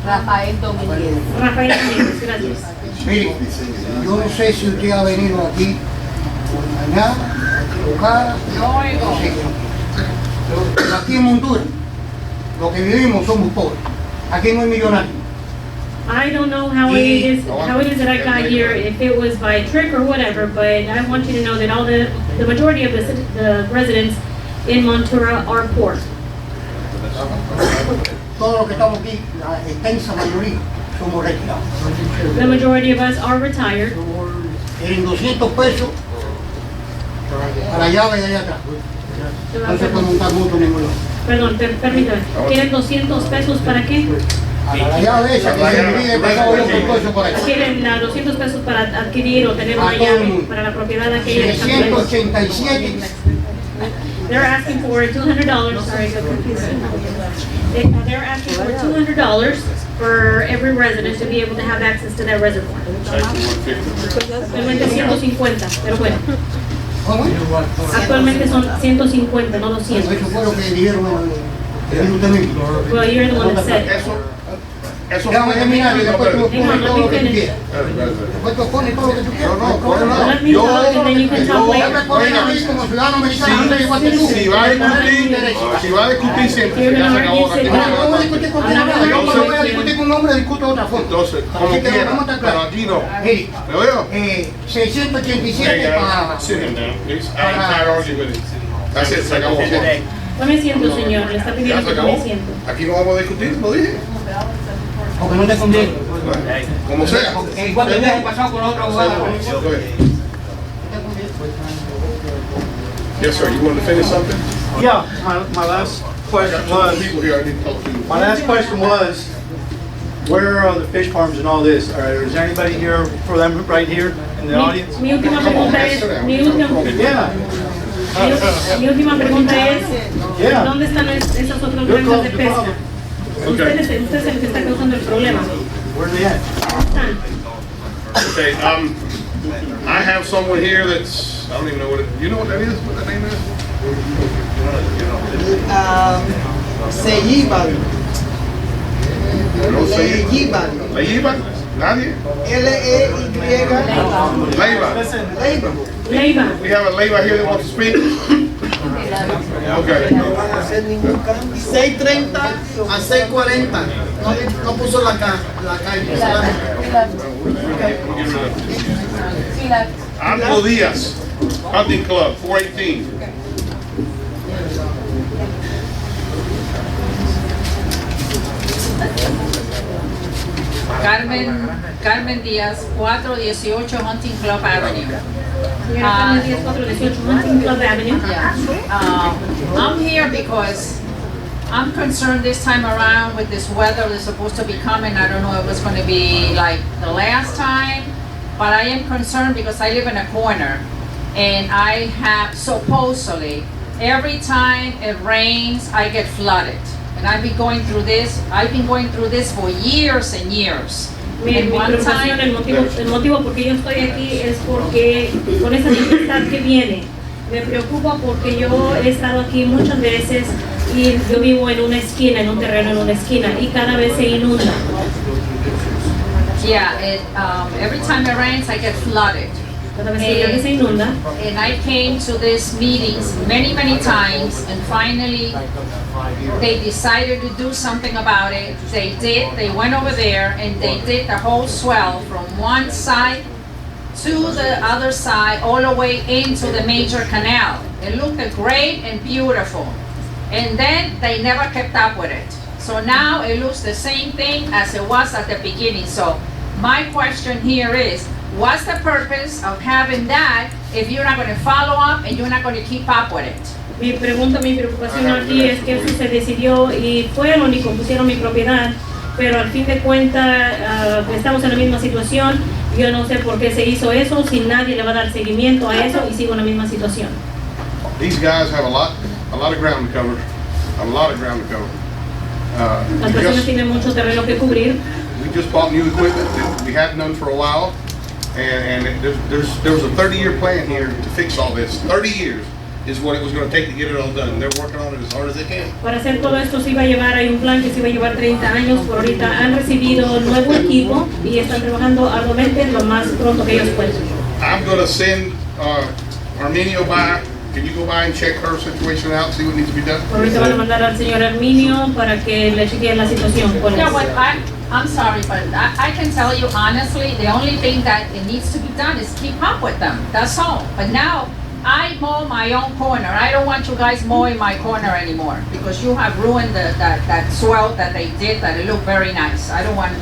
Rafael Domínguez.
Rafael Domínguez, gracias.
Mire, yo no sé si usted ha venido aquí, allá, buscar, no sé. Pero aquí en Honduras, los que vivimos somos pobres. Aquí no hay millonarios.
I don't know how it is that I got here, if it was by trick or whatever, but I want you to know that the majority of the residents in Montura are poor.
Todos los que estamos aquí, la extensa mayoría, somos retirados.
The majority of us are retired.
Tienen 200 pesos para la llave de allá atrás. No se puede montar mucho en ningún lado.
Perdón, permítame. ¿Quieren 200 pesos para qué?
Para la llave esa que se divide, pasado yo por eso por ahí.
Quieren 200 pesos para adquirir o tener
A
una
todo el
llave
mundo.
para la propiedad aquella de San Lorenzo.
687
They're asking for $200, sorry, I got confused. They're asking for $200 for every resident to be able to have access to that reservoir. Actualmente 150, pero bueno. Actualmente son 150, no 200.
Eso fue lo que dijeron usted mismo.
Well, you're the one that said it.
Eso
Déjame terminar y después tú
Hang on,
pones todo lo
let me
que tú
finish.
quieras. Después tú pones todo lo que tú quieras.
Let me talk and then you can talk
Ya me
later.
ponen a mí como ciudadano americano, no igual que tú.
Si va a discutir siempre,
You're
ya se
gonna
acabó.
argue, sit
No,
down.
no voy a discutir contigo, no voy a discutir con un hombre, discuto de otra forma.
Entonces, como
Así que
quiera,
vamos a estar
pero
claros.
aquí no.
Mire,
¿Me oigo?
687
Hey,
para...
guys, sit him down, please. I'm tired of arguing with him. That's it, se acabó.
Tome asiento, señor. Le está
Ya
pidiendo
se
que tome
acabó.
asiento.
Aquí no vamos a discutir, lo dije.
Porque no te conviene.
Como sea.
Igual que el viaje pasado con la otra abogada.
Go ahead. Yes, sir, you want to finish something?
Yeah, my last question was,
People here I need to talk to.
my last question was, where are the fish farms and all this? Is there anybody here for them right here in the audience?
Mi última pregunta es, mi última pregunta es,
Yeah.
¿dónde están esas otras
You're
granjas de
causing the
pesca?
problem.
Usted es el que está causando el problema.
Where are they at?
Están.
Okay, I have someone here that's, I don't even know what it, you know what that is, what that name is?
Seyiban.
No sé.
Leyiban.
¿Leiva? ¿Nadie?
L-E-Y.
Leiva.
Leiban.
Leiva.
We have a Leiva here that wants to speak? Okay.
6:30 a 6:40. No puso la calle.
Angelo Diaz, Hunting Club, 418.
Carmen Díaz, 418 Hunting Club Avenue.
Señora Carmen Díaz, 418 Hunting Club Avenue.
I'm here because I'm concerned this time around with this weather that's supposed to be coming. I don't know if it's going to be like the last time, but I am concerned because I live in a corner and I have supposedly every time it rains, I get flooded. And I've been going through this for years and years.
Mi
And one
preocupación,
time,
el motivo por qué yo estoy aquí es porque con esa tempestad que viene, me preocupa porque yo he estado aquí muchas veces y yo vivo en una esquina, en un terreno en una esquina y cada vez se inunda.
yeah, every time it rains, I get flooded.
Cada vez que llueve se inunda.
And I came to these meetings many, many times, and finally, they decided to do something about it. They did, they went over there, and they did the whole swell from one side to the other side, all the way into the major canal. It looked great and beautiful. And then they never kept up with it. So now it looks the same thing as it was at the beginning. So my question here is, what's the purpose of having that if you're not going to follow up and you're not going to keep up with it?
Mi pregunta, mi preocupación aquí es que eso se decidió y fueron y compusieron mi propiedad, pero al fin de cuentas estamos en la misma situación. Yo no sé por qué se hizo eso, si nadie le va a dar seguimiento a eso y sigo en la misma situación.
These guys have a lot of ground to cover, a lot of ground to cover.
Las personas tienen mucho terreno que cubrir.
We just bought new equipment that we hadn't done for a while, and there was a 30-year plan here to fix all this. 30 years is what it was going to take to get it all done. They're working on it as hard as they can.
Para hacer todo esto se iba a llevar, hay un plan que se iba a llevar 30 años, por ahorita han recibido nuevo equipo y están trabajando arduamente lo más pronto que ellos puedan.
I'm going to send Arminio by. Can you go by and check her situation out, see what needs to be done?
Ahorita van a mandar al señor Arminio para que le chequeen la situación.
Yeah, but I'm sorry, but I can tell you honestly, the only thing that it needs to be done is keep up with them. That's all. But now, I mow my own corner. I don't want you guys mowing my corner anymore because you have ruined that swell that they did, that it looked very nice. I don't want.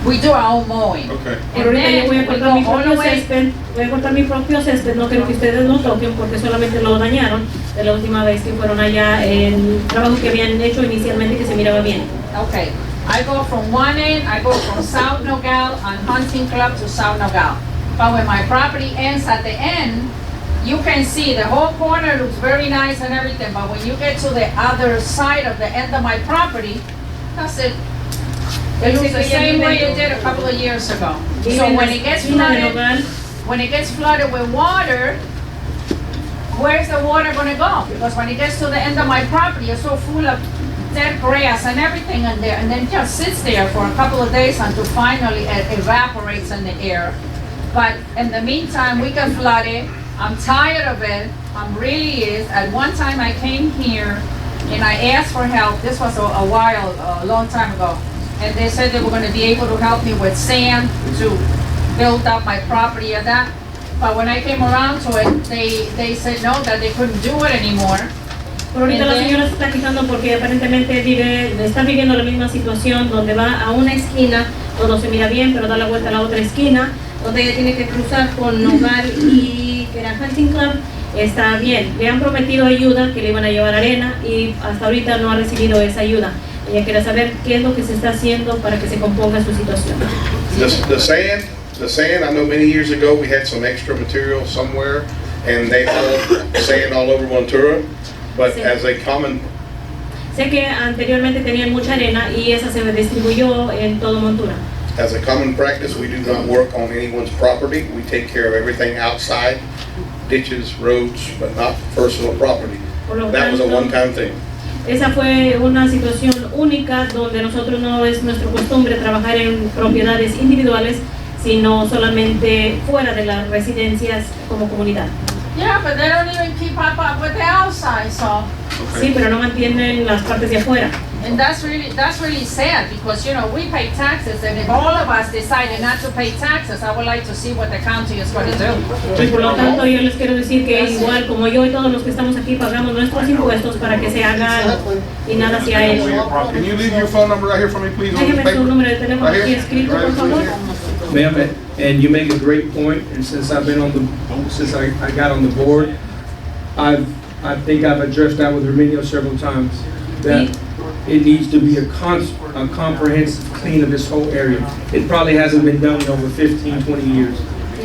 We do our own mowing.
Okay.
Pero ahorita yo voy a
We
cortar
go
mi
all the
propio
way.
césped, voy a cortar mi propio césped, no quiero que ustedes lo toquen porque solamente lo dañaron de la última vez que fueron allá en trabajo que habían hecho inicialmente que se miraba bien.
Okay. I go from one end, I go from South Nogal on Hunting Club to South Nogal. But when my property ends at the end,
you can see the whole corner looks very nice and everything, but when you get to the other side of the end of my property, that's it. It looks the same way it did a couple of years ago. So when it gets flooded with water, where's the water gonna go? Because when it gets to the end of my property, it's so full of dead grass and everything in there, and then just sits there for a couple of days until finally it evaporates in the air. But in the meantime, we can flood it. I'm tired of it. I'm really is. At one time I came here and I asked for help. This was a long time ago. And they said they were gonna be able to help me with sand to build up my property and that. But when I came around to it, they said no, that they couldn't do it anymore.
Por ahorita la señora se está quejando porque aparentemente está viviendo la misma situación donde va a una esquina, todo se mira bien, pero da la vuelta a la otra esquina, donde ella tiene que cruzar con Nogal y que era Hunting Club. Está bien, le han prometido ayuda, que le iban a llevar arena y hasta ahorita no ha recibido esa ayuda. Ella quiere saber qué es lo que se está haciendo para que se componga su situación.
The sand, I know many years ago we had some extra material somewhere and they hauled sand all over Montura, but as a common...
Sé que anteriormente tenían mucha arena y esa se distribuyó en todo Montura.
As a common practice, we do not work on anyone's property. We take care of everything outside, ditches, roads, but not personal property. That was a one-time thing.
Esa fue una situación única donde nosotros no es nuestra costumbre trabajar en propiedades individuales, sino solamente fuera de las residencias como comunidad.
Yeah, but they don't even keep up with the outside, so.
Sí, pero no mantienen las partes de afuera.
And that's really sad because, you know, we pay taxes, and if all of us decided not to pay taxes, I would like to see what the county is going to do.
Y por lo tanto, yo les quiero decir que igual como yo y todos los que estamos aquí pagamos nuestros impuestos para que se haga algo y nada se ha hecho.
Can you leave your phone number right here for me, please?
Déjeme su número de teléfono aquí escrito, por favor.
Ma'am, and you make a great point, and since I've been since I got on the board, I think I've addressed that with Herminio several times, that it needs to be a comprehensive clean of this whole area. It probably hasn't been done in over 15, 20 years.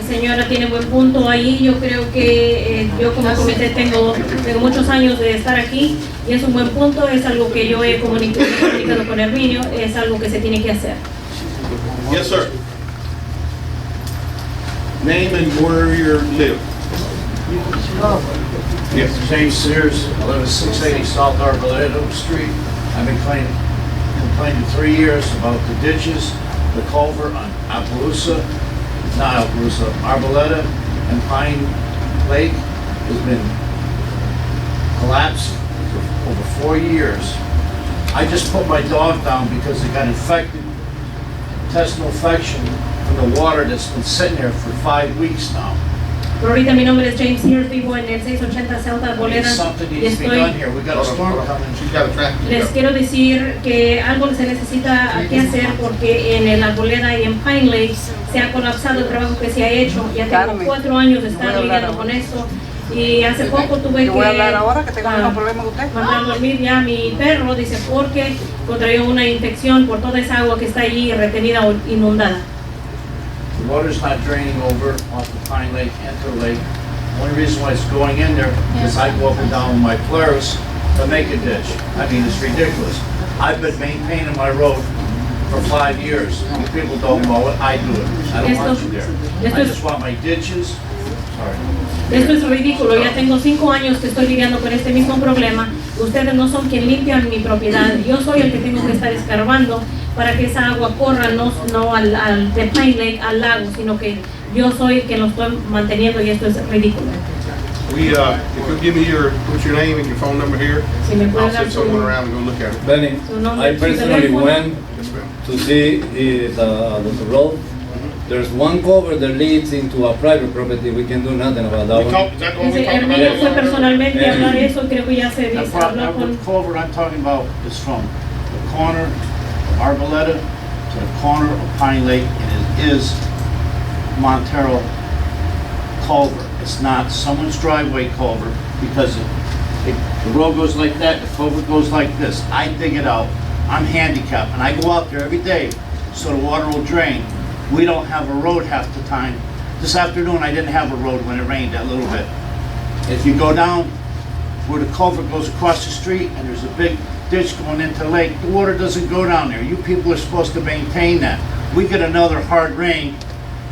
Señora tiene buen punto ahí. Yo creo que yo como comité tengo muchos años de estar aquí y es un buen punto. Es algo que yo he comunicado con Herminio. Es algo que se tiene que hacer.
Yes, sir. Name and where you live.
Yes, James Sears. I live at 680 South Arboleda Street. I've been complaining 3 years about the ditches, the culvert on Arboleda and Pine Lake has been collapsed for over 4 years. I just put my dog down because it got infected, intestinal infection from the water that's been sitting there for 5 weeks now.
Pero ahorita mi nombre es James Sears, vivo en el 680 South Arboleda. Les quiero decir que algo se necesita que hacer porque en el Arboleda y en Pine Lake se ha colapsado el trabajo que se ha hecho. Ya tengo 4 años de estar lidiando con esto y hace poco tuve que mandar a dormir ya a mi perro, dice, porque contrayó una infección por toda esa agua que está allí retenida o inundada.
The water's not draining over off the Pine Lake into the lake. The only reason why it's going in there is I go up and down with my Polaris to make a ditch. I mean, it's ridiculous. I've been maintaining my road for 5 years. You people don't mow it, I do it. I don't want you there. I just want my ditches. Sorry.
Esto es ridículo, ya tengo 5 años que estoy lidiando con este mismo problema. Ustedes no son quien limpian mi propiedad, yo soy el que tengo que estar escarbando para que esa agua corra, no al de Pine Lake, al lago, sino que yo soy el que lo estoy manteniendo y esto es ridículo.
If you give me what's your name and your phone number here, I'll send someone around and go look at it.
Benny, I personally went to see the road. There's one cover that leads into a private property. We can do nothing about that one.
Is that the one we talked
Herminio fue personalmente a hablar eso y creo que ya se habló con...
The culvert I'm talking about is from the corner of Arboleda to the corner of Pine Lake, and it is Montero culvert. It's not someone's driveway culvert because the road goes like that, the culvert goes like this. I dig it out. I'm handicapped, and I go out there every day so the water will drain. We don't have a road half the time. This afternoon, I didn't have a road when it rained that little bit. If you go down where the culvert goes across the street and there's a big ditch going into the lake, the water doesn't go down there. You people are supposed to maintain that. We get another hard rain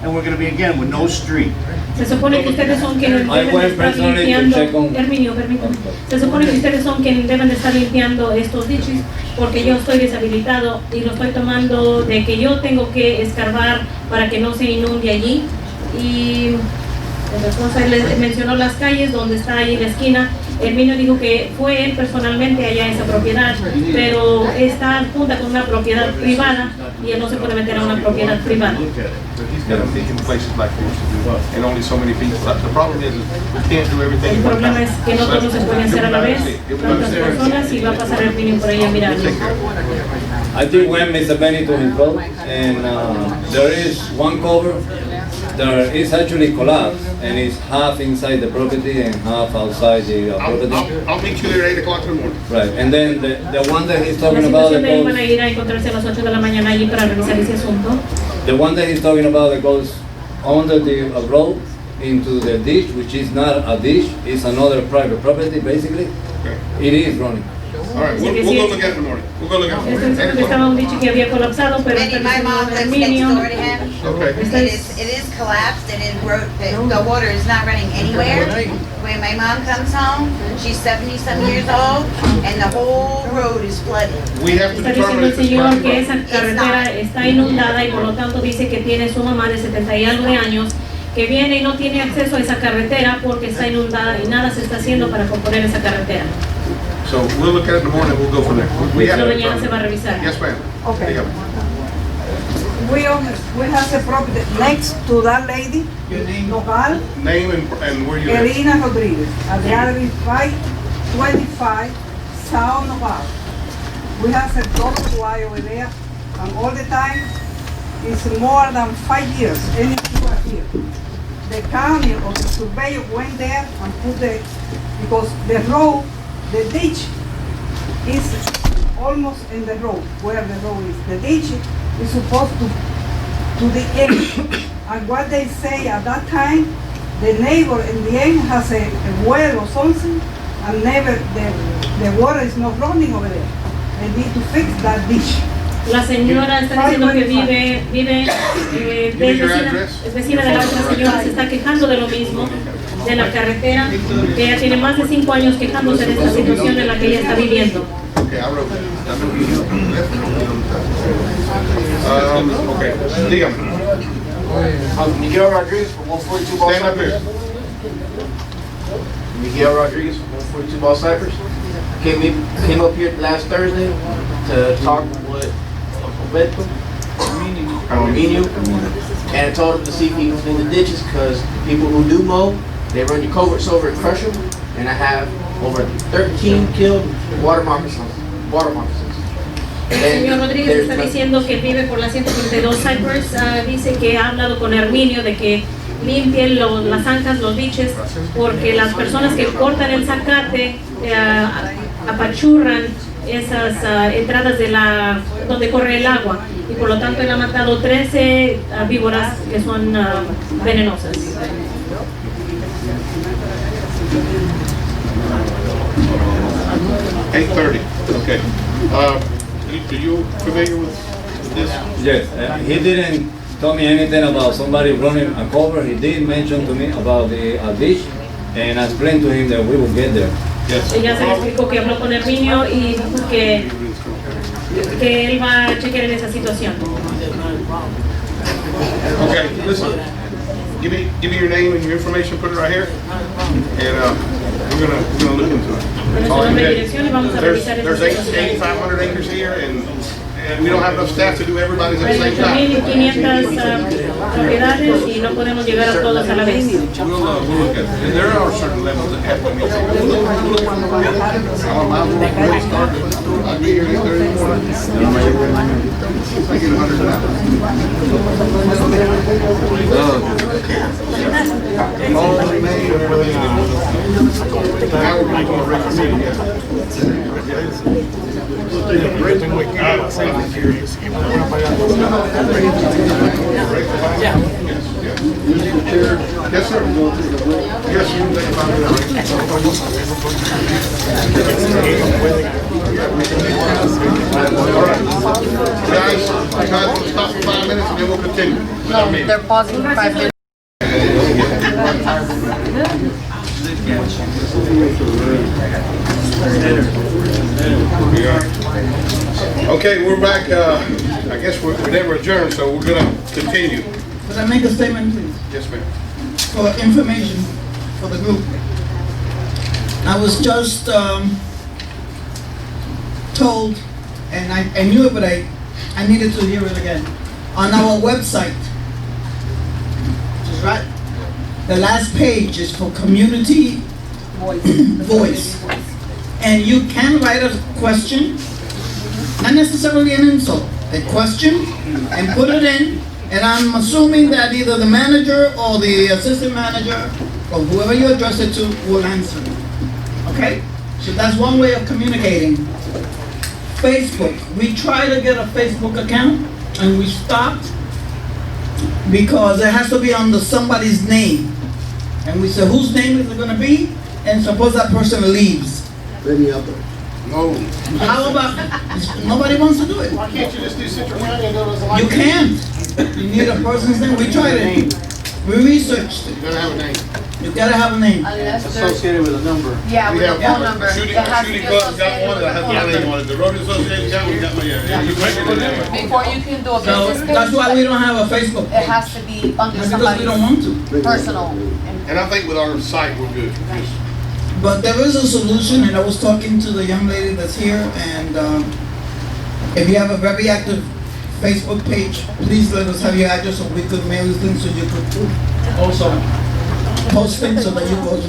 and we're gonna be again with no street.
Se supone que ustedes son quienes
I
deben de
went
estar
personally to
limpiando,
check on-
Herminio, permítame. Se supone que ustedes son quienes deben de estar limpiando estos ditches porque yo estoy deshabilitado y lo estoy tomando de que yo tengo que escarbar para que no se inunde allí. Y entonces les mencionó las calles donde está ahí la esquina. Herminio dijo que fue él personalmente allá a esa propiedad, pero está junta con una propiedad privada y él no se puede meter a una propiedad privada.
He's got to think in places like this, and only so many people. The problem is we can't do everything.
El
at one
problema
time.
es que no todo se puede hacer a la vez, tantas personas, y va a pasar Herminio por ahí a mirarlo.
I think when Mr. Benny to his road, and there is one cover, there is actually collapsed, and it's half inside the property and half outside the property.
I'll meet you there at 8 o'clock in the morning.
Right, and then the one that he's
La
talking about,
situación de él
that
van a
goes,
ir a encontrarse a las 8 de la mañana allí para revisar ese asunto.
the one that he's talking about that goes under the road into the ditch, which is not a ditch, it's another private property, basically. It is running.
All right, we'll go look at it in the morning. We'll go look at it in the
Estoy
morning.
diciendo que estaba un dicho que había colapsado, pero
Benny,
está
my
diciendo
mom lives next
Herminio.
door to him.
Okay.
It is collapsed and the water is not running anywhere. When my mom comes home, she's 70-some years old, and the whole road is flooded.
We have to
Está diciendo
determine
el
if it's
señor
private
que
property.
esa carretera está inundada y por lo tanto dice que tiene su mamá de 70 y algo de años que viene y no tiene acceso a esa carretera porque está inundada y nada se está haciendo para componer esa carretera.
So we'll look at it in the morning, we'll go from there. We have
Esta
to
mañana se va a
determine.
revisar.
Yes, ma'am.
Okay.
Dígame.
We have a property next to that lady, local,
Name and where you live.
Elena Rodriguez, at the Avenue 525, South Nogal. We have a double Y over there, and all the time, it's more than 5 years, any sewer here. The county or the surveyor went there and put because the road, the ditch is almost in the road, where the road is. The ditch is supposed to the end. And what they say at that time, the neighbor in the end has a well or something, and never, the water is not running over there. They need to fix that ditch.
La señora está diciendo que vive es vecina de la otra señora, se está quejando de lo mismo, de la carretera, que ella tiene más de 5 años quejándose de esta situación en la que ella está viviendo.
Okay, I wrote that. Okay, dígame.
Miguel Rodriguez from 142 Ball
Stand up
Cypress.
here.
Miguel Rodriguez from 142 Ball Cypress. Came up here last Thursday to talk with Roberto Arminio, and I told him to see if he can clean the ditches because people who do mow, they run your culverts over and crush them, and I have over 13 killed water moccasins.
El señor Rodríguez está diciendo que vive por la 132 Cypress, dice que ha hablado con Herminio de que limpien las zanjas, los ditches, porque las personas que cortan el zacate apachurran esas entradas de donde corre el agua, y por lo tanto él ha matado 13 víboras que son venenosas.
8:30. Okay. Are you familiar with this?
Yes, he didn't tell me anything about somebody running a cover. He did mention to me about the ditch, and I explained to him that we will get there.
Yes.
Ella se le explicó que habló con Herminio y dijo que él va a chequear en esa situación.
Okay, listen. Give me your name and your information. Put it right here, and we're gonna look into it. That's all I can tell you. There's 8,500 acres here, and we don't have enough staff to do everybody's at the same time.
8,500 propiedades y no podemos llegar a todas a la vez.
We'll look at it. And there are certain levels that have to be taken. We'll look at it. I'll start. I'll be here at 8:30 in the morning. I get 100 an hour. All remain and everything. Now we're going to go to regular meeting,
Mr. Chair.
Yes, sir. Yes, sir. Guys, we'll stop for 5 minutes and then we'll continue.
No, they're pausing for 5 minutes.
Okay, we're back. I guess we never adjourned, so we're gonna continue.
Could I make a statement, please?
Yes, ma'am.
For information for the group. I was just told, and I knew it, but I needed to hear it again. On our website, which is right, the last page is for community voice. And you can write a question, not necessarily an insult, a question, and put it in. And I'm assuming that either the manager or the assistant manager or whoever you address it to will answer. Okay? So that's one way of communicating. Facebook. We tried to get a Facebook account and we stopped because it has to be under somebody's name. And we said, whose name is it going to be? And suppose that person leaves.
Any other?
No.
How about, nobody wants to do it.
Why can't you just do Citrus County and do it as a line?
You can't. You need a person's name. We tried it. We researched it.
You gotta have a name.
You gotta have a name.
Unless there's,
Associated with a number.
yeah,
We
with a
have
phone
one.
number.
Shooting
It has to be
club's got
associated
one
with
that
a
has
phone
my name
number.
on it. The Road Association got one, got my, yeah. You make it a name.
Before you can do a
So
business page,
that's why we don't have a Facebook
it
page.
has to be under
That's because we don't
somebody's
want to.
personal.
And I think with our site, we're good.
But there is a solution, and I was talking to the young lady that's here, and if you have a very active Facebook page, please let us have your address so we could mail you things so you could also post things so that you could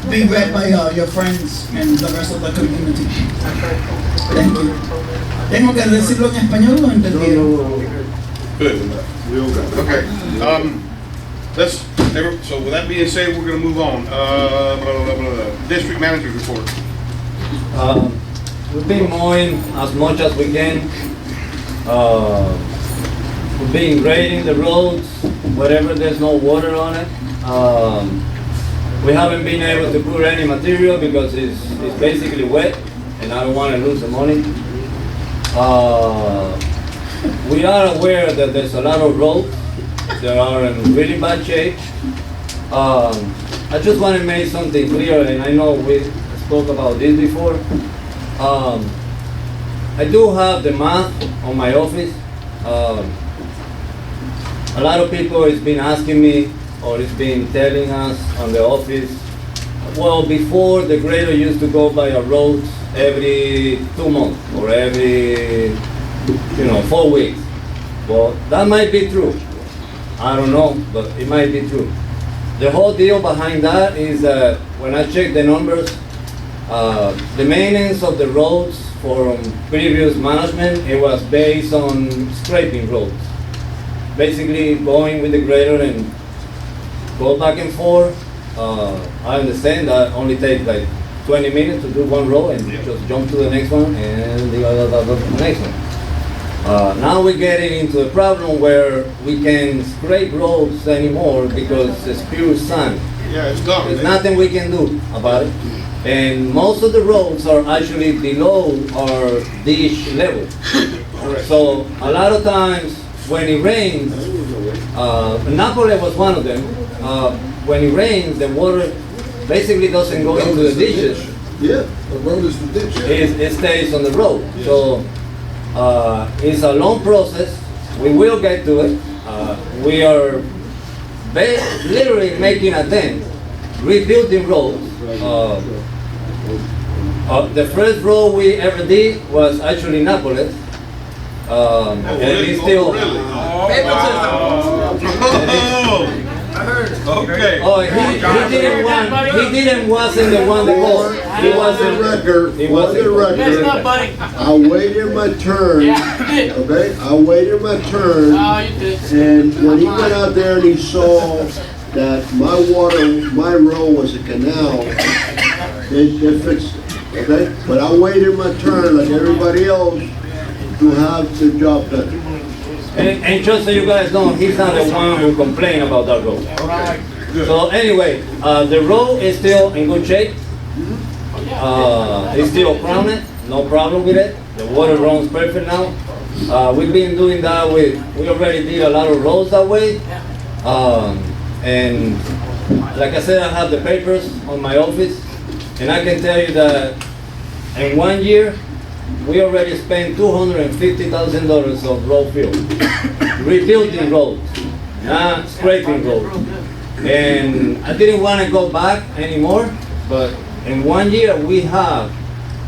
be read by your friends and the rest of the community. Thank you. ¿Tengo que decirlo en español o entendieron?
Good. Okay. Let's, so with that being said, we're gonna move on. District manager's report.
We've been mowing as much as we can. We've been grading the roads wherever there's no water on it. We haven't been able to put any material because it's basically wet and I don't want to lose the money. We are aware that there's a lot of roads that are in really bad shape. I just want to make something clear, and I know we spoke about this before. I do have the math on my office. A lot of people has been asking me, or it's been telling us on the office, well, before the grader used to go by a road every 2 months or every, 4 weeks. Well, that might be true. I don't know, but it might be true. The whole deal behind that is that when I check the numbers, the maintenance of the roads from previous management, it was based on scraping roads. Basically going with the grader and go back and forth. I understand that only takes like 20 minutes to do one row and just jump to the next one and the next one. Now we're getting into a problem where we can scrape roads anymore because it's pure sand.
Yeah, it's done.
There's nothing we can do about it. And most of the roads are actually below our ditch level. So a lot of times when it rains, Napoli was one of them. When it rains, the water basically doesn't go into the ditches.
Yeah, the road is the ditch.
It stays on the road. Yes. So it's a long process. We will get to it. We are literally making attempt, rebuilding roads. The first road we ever did was actually Nápoles. And it's still.
Okay.
Oh, he wasn't the one that was. He wasn't. He wasn't.
That's not buddy. I waited my turn. Okay, I waited my turn. And when he went out there and he saw that my road was a canal, it fixed it. Okay, but I waited my turn like everybody else to have the job done.
And just so you guys know, he's not the one who complained about that road. So anyway, the road is still in good shape. It's still crowned, no problem with it. The water runs perfect now. We've been doing that we already did a lot of roads that way. And like I said, I have the papers on my office, and I can tell you that in 1 year, we already spent $250,000 of road fuel, rebuilding roads, not scraping roads. And I didn't want to go back anymore, but in 1 year, we have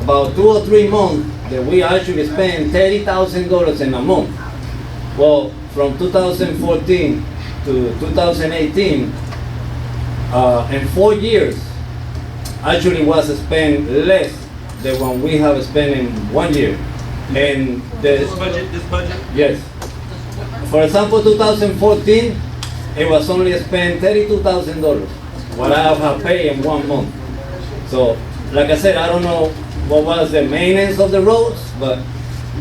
about 2 or 3 months that we actually spend $30,000 in a month. Well, from 2014 to 2018, in 4 years, actually was spent less than what we have spent in 1 year. And
This budget?
yes. For example, 2014, it was only spent $32,000, what I have paid in 1 month. So, like I said, I don't know what was the maintenance of the roads, but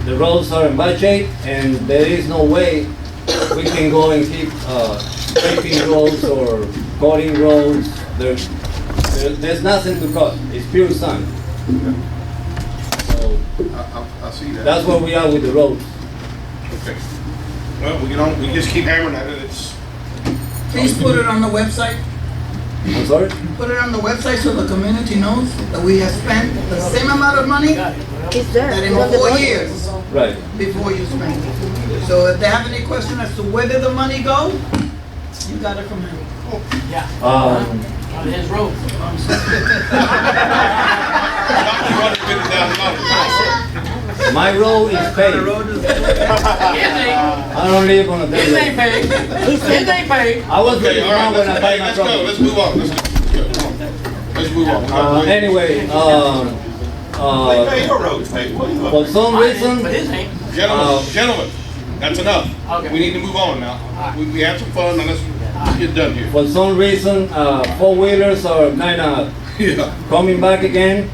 the roads are in bad shape, and there is no way we can go and keep scraping roads or cutting roads. There's nothing to cut. It's pure sand. So
I see that.
that's where we are with the roads.
Okay. Well, we just keep hammering at it. It's.
Please put it on the website.
I'm sorry?
Put it on the website so the community knows that we have spent the same amount of money that in 4 years
Right.
before you spend it. So if they have any question as to where did the money go, you got it from him.
On his road.
My road is paid. I don't live on a
His
dirt
ain't
road.
paid. His ain't paid.
I was
Okay,
really
all right,
wrong when I paid my
let's go.
property.
Let's move on. Let's move on.
Anyway,
your roads, pay.
for some reason,
But his ain't.
Gentlemen, that's enough.
Okay.
We need to move on now. We had some fun, and let's get done here.
for some reason, four-wheelers are kind of
Yeah.
coming back again.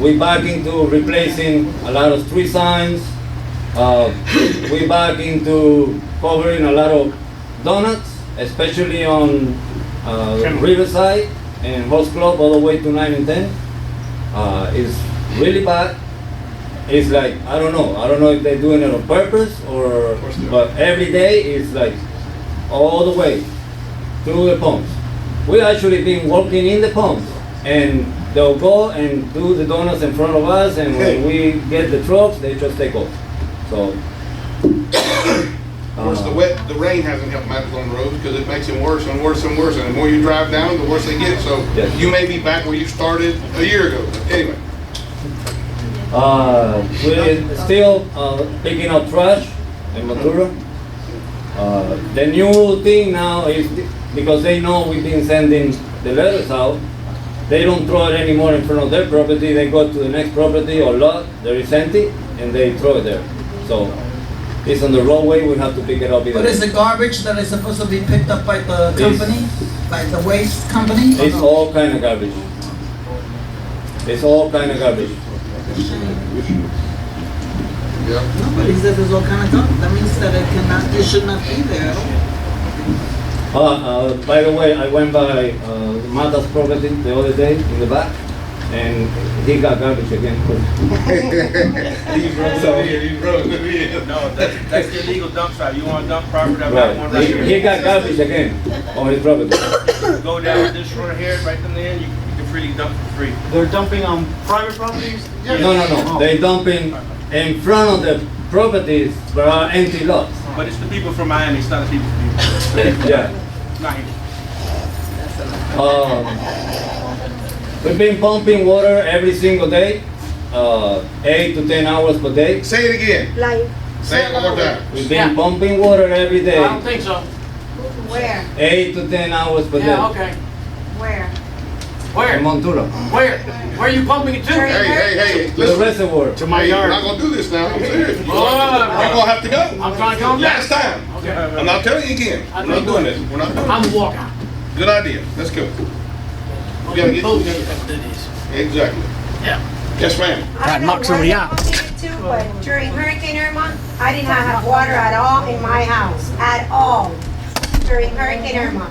We're back into replacing a lot of street signs. We're back into covering a lot of donuts, especially on Riverside and Horse Club all the way to 9 and 10. It's really bad. It's like, I don't know if they're doing it on purpose but every day it's like all the way through the pumps. We actually been working in the pumps, and they'll go and do the donuts in front of us, and when we get the trucks, they just take off. So.
Of course, the rain hasn't helped matters on the roads because it makes them worse and worse and worse. And the more you drive down, the worse they get. So
Yes.
you may be back where you started a year ago. Anyway,
We're still picking up trash in Matura. The new thing now is because they know we've been sending the letters out, they don't throw it anymore in front of their property. They go to the next property or lot that is empty, and they throw it there. So it's on the roadway. We have to pick it up.
But is the garbage that is supposed to be picked up by the company, by the waste company? or
It's
no?
all kind of garbage. It's all kind of garbage.
yeah.
No, but he says it's all kind of garbage. That means that it should not be there at all.
By the way, I went by Mata's property the other day in the back, and he got garbage again.
These roads over here, these roads over here.
No, that's the illegal dump site. You want to dump property, I've got one right
Right.
here.
He got garbage again on his property.
Go down this road here, right from the end, you can freely dump for free.
They're dumping on private properties?
No. They dumping in front of the properties where are empty lots.
But it's the people from Miami, it's not the people from here.
Yeah.
It's not here.
We've been pumping water every single day, 8 to 10 hours per day.
Say it again.
Live.
Say it one more time.
We've been pumping water every
I
day,
don't think so.
Where?
8 to 10 hours per day.
Yeah, okay.
Where?
Where?
In Montura.
Where? Where are you pumping it to?
Hey,
To the
listen.
reservoir.
To my yard. We're not gonna do this now. I'm serious. You're gonna have to go.
I'm trying to come
Last
back.
time.
Okay.
I'm not telling you again. We're not doing this. We're not doing this.
I'm walking.
Good idea. Let's go. We gotta get. Exactly.
Yeah.
Yes, ma'am.
I don't know where they're pumping it to, but during Hurricane Irma, I did not have water at all in my house, at all, during Hurricane Irma.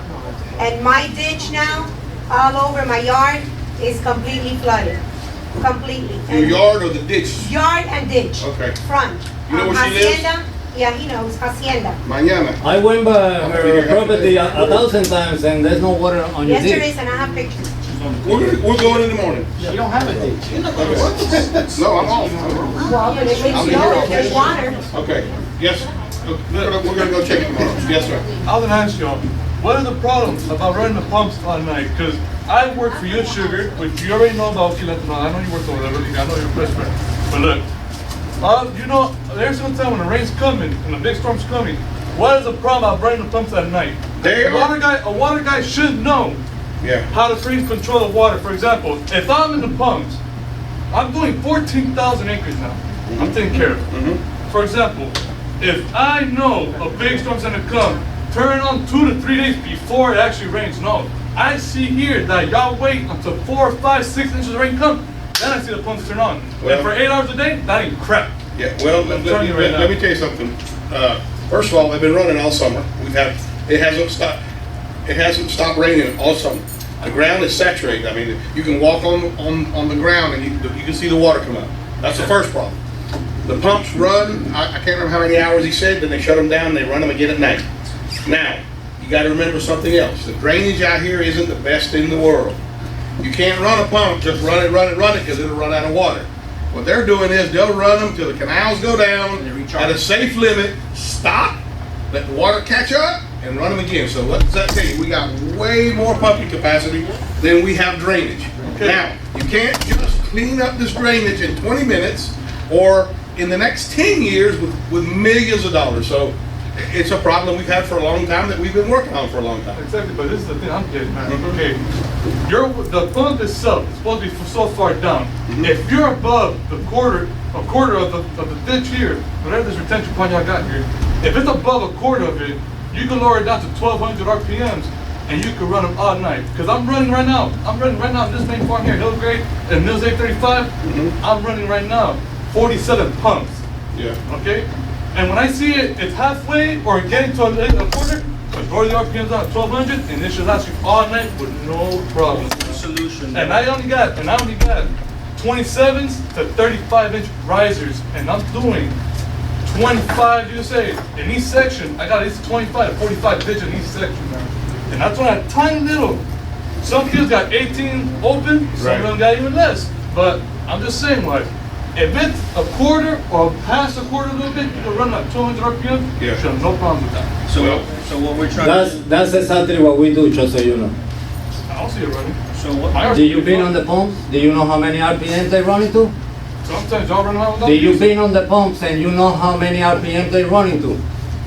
And my ditch now, all over my yard, is completely flooded, completely.
Your yard or the ditch?
Yard and ditch.
Okay.
Front.
You know where she lives?
Hacienda, yeah, he knows, Hacienda.
Mañana.
I went by her property a 1,000 times and there's no water on your
Yes, there
ditch.
is, and I have pictures.
We're going in the morning.
You don't have a ditch. You're not gonna work.
No, I'm off.
Well, but it makes you know there's water.
Okay, yes, we're gonna go check tomorrow. Yes, sir.
I was gonna ask y'all, what are the problems about running the pumps all night? Because I work for you at Sugar, which you already know about Kiletano. I know you work over there, really. I know you're a best friend. But look, you know, every single time when the rain's coming and the big storm's coming, what is the problem about running the pumps at night? A water guy should know how to freeze control the water. For example, if I'm in the pumps, I'm doing 14,000 acres now. I'm taking care of it. For example, if I know a big storm's gonna come, turn on 2 to 3 days before it actually rains. No, I see here that y'all wait until 4, 5, 6 inches of rain come, then I see the pumps turn on. And for 8 hours a day, that ain't crap.
Yeah, well, let me tell you something. First of all, they've been running all summer. It hasn't stopped raining all summer. The ground is saturated. I mean, you can walk on the ground and you can see the water come up. That's the first problem. The pumps run, I can't remember how many hours he said, then they shut them down and they run them again at night. Now, you gotta remember something else. The drainage out here isn't the best in the world. You can't run a pump, just run it, because it'll run out of water. What they're doing is they'll run them till the canals go down at a safe limit, stop, let the water catch up, and run them again. So what does that tell you? We got way more pumping capacity than we have drainage. Now, you can't just clean up this drainage in 20 minutes or in the next 10 years with millions of dollars. So it's a problem we've had for a long time that we've been working on for a long time.
Exactly, but this is the thing I'm getting at. Okay, the pump itself is supposed to be so far down. If you're above a quarter of the ditch here, whatever this retention pond y'all got here, if it's above a quarter of it, you can lower it down to 1,200 RPMs and you can run them all night. Because I'm running right now on this main farm here, Hillgrade and Mills 835. I'm running right now 47 pumps.
Yeah.
Okay? And when I see it's halfway or getting to a quarter, lower the RPMs down to 1,200 and it should last you all night with no problem.
Solution.
And I only got 27s to 35-inch risers, and I'm doing 25, you say, in each section. I got at least 25 to 45 ditches in each section now. And that's on a tiny little. Some fields got 18 open, some of them got even less. But I'm just saying, like, if it's a quarter or past a quarter a little bit, you can run like 200 RPM, you should have no problem with that.
So what we're trying
That's exactly what we do, just so you know.
I don't see it running.
So what?
Do you been on the pumps? Do you know how many RPMs they run into?
Sometimes y'all run around with
Do you been on the pumps and you know how many RPMs they run into?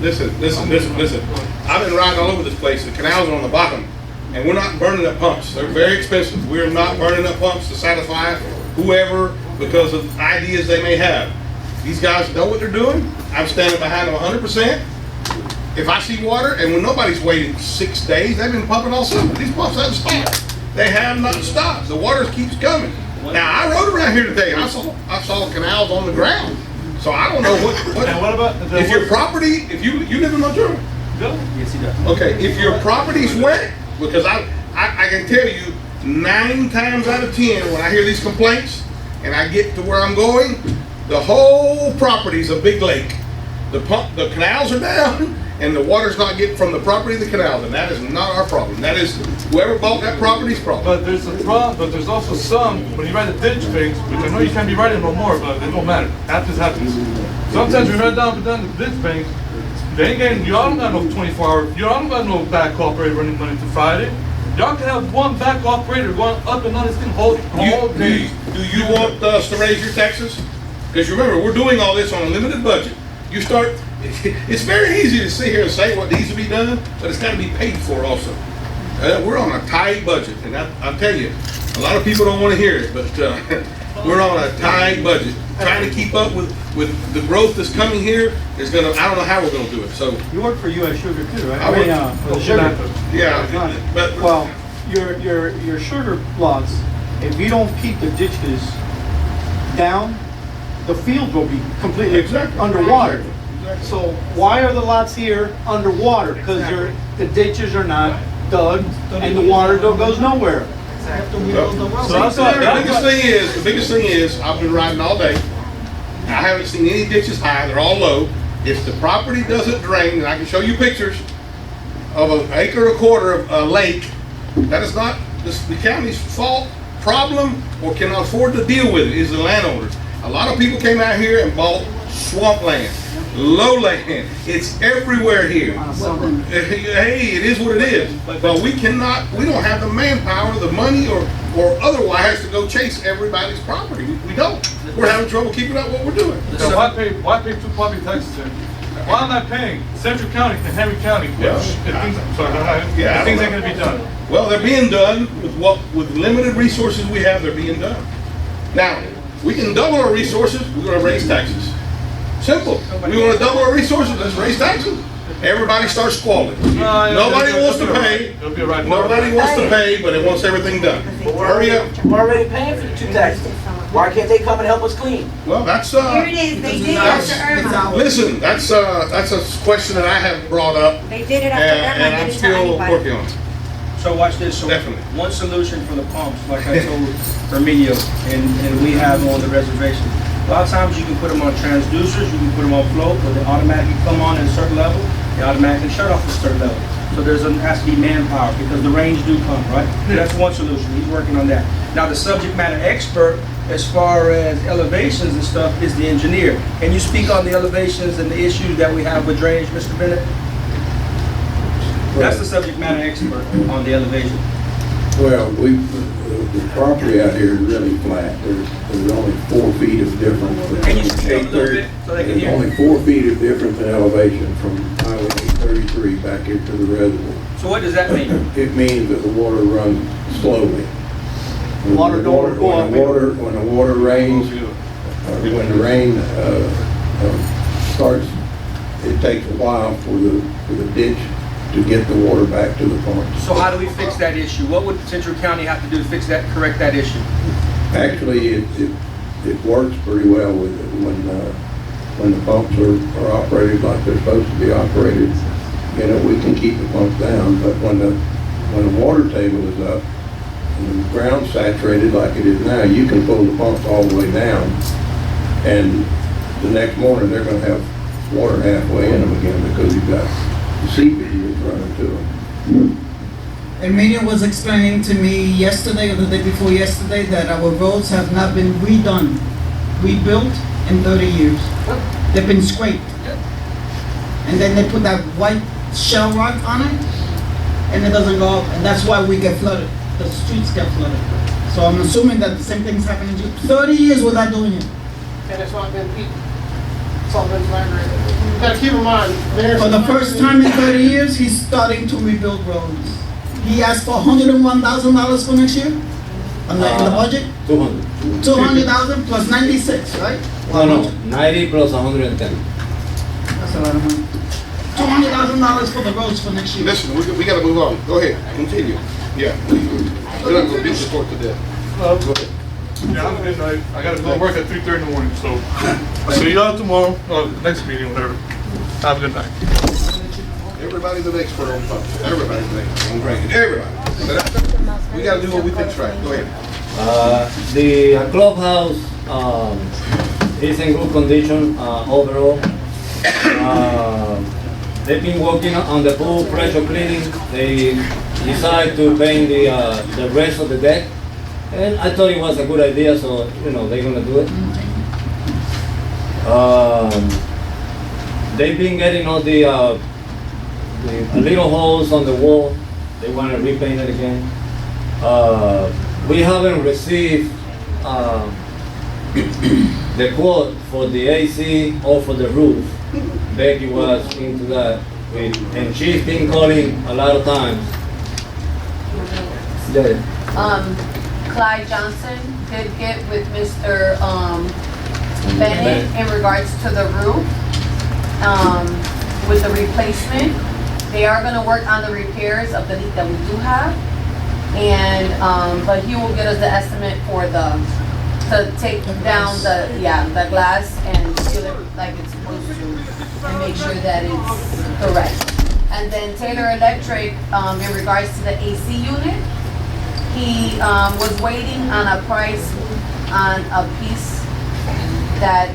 Listen. I've been riding all over this place. The canals are on the bottom, and we're not burning up pumps. They're very expensive. We're not burning up pumps to satisfy whoever because of ideas they may have. These guys know what they're doing. I'm standing behind them 100%. If I see water, and when nobody's waited 6 days, they've been pumping all summer. These pumps haven't stopped. They have not stopped. The water keeps coming. Now, I rode around here today, and I saw canals on the ground. So I don't know what
and what about
if your property, if you live in Montero?
Yes, he does.
Okay, if your property's wet, because I can tell you 9 times out of 10 when I hear these complaints and I get to where I'm going, the whole property's a big lake. The canals are down and the water's not getting from the property to the canals, and that is not our problem. That is whoever bought that property's problem.
But there's a problem, but there's also some, when you write the ditch banks, which I know you can't be writing no more, but it don't matter. Happens. Sometimes we run down the ditch banks, they ain't getting, y'all don't got no 24-hour, y'all don't got no back operator running Monday to Friday. Y'all can have one back operator going up and down this thing all day.
Do you want us to raise your taxes? Because remember, we're doing all this on a limited budget. It's very easy to sit here and say what needs to be done, but it's got to be paid for also. We're on a tight budget, and I'll tell you, a lot of people don't want to hear it, but we're on a tight budget. Trying to keep up with the growth that's coming here is I don't know how we're going to do it. So
you work for U.S. Sugar too, right?
For the sugar.
Yeah, but
well, your sugar plots, if you don't keep the ditches down, the fields will be completely underwater. Exactly. So why are the lots here underwater? Because the ditches are not dug and the water goes nowhere.
So the biggest thing is, I've been riding all day. I haven't seen any ditches high, they're all low. If the property doesn't drain, and I can show you pictures of an acre and a quarter of a lake, that is not the county's fault, problem, or cannot afford to deal with it, is the landowners. A lot of people came out here and bought swampland, lowland. It's everywhere here. Hey, it is what it is. But we don't have the manpower, the money, or otherwise to go chase everybody's property. We don't. We're having trouble keeping up what we're doing.
So why pay two property taxes then? Why am I paying Central County and Henry County if things ain't gonna be done?
Well, they're being done with limited resources we have. They're being done. Now we can double our resources. We're going to raise taxes. Simple. We want to double our resources. Let's raise taxes. Everybody starts squalling. Nobody wants to pay. Nobody wants to pay, but it wants everything done. Hurry up.
We're already paying for the two taxes. Why can't they come and help us clean?
Well, that's
Here it is, they did it after Irma.
listen. That's a question that I have brought up,
They did it after
and
Irma,
I'm
didn't tell
still
anybody.
working on it.
So watch this. So
Definitely.
one solution for the pumps, like I told Herminio, and we have on the reservation. A lot of times you can put them on transducers, you can put them on float, where they automatically come on at a certain level, they automatically shut off at a certain level. So has to be manpower, because the rains do come, right? That's one solution, he's working on that. Now the subject matter expert, as far as elevations and stuff, is the engineer. Can you speak on the elevations and the issues that we have with drainage, Mr. Bennett? That's the subject matter expert on the elevation.
Well, the property out here is really flat. There's only 4 feet of difference.
Can you speak up a little bit so they can hear?
There's only 4 feet of difference in elevation from Highway 833 back here to the reservoir.
So what does that mean?
It means that the water runs slowly. When the water rains, when the rain starts, it takes a while for the ditch to get the water back to the pump.
So how do we fix that issue? What would Central County have to do to fix that, correct that issue?
Actually, it works pretty well with it when the pumps are operated like they're supposed to be operated. You know, we can keep the pumps down, but when the water table is up and the ground's saturated like it is now, you can pull the pumps all the way down, and the next morning they're going to have water halfway in them again because you've got the seepage running to them.
Herminio was explaining to me yesterday or the day before yesterday that our roads have not been rebuilt in 30 years. They've been scraped. And then they put that white shell rock on it, and it doesn't go up, and that's why we get flooded. The streets get flooded. So I'm assuming that the same thing's happening to 30 years without doing it.
And it's not been people. It's all been land. You gotta keep in mind.
For the first time in 30 years, he's starting to rebuild roads. He asked for $101,000 for next year in the budget.
200.
200,000 plus 96, right?
No, 90 plus 110.
That's a lot of money. $200,000 for the roads for next year.
Listen, we got to move on. Go ahead, continue. Yeah, we're not going to beat the court to death. Go ahead.
Yeah, have a good night. I gotta go to work at 3:30 in the morning, so see y'all tomorrow, next meeting, whatever. Have a good night.
Everybody's an expert on pumps. Everybody's an expert on drainage. Everybody. We got to do what we think's right. Go ahead.
The clubhouse is in good condition overall. They've been working on the pool pressure cleaning. They decided to paint the rest of the deck, and I thought it was a good idea. So they're gonna do it. They've been getting all the little holes on the wall. They want to repaint it again. We haven't received the quote for the AC or for the roof. Becky was into that, and she's been calling a lot of times.
Clyde Johnson did get with Mr. Bennett in regards to the roof, with the replacement. They are gonna work on the repairs of the leak that we do have, and, but he will get us the estimate for to take down the glass and seal it like it's supposed to, and make sure that it's correct. And then Taylor Electric, in regards to the AC unit, he was waiting on a price on a piece that,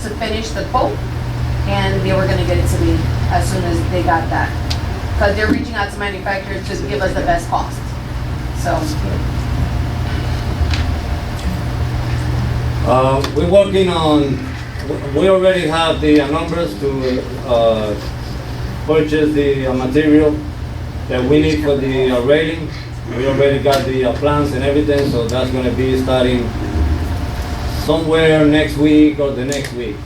to finish the quote, and they were gonna get it to me as soon as they got that. Because they're reaching out to manufacturers to give us the best cost, so.
We're working on, we already have the numbers to purchase the material that we need for the railing. We already got the plans and everything, so that's gonna be starting somewhere next week or the next week.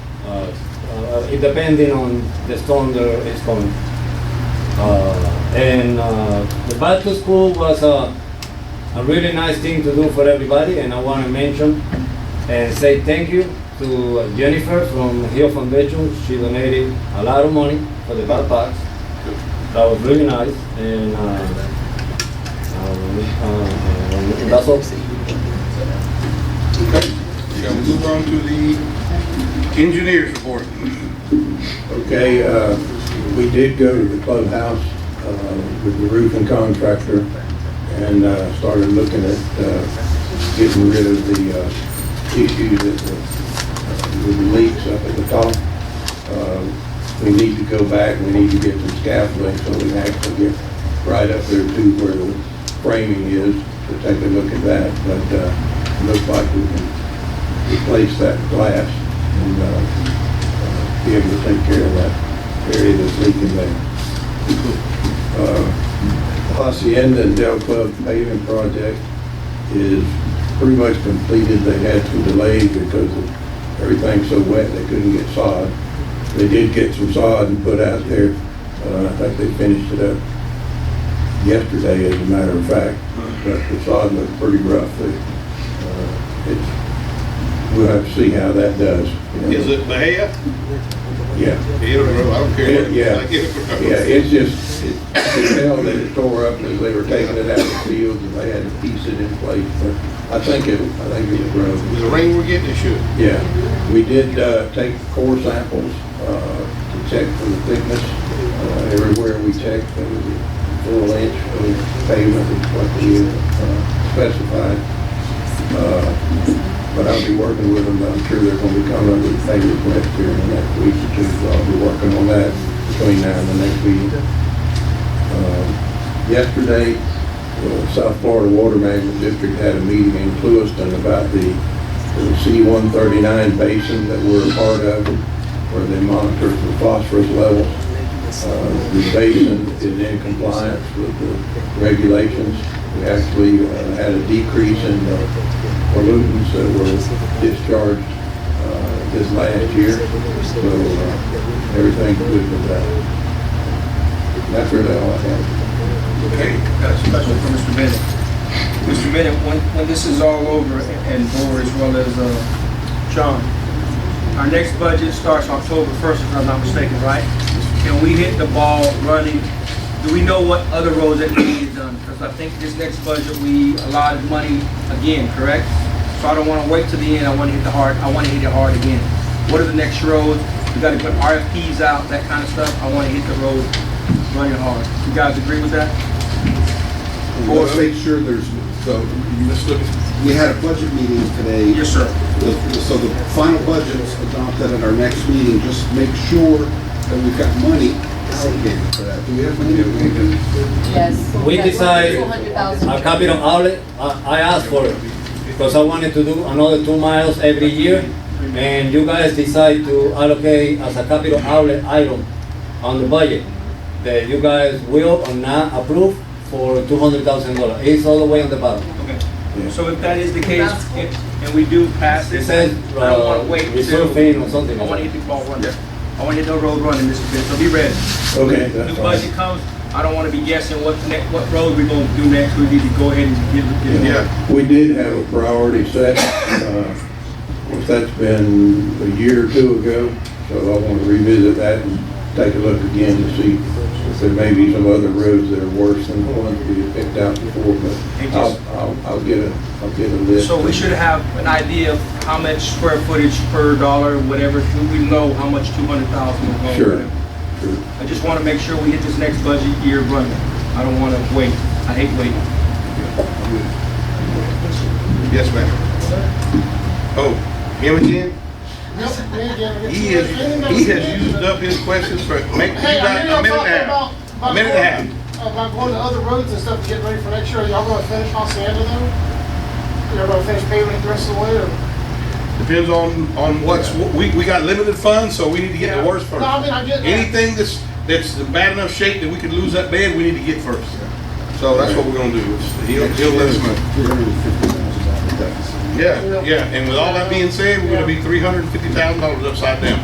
It depending on the storm that is coming. The back to school was a really nice thing to do for everybody, and I want to mention and say thank you to Jennifer from Hill Foundation. She donated a lot of money for the backpacks. That was really nice, and that's all.
Okay, shall we move on to the engineer's report?
Okay, we did go to the clubhouse with the roofing contractor and started looking at getting rid of the issue that with the leaks up at the top. We need to go back, we need to get some scaffolding so we can actually get right up there to where the framing is to take a look at that. But it looks like we can replace that glass and be able to take care of that area that's leaking there. Hacienda and Del Club paving project is pretty much completed. They had some delays because everything's so wet they couldn't get sod. They did get some sod and put out there. I think they finished it up yesterday, as a matter of fact. But the sod looked pretty rough. We'll have to see how that does.
Is it Bahia?
Yeah.
I don't care.
Yeah, it's just, you could tell that it tore up as they were taking it out of the fields and they had to piece it in place, but I think it was rough.
With the rain we're getting, it should.
Yeah, we did take core samples to check for the thickness. Everywhere we checked, there was a full inch of pavement, what we specified. But I'll be working with them. I'm sure they're going to be coming up with pay request here in the next week or two, so I'll be working on that between now and the next meeting. Yesterday, the South Florida Water Management District had a meeting in Clewiston about the C-139 basin that we're a part of, where they monitor the phosphorus levels. The basin is in compliance with the regulations. We actually had a decrease in pollutants that were discharged this last year, so everything's good with that. That's really all I have.
Okay, got a question for Mr. Bennett. Mr. Bennett, when this is all over, and over as well as John, our next budget starts October 1st, if I'm not mistaken, right? Can we hit the ball running? Do we know what other roads that need to get done? Because I think this next budget, we allotted money again, correct? So I don't want to wait till the end. I want to hit it hard again. What are the next roads? We got to put RFPs out, that kind of stuff. I want to hit the road running hard. You guys agree with that?
We'll make sure there's, so, we had a budget meeting today.
Yes, sir.
So the final budget's adopted at our next meeting. Just make sure that we've got money allocated for that. Do we have money?
Yes.
We decided
200,000.
our capital outlet, I asked for it because I wanted to do another 2 miles every year, and you guys decide to allocate as a capital outlet item on the budget that you guys will or not approve for $200,000. It's all the way on the bottom.
Okay. So if that is the case, and we do pass
It
this,
says
I don't want to wait
reserve fee or something.
I want to hit the ball running. I want to hit the road running, Mr. Bennett. So be ready.
Okay,
When
that's
the
fine.
budget comes, I don't want to be guessing what road we're going to do next. We need to go ahead and give it.
Yeah, we did have a priority set. Of course, that's been a year or two ago, so I want to revisit that and take a look again to see if there may be some other roads that are worse than the ones we had picked out before, but I'll get a list.
So we should have an idea of how much square footage per dollar, whatever. We know how much 200,000 will go.
Sure.
I just want to make sure we hit this next budget year running. I don't want to wait. I hate waiting.
Yes, ma'am. Oh, him again? He has used up his questions for, make, you got a minute and a half. A minute and a half.
About going to other roads and stuff, getting ready for next year, are y'all gonna finish Hacienda though? Y'all gonna finish paving it the rest of the way, or?
Depends on what's, we got limited funds, so we need to get the worst first.
No, I mean, I get that.
Anything that's in bad enough shape that we could lose that bed, we need to get first. So that's what we're gonna do. He'll let us know. Yeah, and with all that being said, we're gonna be $350,000 upside down.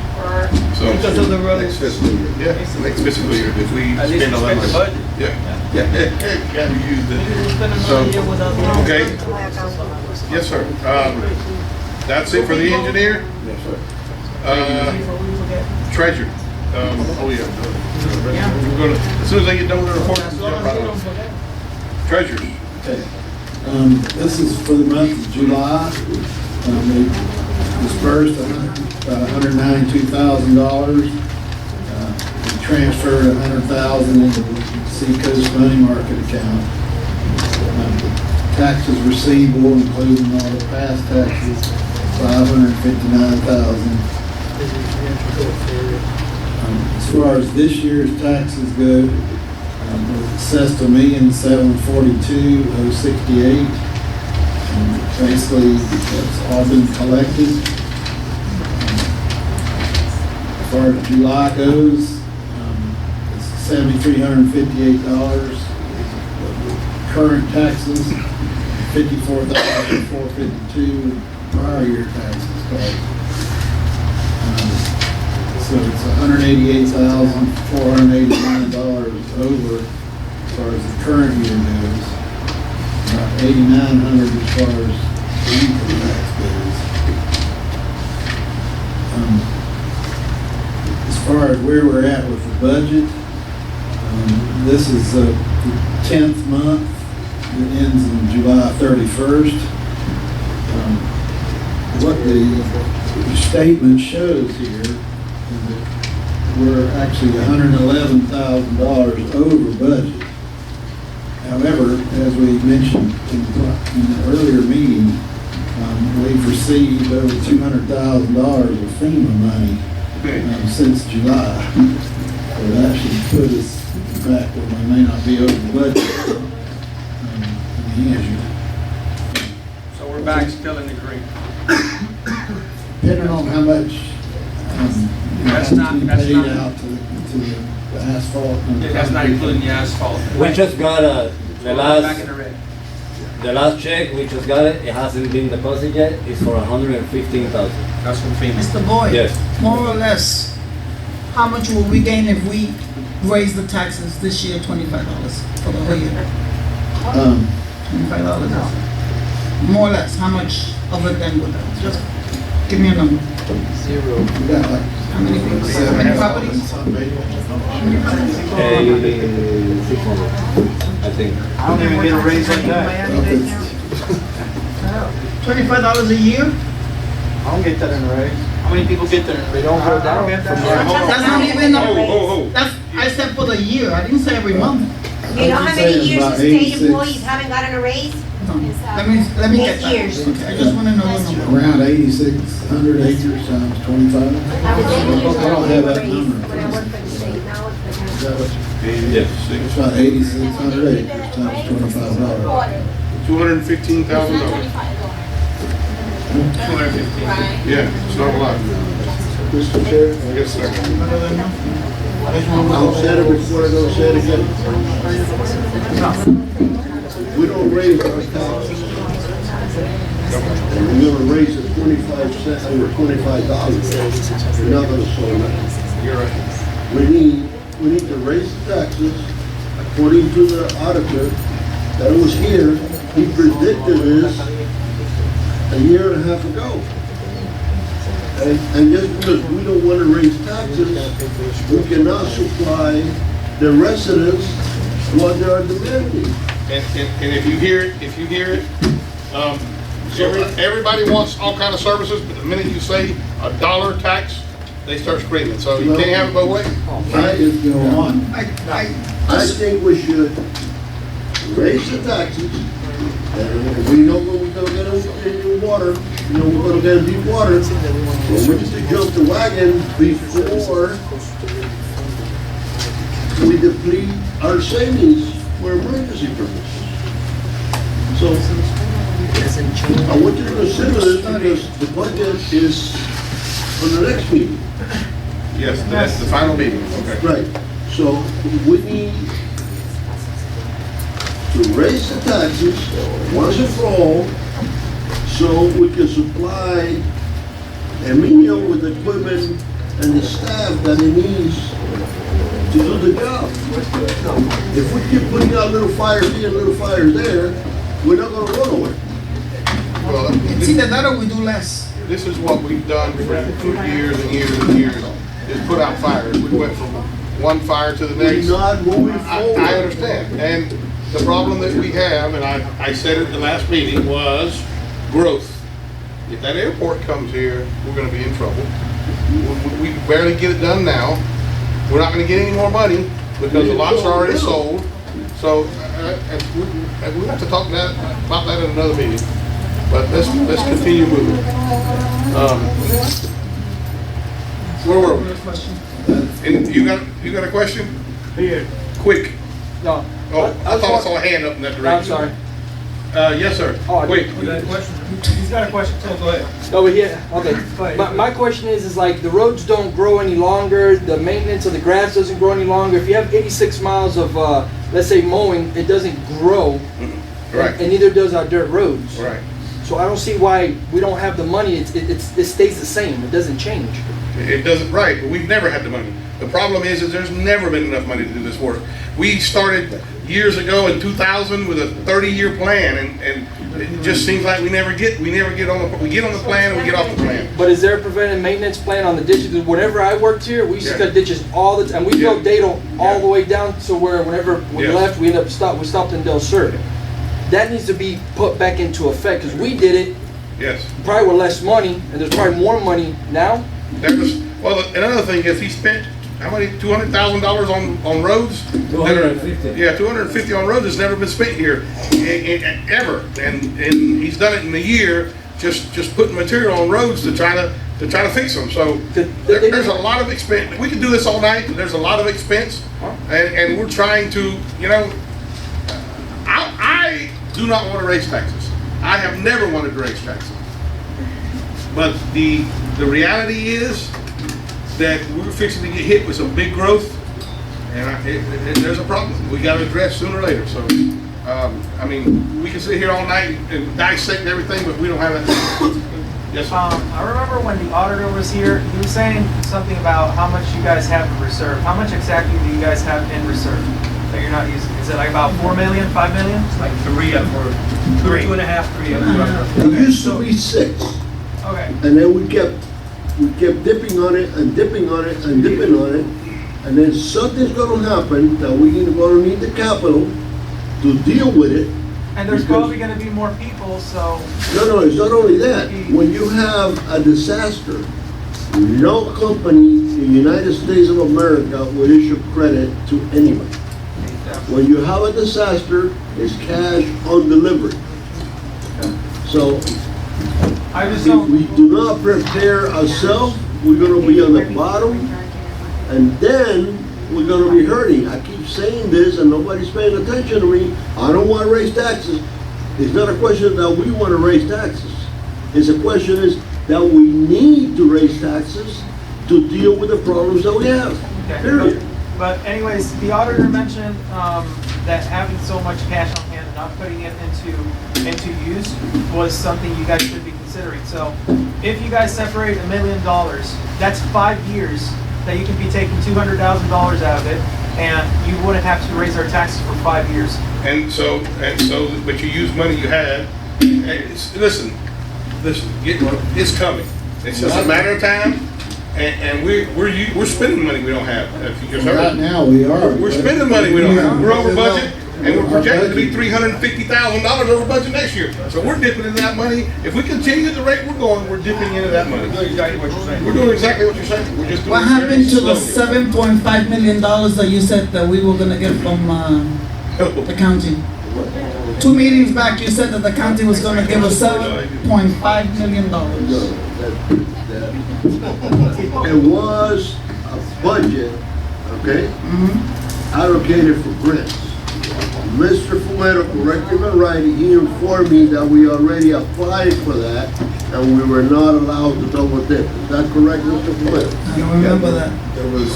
So
Because of the road.
next fiscal year. Yeah, next fiscal year, if we
At least
spend all that
spend the
money.
budget.
Yeah, gotta use it. So, okay. Yes, sir. That's it for the engineer?
Yes, sir.
Treasurer. Oh, yeah. We're gonna, as soon as I get done with the report, we'll jump right on. Treasurer.
Okay. This is for the month of July. We dispersed $192,000. We transferred $100,000 into the Seacoast Money Market account. Taxes receivable, including all the past taxes, $559,000. As far as this year's taxes go, assessed $1,742,068. Basically, it's all been collected. As far as July goes, it's $7,358. Current taxes, $54,452. Prior year taxes paid. So it's $188,489 over as far as the current year goes. About $8,900 as far as the income tax goes. As far as where we're at with the budget, this is the 10th month that ends on July 31st. What the statement shows here is that we're actually $111,000 over budget. However, as we mentioned in the earlier meeting, we've received over $200,000 of FEMA money since July. So that should put us back where we may not be over budget in the end.
So we're back still in the green.
Depending on how much
That's not-
paid
that's not-
out to the asphalt. and
That's not including the asphalt.
We just got
Back in the red.
the last check, we just got it, it hasn't been deposited yet, it's for $115,000.
That's from FEMA.
Mr. Boyd,
Yes.
more or less, how much will we gain if we raise the taxes this year, $25 for the whole year? $25. More or less, how much of it then would that? Just give me a number.
Zero. We got like
How many people, how many properties?
600, I think.
I don't even get a raise like that.
$25 a year?
I don't get that in a raise. How many people get there? They don't go down.
That's not even,
Oh.
that's, I said for the year, I didn't say every month.
You know how many years the state employees haven't gotten a raise?
Let me get that.
Years.
Okay, I just wanna know the number.
around 8,600 acres times 25. I don't have that number. Is that what
Yes.
it's about 8,600 acres times $25.
$215,000. Yeah, it's not a lot.
Mr. Chair?
Yes, sir.
I'll say it before I go say it again. We don't raise our taxes. And we're gonna raise it 25 cents, or $25. We're not gonna solve that.
You're right.
We need to raise the taxes according to the auditor that was here. He predicted this a year and a half ago. And just because we don't want to raise taxes, we cannot supply the residents what they are demanding.
And if you hear it, everybody wants all kind of services, but the minute you say $1 tax, they start screaming. So you can't have it both ways.
I just go on.
I think we should raise the taxes. And we know when we're gonna get in water, you know, we're gonna get in deep water. Well, we need to jump the wagon before we deplete our savings for emergency purposes. So, I want you to consider this because the budget is on the next meeting.
Yes, that's the final meeting. Okay.
Right, so we need to raise the taxes once and for all, so we can supply Emilio with the equipment and the staff that he needs to do the job. If we keep putting out little fires here, little fires there, we're not gonna run away.
Well,
It's either that or we do less.
this is what we've done for years and years and years, is put out fires. We went from one fire to the next.
We're not moving forward.
I understand, and the problem that we have, and I said it at the last meeting, was growth. If that airport comes here, we're gonna be in trouble. We barely get it done now. We're not gonna get any more money because the lots are already sold. So, and we have to talk about that in another meeting. But let's continue moving. Where were we? And you got a question?
Here.
Quick.
No.
Oh, I thought I saw a hand up in that direction.
I'm sorry.
Yes, sir.
Oh,
Quick.
you got a question?
He's got a question, so go ahead.
Over here, okay. My question is like the roads don't grow any longer, the maintenance of the grass doesn't grow any longer. If you have 86 miles of, let's say mowing, it doesn't grow.
Right.
And neither does our dirt roads.
Right.
So I don't see why we don't have the money, it stays the same, it doesn't change.
It doesn't, right, but we've never had the money. The problem is there's never been enough money to do this work. We started years ago in 2000 with a 30-year plan, and it just seems like we never get on the plan and we get off the plan.
But is there a preventive maintenance plan on the ditches? Because whenever I worked here, we used to cut ditches all the time. We built Dado all the way down to where whenever we left, we stopped in Del Sur. That needs to be put back into effect because we did it.
Yes.
Probably with less money, and there's probably more money now.
Well, another thing is he spent how many, $200,000 on roads?
250.
Yeah, 250 on roads has never been spent here, ever. And he's done it in a year, just putting material on roads to try to fix them. So there's a lot of expense. We could do this all night. There's a lot of expense, and we're trying to, you know, I do not want to raise taxes. I have never wanted to raise taxes. But the reality is that we're fixing to get hit with some big growth, and there's a problem we got to address sooner or later. So, I mean, we can sit here all night and dissect everything, but we don't have that. Yes, sir.
I remember when the auditor was here, he was saying something about how much you guys have in reserve. How much exactly do you guys have in reserve that you're not using? Is it like about 4 million, 5 million?
It's like 3 or 4, 2 and a half, 3 or 4.
It used to be 6.
Okay.
And then we kept dipping on it and dipping on it and dipping on it. And then something's gonna happen that we're gonna need the capital to deal with it.
And there's probably gonna be more people, so.
No, it's not only that. When you have a disaster, no company in the United States of America will issue credit to anybody. When you have a disaster, it's cash on delivery. So, if we do not prepare ourselves, we're gonna be on the bottom, and then we're gonna be hurting. I keep saying this and nobody's paying attention to me. I don't wanna raise taxes. It's not a question that we wanna raise taxes. It's a question is that we need to raise taxes to deal with the problems that we have, period.
But anyways, the auditor mentioned that having so much cash on hand and not putting it into use was something you guys should be considering. So if you guys separate $1 million, that's 5 years that you can be taking $200,000 out of it, and you wouldn't have to raise our taxes for 5 years.
And so, but you use money you had. Listen, it's coming. It's just a matter of time. And we're spending money we don't have.
Right now we are.
We're spending money we don't have. We're over budget. and we're projected to be $350,000 over budget next year. So we're dipping into that money. If we continue at the rate we're going, we're dipping into that money.
Exactly what you're saying.
We're doing exactly what you're saying. We're just doing
What
it very
happened to the
slowly.
$7.5 million that you said that we were gonna get from the county? 2 meetings back, you said that the county was gonna give us $7.5 million.
It was a budget, okay, allocated for grants. Mr. Fuero, correct me if I'm right, he informed me that we already applied for that and we were not allowed to double dip. Is that correct, Mr. Fuero?
I don't remember that.
There was,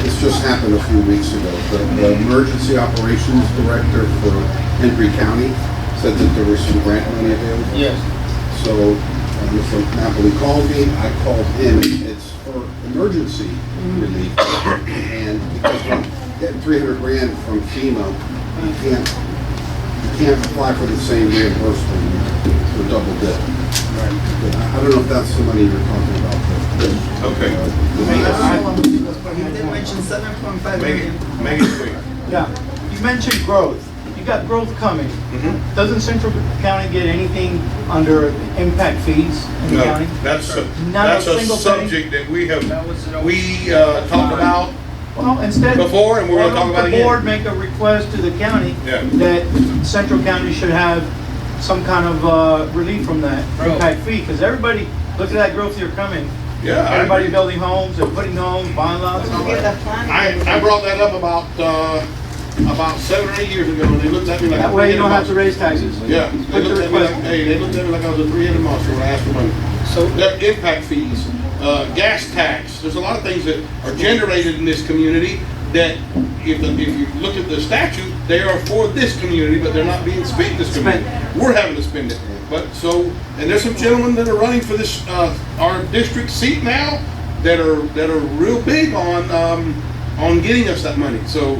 this just happened a few weeks ago. The emergency operations director for Hendry County said that there was some grant money available.
Yes.
So Mr. Napoli called me, I called him. It's for emergency relief. And because we get 300 grand from FEMA, you can't apply for the same reimbursement for double dip. But I don't know if that's the money you're talking about.
Okay.
You did mention 7.5 million.
Make it quick.
Yeah, you mentioned growth. You got growth coming. Doesn't Central County get anything under impact fees in the county?
That's
Not
a
single penny?
subject that we talked about
Well, instead,
before, and we're gonna talk about it
the
again.
board make a request to the county
Yeah.
that Central County should have some kind of relief from that impact fee, because everybody, look at that growth you're coming.
Yeah, I
Everybody
agree.
building homes and putting homes, buying lots. and all that.
I brought that up about 7 or 8 years ago, and they looked at me like.
That way you don't have to raise taxes.
Yeah, they
Put the
looked at me like,
request.
hey, they looked at me like I was a three-headed monster when I asked for money. So, their impact fees, gas tax, there's a lot of things that are generated in this community that if you look at the statute, they are for this community, but they're not being spent in this community. We're having to spend it. But so, and there's some gentlemen that are running for this, our district seat now that are real big on getting us that money. So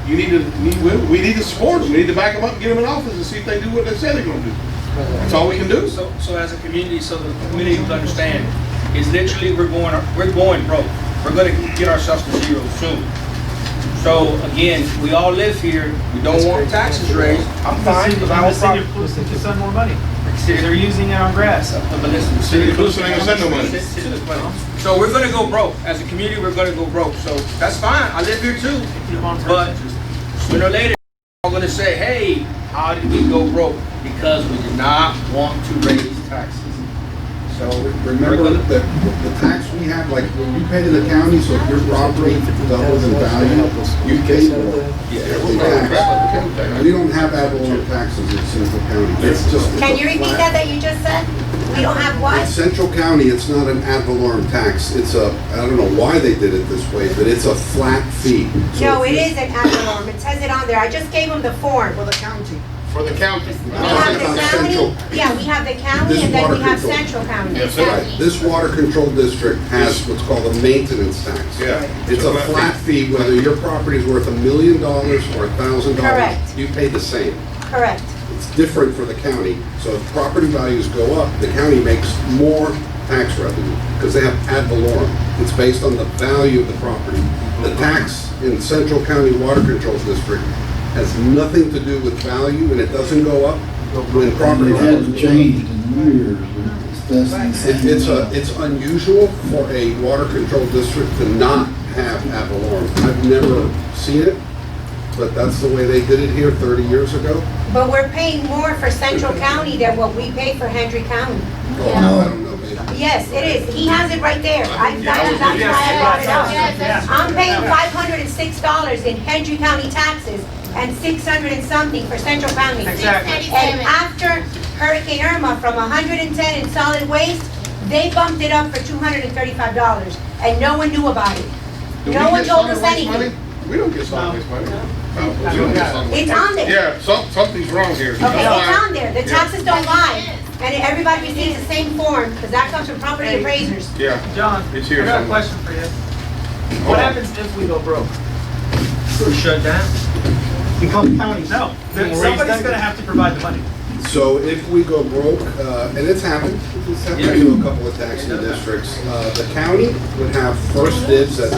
we need to support them. We need to back them up and get them in office and see if they do what they say they're gonna do. That's all we can do.
So as a community, so the community will understand, is literally we're going broke. We're gonna get ourselves to zero soon. So again, we all live here, we don't want taxes raised. I'm fine, because I
The
don't
city of Clueston can send more money. They're using it on grass.
But listen, the
City of Clueston ain't gonna send no money.
So we're gonna go broke, as a community, we're gonna go broke, so that's fine, I live here too. But sooner or later, we're gonna say, hey, how did we go broke? Because we did not want to raise taxes.
So remember that the tax we have, like when you pay to the county, so if your property doubles in value, you pay more. We don't have ad valorem taxes in Central County. It's just.
Can you repeat that you just said? We don't have
In
what?
Central County, it's not an ad valorem tax. It's I don't know why they did it this way, but it's a flat fee. So
No,
if
it
you-
is an ad valorem. It says it on there. I just gave him the form.
For the county.
For the county.
We have the county, yeah, we have the county
This
and then we
water
have
control.
Central County.
Yes,
Right, this water control district has what's called a maintenance tax.
Yeah.
It's a flat fee, whether your property is worth $1 million or $1,000.
Correct.
You pay the same.
Correct.
It's different for the county. So if property values go up, the county makes more tax revenue because they have ad valorem. It's based on the value of the property. The tax in Central County Water Control District has nothing to do with value, and it doesn't go up when property
It hasn't changed in years. It's less than
It's unusual for a water control district to not have ad valorem. I've never seen it, but that's the way they did it here 30 years ago.
But we're paying more for Central County than what we pay for Hendry County.
Oh, I don't know, maybe.
Yes, it is. He has it right there. That's why I brought it up. I'm paying $506 in Hendry County taxes and 600 and something for Central County.
Exactly.
And after Hurricane Irma, from 110 in solid waste, they bumped it up for $235, and no one knew about it.
Do
No
we
one
get
told
solid
us
waste
anything.
money? We don't get solid waste money. No, we don't get solid waste
It's
money.
on there.
Yeah, something's wrong here.
Okay, it's on there. The taxes don't lie. And everybody receives the same form, because that comes from property appraisers.
Yeah,
John,
It's here
I got a
somewhere.
question for you. What happens if we go broke?
Shut down.
Become counties.
No,
Raise
somebody's
taxes.
gonna have to provide the money.
So if we go broke, and it's happened to a couple of taxing districts, the county would have first dibs at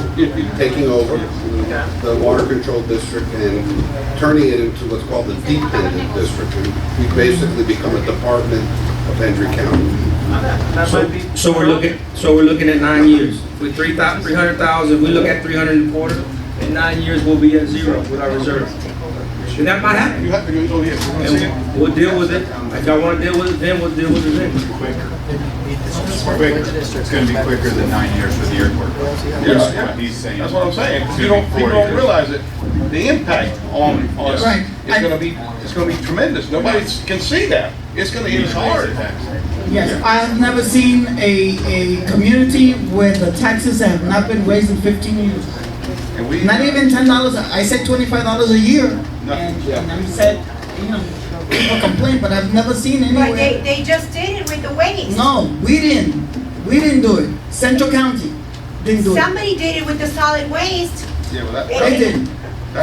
taking over the water control district and turning it into what's called the dependent district. And we basically become a department of Hendry County.
So we're looking at 9 years. With 300,000, we look at 340, in 9 years we'll be at zero with our reserves. And that might happen.
You have to go, oh, yeah.
And we'll deal with it. If y'all wanna deal with it then, we'll deal with it then.
It's gonna be quicker than 9 years for the airport.
Yes.
What he's saying.
That's what I'm saying. People don't realize it. The impact on us
Right.
is gonna be tremendous. Nobody can see that. It's gonna hit us hard.
Yes, I have never seen a community where the taxes have not been raised in 15 years.
And we,
Not even $10, I said $25 a year.
No.
And I said, you know, people complain, but I've never seen
But
anywhere.
they just did it with the waste.
No, we didn't do it. Central County didn't do it.
Somebody did it with the solid waste.
yeah, well,
They did.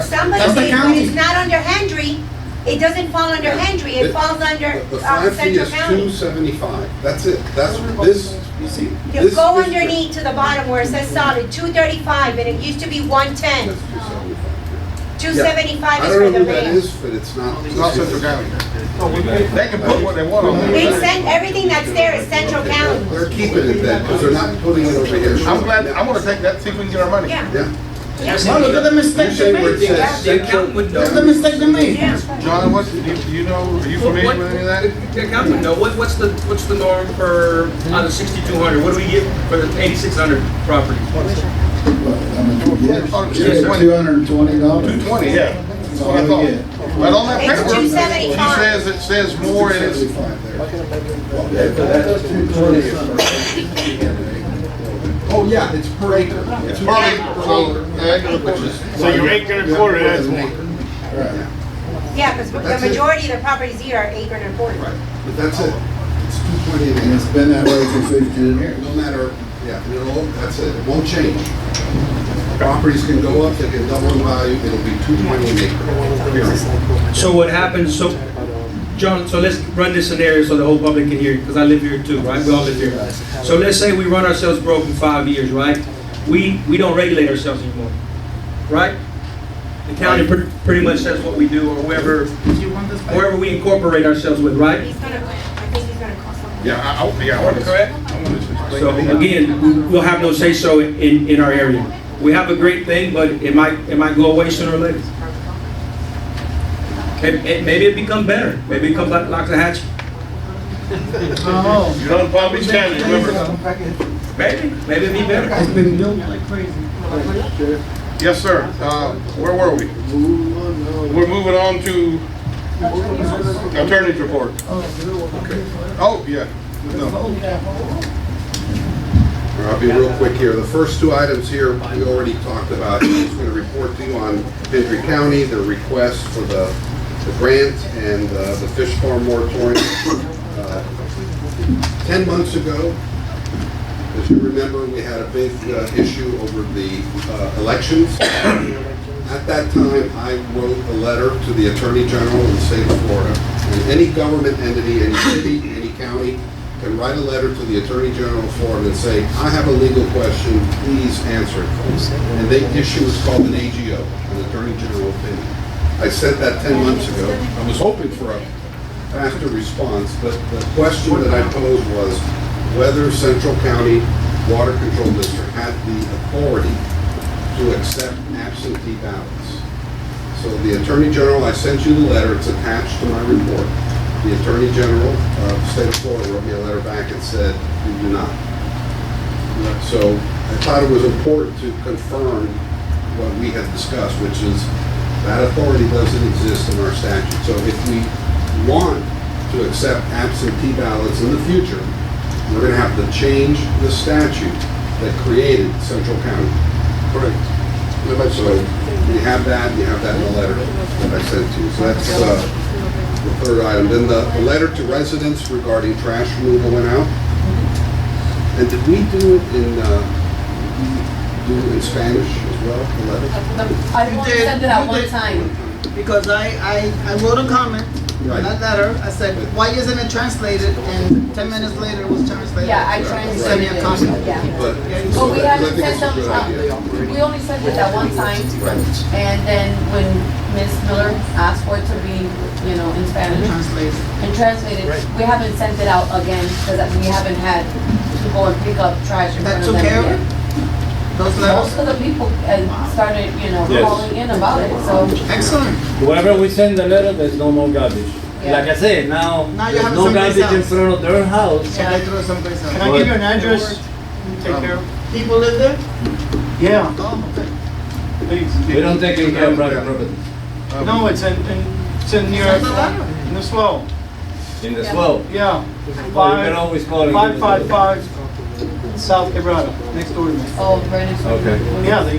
Somebody
That's the
did, but
county.
it's not under Hendry. It doesn't fall under Hendry, it falls under
The flat fee
Central
is
County.
$275. That's it. That's this, you see.
You
this
go
district-
underneath to the bottom where it says solid, 235, and it used to be 110.
That's $275.
275
I
is
don't
for
know
the
who that
van.
is, but it's not.
it's not Central County. They can put what they want on
They
there.
sent, everything that's there is Central County.
They're keeping it then, because they're not putting it over here.
I'm glad, I wanna take that, see if we can get our money.
Yeah.
Yeah.
Oh, look at the mistake
You
they
say where it
made.
says
The accountant would know.
Look at the mistake they made.
John, what, do you know, are you familiar with any of that?
The accountant would know. What's the norm for out of 6,200? What do we get for the 8,600 property?
Yes, $220.
220, yeah. That's what I thought. But on that
It's
paper,
$275.
it says more and it's,
Oh, yeah, it's per acre.
it's per acre,
So your acre and a quarter, that's more.
Yeah, because the
That's it.
majority of the properties here are acre and a quarter.
Right, but that's it. It's 220 an
And it's
acre.
been that way for 15 years.
No matter, yeah, that's it. It won't change. Properties can go up, they can double in value, it'll be 220 an acre, period.
So what happens, so, John, so let's run this scenario so the whole public can hear, because I live here too, right? We all live here. So let's say we run ourselves broke in 5 years, right? We don't regulate ourselves anymore, right? The county pretty much says what we do, or wherever we incorporate ourselves with, right?
He's gonna, I think he's gonna cost something.
yeah, I want to.
Correct.
I want to explain.
So again, we'll have no say-so in our area. We have a great thing, but it might go away sooner or later. Maybe it becomes better. Maybe it becomes like Loxahatchee.
Oh.
You're on Palm Beach County, remember?
Maybe it'd be better.
It's been built like crazy.
Yes, sir. Where were we? We're moving on to attorney's report. Oh, yeah. No.
I'll be real quick here. The first two items here, we already talked about. He's going to report to you on Hendry County, the request for the grant and the fish farm moratorium. 10 months ago, as you remember, we had a big issue over the elections. At that time, I wrote a letter to the Attorney General of the state of Florida. And any government entity, any city, any county, can write a letter to the Attorney General of Florida and say, I have a legal question, please answer it. And they issue what's called an AGO, an Attorney General opinion. I sent that 10 months ago. I was hoping for a faster response, but the question that I posed was whether Central County Water Control District had the authority to accept absentee ballots. So the Attorney General, I sent you the letter, it's attached to my report. The Attorney General of the state of Florida wrote me a letter back and said, we do not. So I thought it was important to confirm what we had discussed, which is that authority doesn't exist in our statute. So if we want to accept absentee ballots in the future, we're going to have to change the statute that created Central County.
Correct.
So you have that in the letter that I sent to you. So that's the third item. Then the letter to residents regarding trash removal went out. And did we do it in Spanish as well, the letter?
I only sent it out one time.
Because I wrote a comment
Right.
that letter, I said, why isn't it translated? And 10 minutes later, it was translated.
Yeah, I
Send me
translated
a
it,
copy.
yeah.
But,
But we
I
haven't
think
sent
it's a
them,
good idea.
we only sent it that one time. And then when Ms. Miller asked for it to be, in Spanish and translated, we haven't sent it out again because we haven't had to go and pick up trash in
That
front of
took
them
care of
yet.
it? Those letters?
Most of the people started,
Yes.
calling in about it, so.
Excellent.
Whoever we send the letter, there's no more garbage.
Yeah.
Like I said, now,
Now you
there's
have
no
someplace
garbage in
else.
front of their house.
So they throw it someplace else.
Can I give you an address? Take care of.
People live there?
Yeah,
Oh, okay.
please.
We don't take care of private property.
No, it's in near,
Send the letter.
in the swell.
In the swell.
Yeah.
Well, you can always call and give us a-
555 South Quebrada, next door to me.
Oh, right next door.
Okay.
Yeah, they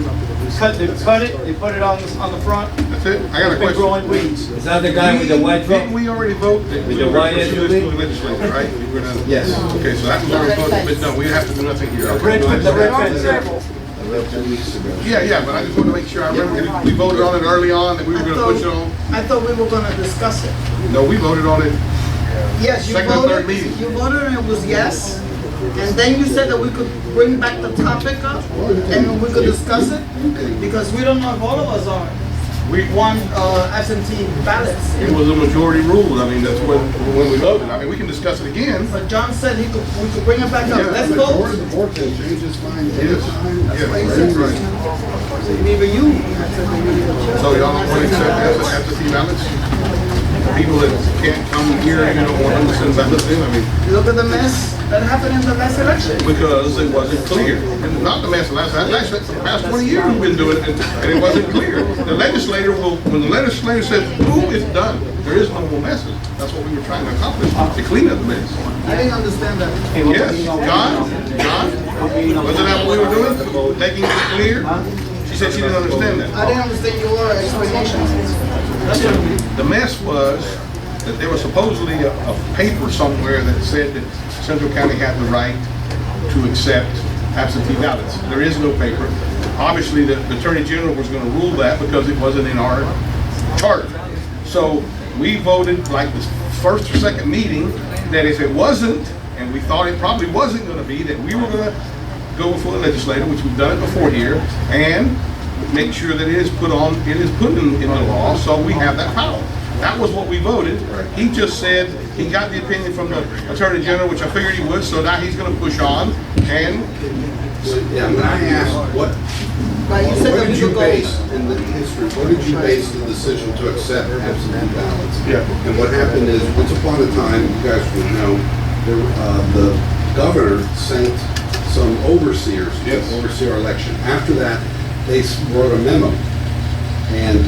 cut it, they put it on the front.
That's it. I got a
Big
question.
growing weeds.
Is that the guy with the white truck?
Didn't we already vote that we
With the
were going
white
to pursue this
SUV?
to the legislature, right? We were gonna-
Yes.
Okay, so that was already voted, but no, we have to do nothing here. Okay.
Red with the red fence.
About 2 weeks ago.
Yeah, but I just want to make sure I remember, we voted on it early on, that we were gonna push it on.
I thought we were gonna discuss it.
No, we voted on it.
Yes, you
Second or third
voted,
meeting.
you voted and it was yes. And then you said that we could bring back the topic up and we could discuss it? Because we don't know if all of us are one absentee ballots.
It was a majority rule. I mean, that's when we voted. I mean, we can discuss it again.
But John said we could bring it back up.
Yeah,
Let's
The
vote.
board can change its mind
Yes.
anytime. That's
Yeah,
right.
that's right.
Maybe you.
So y'all don't want to accept absentee ballots? People that can't come here, you don't want them to send ballots in? I mean,
Look at the mess that happened in the last election.
because it wasn't clear. And not the mess last, for the past 20 years we've been doing it, and it wasn't clear. The legislator when the legislator says, boom, it's done, there is no more messes. That's what we were trying to accomplish, to clean up the mess.
I didn't understand that.
Yes, John, wasn't that what we were doing? Making it clear? She said she didn't understand that.
I didn't understand your explanation.
The mess was that there was supposedly a paper somewhere that said that Central County had the right to accept absentee ballots. There is no paper. Obviously, the Attorney General was going to rule that because it wasn't in our charter. So we voted like the first or second meeting that if it wasn't, and we thought it probably wasn't going to be, that we were going to go before the legislature, which we've done it before here, and make sure that it is put in the law, so we have that power. That was what we voted. He just said he got the opinion from the Attorney General, which I figured he would, so now he's going to push on, and
Yeah, when I asked, what did you base, in the history, what did you base the decision to accept absentee ballots?
Yeah.
And what happened is, once upon a time, you guys would know, the governor sent some overseers to oversee our election. After that, they wrote a memo. And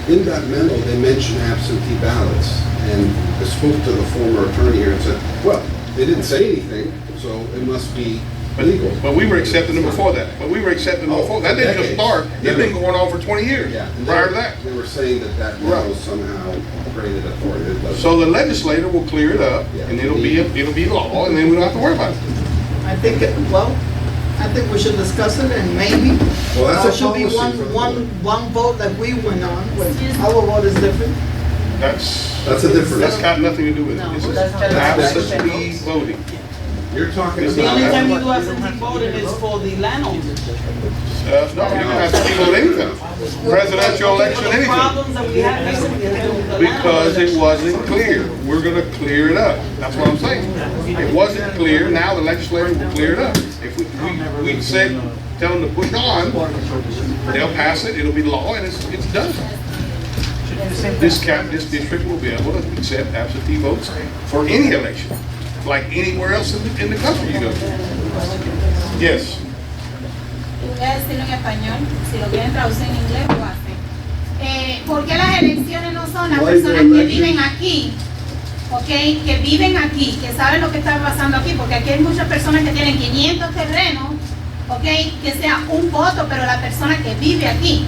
in that memo, they mentioned absentee ballots. And I spoke to the former attorney here and said, well, they didn't say anything, so it must be legal.
But we were accepting them before that. That didn't just start. It's been going on for 20 years prior to that.
They were saying that memo somehow created authority.
So the legislator will clear it up, and it'll be law, and then we don't have to worry about it.
I think we should discuss it and maybe
Well, that's a
should be
policy for the
one vote that we went on. Our vote is different.
That's a different.
That's got nothing to do with it. This is absentee voting.
You're talking
The only
about.
time you do absentee voting is for the landowners.
No, you don't have to vote anything. Presidential election,
The
anything.
problems that we had recently has been with the
Because
landowners.
it wasn't clear. We're gonna clear it up. That's what I'm saying. It wasn't clear, now the legislature will clear it up. If we said, tell them to push on, they'll pass it, it'll be law, and it's done. This district will be able to accept absentee votes for any election, like anywhere else in the country you go to. Yes.
Voy a decirlo en español, si lo quieren traducir en inglés lo hacen. ¿Por qué las elecciones no son las personas que viven aquí? ¿Ok? Que viven aquí, que saben lo que está pasando aquí, porque aquí hay muchas personas que tienen 500 terrenos, ¿ok? Que sea un voto, pero la persona que vive aquí.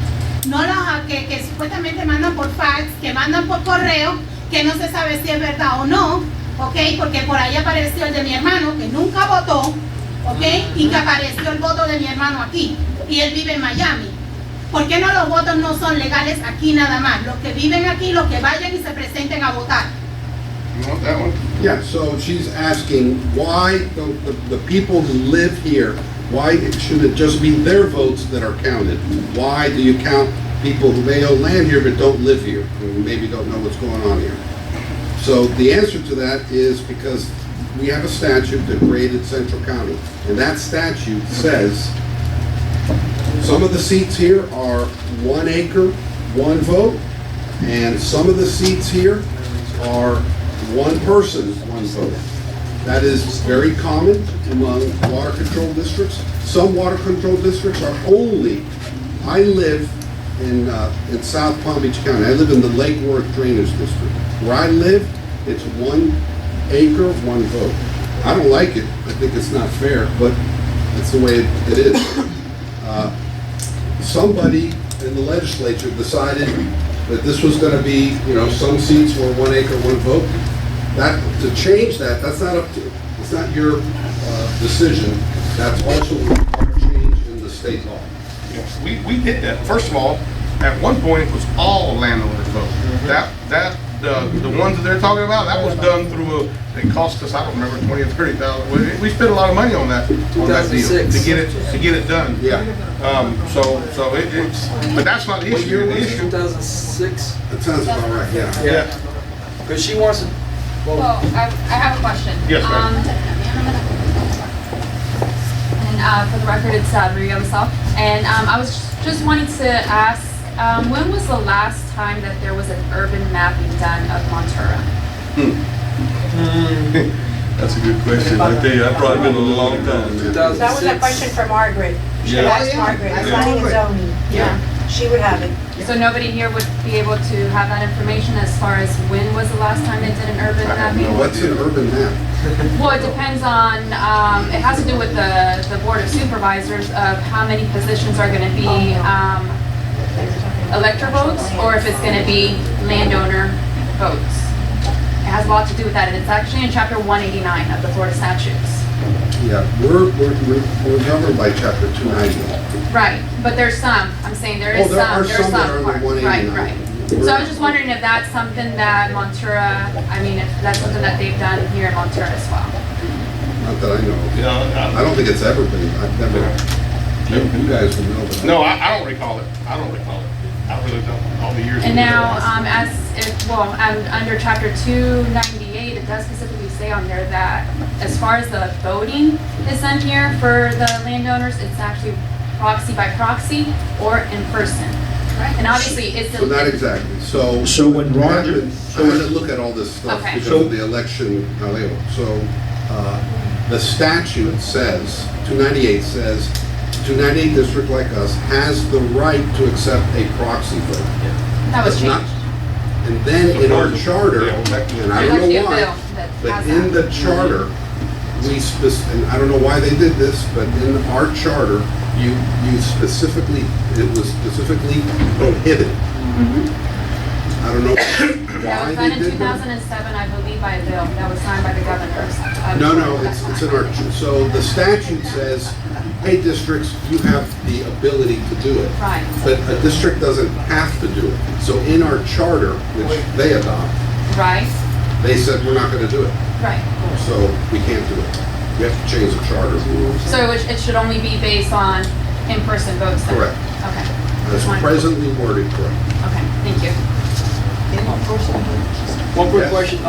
No los que supuestamente mandan por fax, que mandan por correo, que no se sabe si es verdad o no, ¿ok? Porque por ahí apareció el de mi hermano, que nunca votó, ¿ok? Y que apareció el voto de mi hermano aquí, y él vive en Miami. ¿Por qué no los votos no son legales aquí nada más? Los que viven aquí, los que vayan y se presenten a votar.
You want that one?
Yeah, so she's asking why the people who live here, why should it just be their votes that are counted? Why do you count people who may own land here but don't live here, and maybe don't know what's going on here? So the answer to that is because we have a statute that created Central County, and that statute says some of the seats here are 1 acre, 1 vote, and some of the seats here are 1 person, 1 vote. That is very common among water control districts. Some water control districts are only, I live in South Palm Beach County. I live in the Lake Worth Drainage District. Where I live, it's 1 acre, 1 vote. I don't like it. I think it's not fair, but that's the way it is. Somebody in the legislature decided that this was going to be, some seats were 1 acre, 1 vote. That, to change that, that's not up to, it's not your decision. That's also a change in the state law.
Yes, we did that. First of all, at one point, it was all landowners vote. The ones that they're talking about, that was done through it cost us, I don't remember, 20 or 30,000. We spent a lot of money on that deal to get it done.
Yeah.
But that's not the issue. The issue.
2006.
That sounds about right. Yeah.
Yeah. Because she wants to.
Well, I have a question.
Yes, ma'am.
And for the record, it's Maria Basal. And I was just wanting to ask, when was the last time that there was an urban mapping done of Montura?
That's a good question. I tell you, that's probably been a long time.
That was a question for Margaret. You should
Yeah.
ask Margaret, planning and zoning.
Yeah.
She would have it.
So nobody here would be able to have that information as far as when was the last time they did an urban mapping?
What's an urban map?
Well, it depends on, it has to do with the Board of Supervisors of how many positions are gonna be, elector votes, or if it's gonna be landowner votes. It has a lot to do with that, and it's actually in chapter 189 of the Florida statutes.
Yeah, we're governed by chapter 290.
Right, but there's some, I'm saying there is
Oh, there are
there's
some that are in the
parts.
189.
Right. So I was just wondering if that's something that Montura, if that's something that they've done here in Montura as well.
Not that I know of. I don't think it's ever been, I've never, you guys would know. But
No, I don't recall it. I really don't. All the years.
And now, under chapter 298, it does specifically say on there that as far as the voting is done here for the landowners, it's actually proxy by proxy or in person. And obviously, it's.
So not exactly. So
when Roger,
I had to look at all this stuff
Okay.
because of the election. So the statute says, 298 says, 298 district like us has the right to accept a proxy vote.
That was
But not-
changed.
And then in our charter, and I
There's
don't
actually a
know why,
bill that
but
has
in
that.
the charter, and I don't know why they did this, but in our charter, it was specifically prohibited. I don't know
That
why
was
they
done in
did that.
2007, I believe, by a bill that was signed by the governors.
No, it's in our, so the statute says, hey, districts, you have the ability to do it.
Right.
But a district doesn't have to do it. So in our charter, which they adopt,
Right,
they said, we're not gonna do it.
right.
So we can't do it. We have to change the charter.
So it should only be based on in-person votes then?
Correct.
Okay.
That's presently worded correct.
Okay, thank you.
One quick
Yes.
question.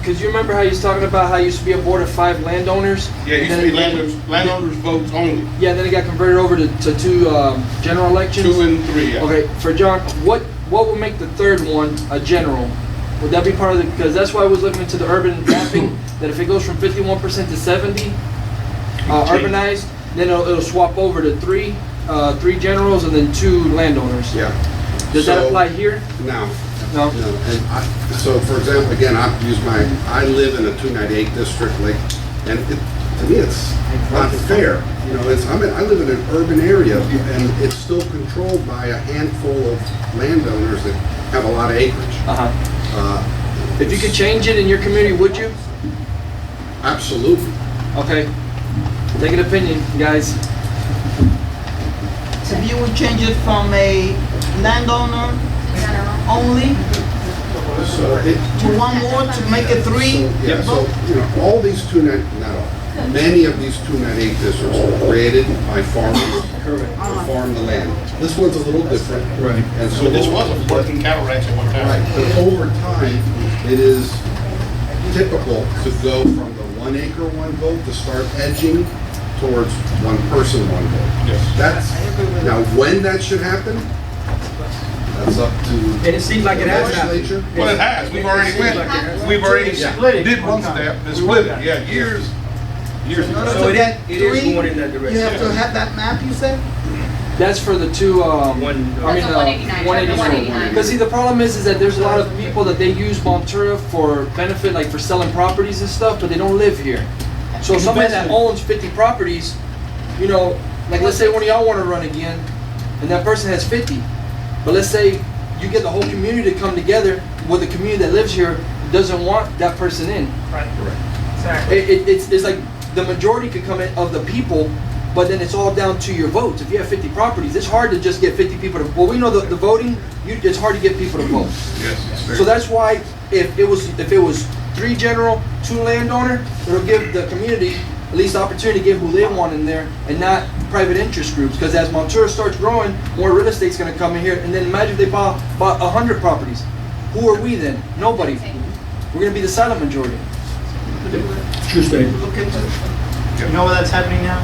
Cause you remember how you was talking about how it used to be a board of 5 landowners?
Yeah, it used to be landowners votes only.
Yeah, then it got converted over to 2 general elections.
2 and 3, yeah.
Okay, for John, what would make the third one a general? Would that be part of the, because that's why I was looking into the urban mapping, that if it goes from 51% to 70, urbanized, then it'll swap over to 3 generals and then 2 landowners.
Yeah.
Does that apply here?
No.
No?
No. And so for example, again, I live in a 298 district, and to me, it's not fair. I live in an urban area, and it's still controlled by a handful of landowners that have a lot of acreage.
If you could change it in your community, would you?
Absolutely.
Okay. Take an opinion, guys.
If you would change it from a landowner only
So it,
You want more to make it 3?
yeah, so, you know, all these not all, many of these 298 districts were created by farmers to farm the land. This one's a little different.
Right.
And so
So this was a working cattle ranch at one time.
Right, but over time, it is typical to go from the 1 acre, 1 vote to start edging towards 1 person, 1 vote.
Yes.
That's, now when that should happen, that's up to
And it seems like
the
it has happened.
legislature.
Well, it has, we've already
It seems like it has.
we've already
Split it
did
one
one
time.
step, and split it, yeah, years ago.
So it is
Three,
going in that
You
direction.
have to have that map, you said?
That's for the two,
One-
I mean,
That's a 189,
189. Because see, the problem is that there's a lot of people that they use Montura for benefit, like for selling properties and stuff, but they don't live here. So somebody that owns 50 properties, you know, like let's say one of y'all want to run again, and that person has 50. But let's say you get the whole community to come together, well, the community that lives here doesn't want that person in.
Right. Exactly.
It's like the majority could come in of the people, but then it's all down to your votes. If you have 50 properties, it's hard to just get 50 people to, well, we know the voting, it's hard to get people to vote.
Yes, it's very.
So that's why if it was 3 general, 2 landowner, it'll give the community at least the opportunity to get who they want in there and not private interest groups. Because as Montura starts growing, more real estate's gonna come in here. And then imagine if they bought 100 properties. Who are we then? Nobody. We're gonna be the silent majority.
True statement.
You know where that's happening now?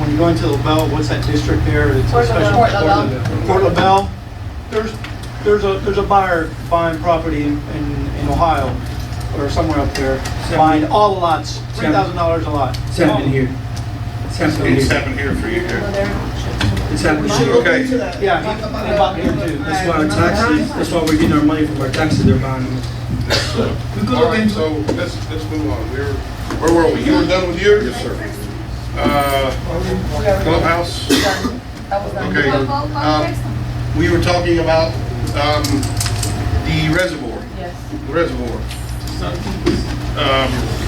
When you go into LaBelle, what's that district there? It's a
Port
special-
LaBelle.
Port LaBelle. There's a buyer buying property in Ohio or somewhere up there, buying all the lots, $3,000 a lot.
It's happening here. It's happening
It's
here.
happened here for you here.
It's happening
We should
here.
look
Okay.
into that.
Yeah, he bought here too.
That's why our taxes, that's why we're getting our money from our taxes they're buying.
We could
All
look
right,
into
so
it.
let's move on. Where were we? You were done with yours?
Yes, sir.
Clubhouse?
That was done.
Okay. We were talking about, the reservoir.
Yes.
The reservoir.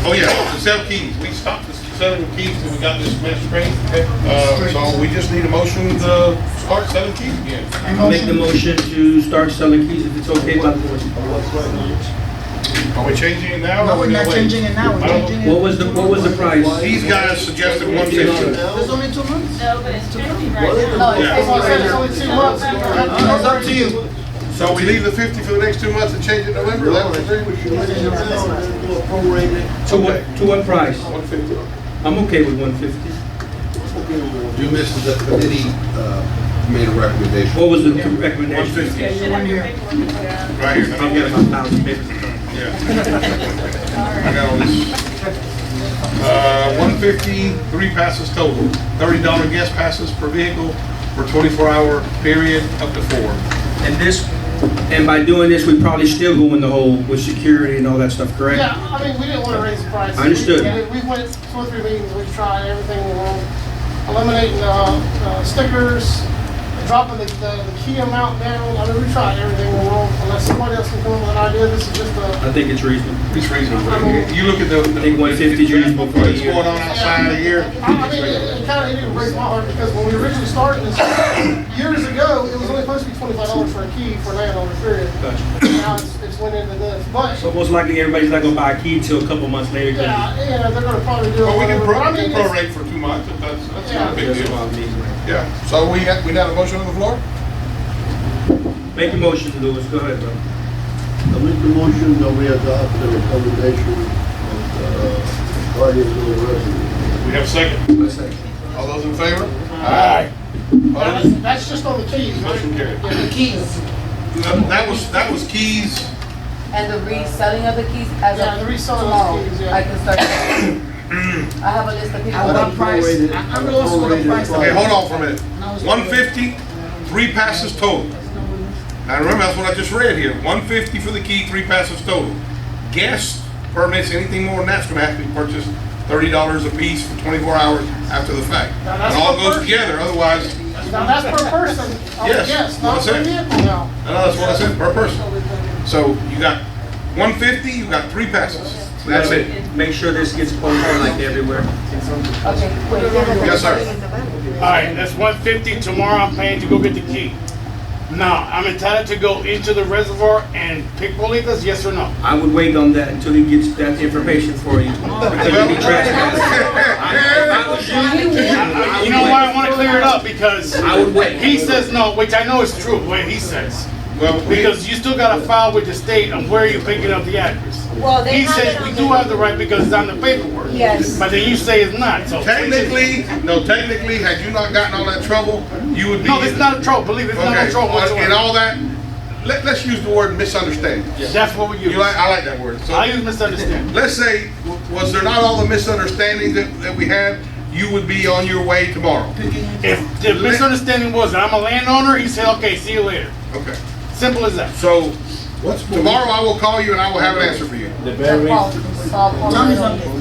Oh yeah, to sell keys. We stopped selling the keys till we got this mess straight. So we just need a motion to start selling keys again.
I'll make the motion to start selling keys if it's okay by the board.
Are we changing it now? or
No, we're
we
not
gonna wait?
changing it now, we're
I don't-
changing it.
What was the price?
These guys suggested 150.
There's only 2 months.
No, but it's changing right now.
No,
Yeah.
it's
It's only 2 months.
It's up to you.
So we leave the 50 for the next 2 months and change it in November? That was it?
To what price?
150.
I'm okay with 150.
You missed the committee, made a recommendation.
What was the recommendation?
150.
You should have your
Right
I'll
here.
get about 1,000 papers.
Yeah. I got all this. 150, 3 passes total. $30 guest passes per vehicle for 24-hour period, up to 4.
And by doing this, we probably still go in the hole with security and all that stuff, correct?
Yeah, I mean, we didn't want to raise the price.
I understood.
We went 2 or 3 meetings, we tried everything, eliminating stickers, dropping the key amount down. I mean, we tried everything in the world, unless somebody else can come up with an idea. This is just
I think it's reasonable.
It's reasonable. You look at the.
I think 150 is reasonable for a
What's
year.
going on outside of here.
I mean, it kind of didn't break my heart because when we originally started this, years ago, it was only supposed to be $25 for a key for landowner, period. Now it's went into this, but,
So most likely, everybody's not gonna buy a key till a couple months later.
yeah, they're gonna probably do it.
Well, we can
whatever. But I mean, it's-
prorate for 2 months, if that's not a big
That's
deal.
what I mean.
Yeah, so we have a motion on the floor?
Make a motion, Louis, go ahead, bro.
I make the motion that we adopt the recommendation of Guardians of the Reservoir.
We have a second. All those in favor? Aye. Opposed?
That's just on the keys, right?
Motion carried.
Yeah, the keys.
That was keys.
And the reselling of the keys as
Yeah,
of
the reselling of the
tomorrow,
keys, yeah.
I can start. I have a list of people.
At what price? I'm lost for the price.
Okay, hold on for a minute. 150, 3 passes total. Now remember, that's what I just read here. 150 for the key, 3 passes total. Guest permits, anything more than that's gonna have to be purchased $30 a piece for 24 hours after the fact.
Now,
It
that's
all
per
goes
person.
together, otherwise,
Now, that's per person.
Yes,
Yes,
what I
not per
said.
vehicle now.
no, that's what I said, per person. So you got 150, you got 3 passes. That's it.
Make sure this gets posted like everywhere.
Okay, wait.
Yes, sir.
All right, that's 150. Tomorrow I'm paying to go get the key. Now, I'm entitled to go into the reservoir and pick bolitas, yes or no?
I would wait on that until he gets that information for you. Because you'll be trespassing.
You know why I want to clear it up? Because
I would wait.
he says no, which I know is true, what he says.
Well,
Because you still got to file with the state on where you're picking up the address.
Well, they
He
have
says
it
we
on
do
the-
have the right because it's on the paperwork.
Yes.
But then you say it's not, so.
technically, had you not gotten all that trouble, you would be.
No, it's not a trouble, believe it, it's not
Okay,
a trouble
and
whatsoever.
all that, let's use the word misunderstanding.
That's what we use.
I like that word. So
I use misunderstanding.
let's say, was there not all the misunderstandings that we had, you would be on your way tomorrow.
If the misunderstanding was that I'm a landowner, he said, okay, see you later.
Okay.
Simple as that.
So, tomorrow I will call you and I will have an answer for you.
The berries.
Tell me something.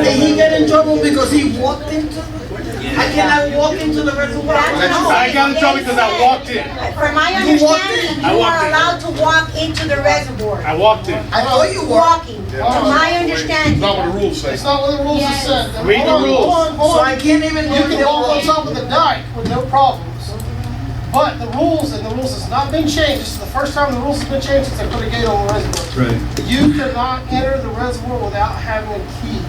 Did he get in trouble because he walked into I cannot walk into the reservoir?
I got in trouble because I walked in.
From my
You walked
understanding,
in?
I
you
walked
are
in.
allowed to walk into the reservoir.
I walked in.
I thought you were.
Walking, to my
It's
understanding.
not what the rules say.
It's not what the rules have said.
Read the
Hold on,
rules.
hold on, hold
So
on.
I can't even
You
look
can
at
walk on
the
top of the dike with no problems. But the rules has not been changed. This is the first time the rules have been changed since they put a gate on the reservoir.
Right.
You cannot enter the reservoir without having a key.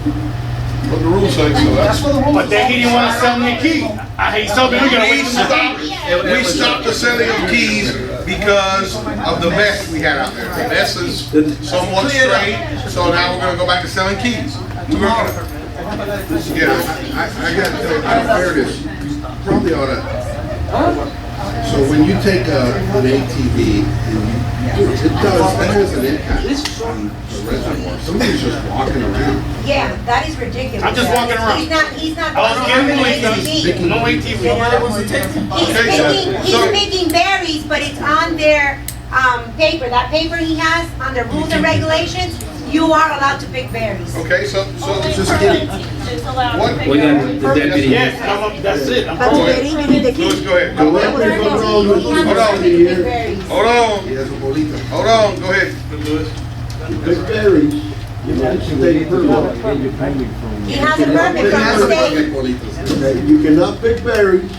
But the rules say so.
That's what the rules.
But then he didn't want to sell me a key. He told me we gotta wait till
We stopped the selling of keys because of the mess we had out there. The mess is somewhat straight, so now we're gonna go back to selling keys. We were gonna,
I got, in fairness, you probably ought to, so when you take an ATV and it has an impact on the reservoir. Somebody's just walking around.
Yeah, that is ridiculous.
I'm just walking around.
He's not.
I was getting
ATV.
no ATV.
He's picking berries, but it's on their paper. That paper he has on the rules and regulations, you are allowed to pick berries.
okay, so
Just kidding.
what?
We got the deputy.
Yes, that's it. I'm
But
Go
the
ahead.
berry, you need the key.
Louis, go ahead.
Correct me if I'm wrong,
He has
Hold
the
on.
right to pick berries.
Hold on,
He has a bolita.
hold on, go ahead, Louis.
Big berries, you need a state permit.
He has a permit from the state.
Okay, you cannot pick berries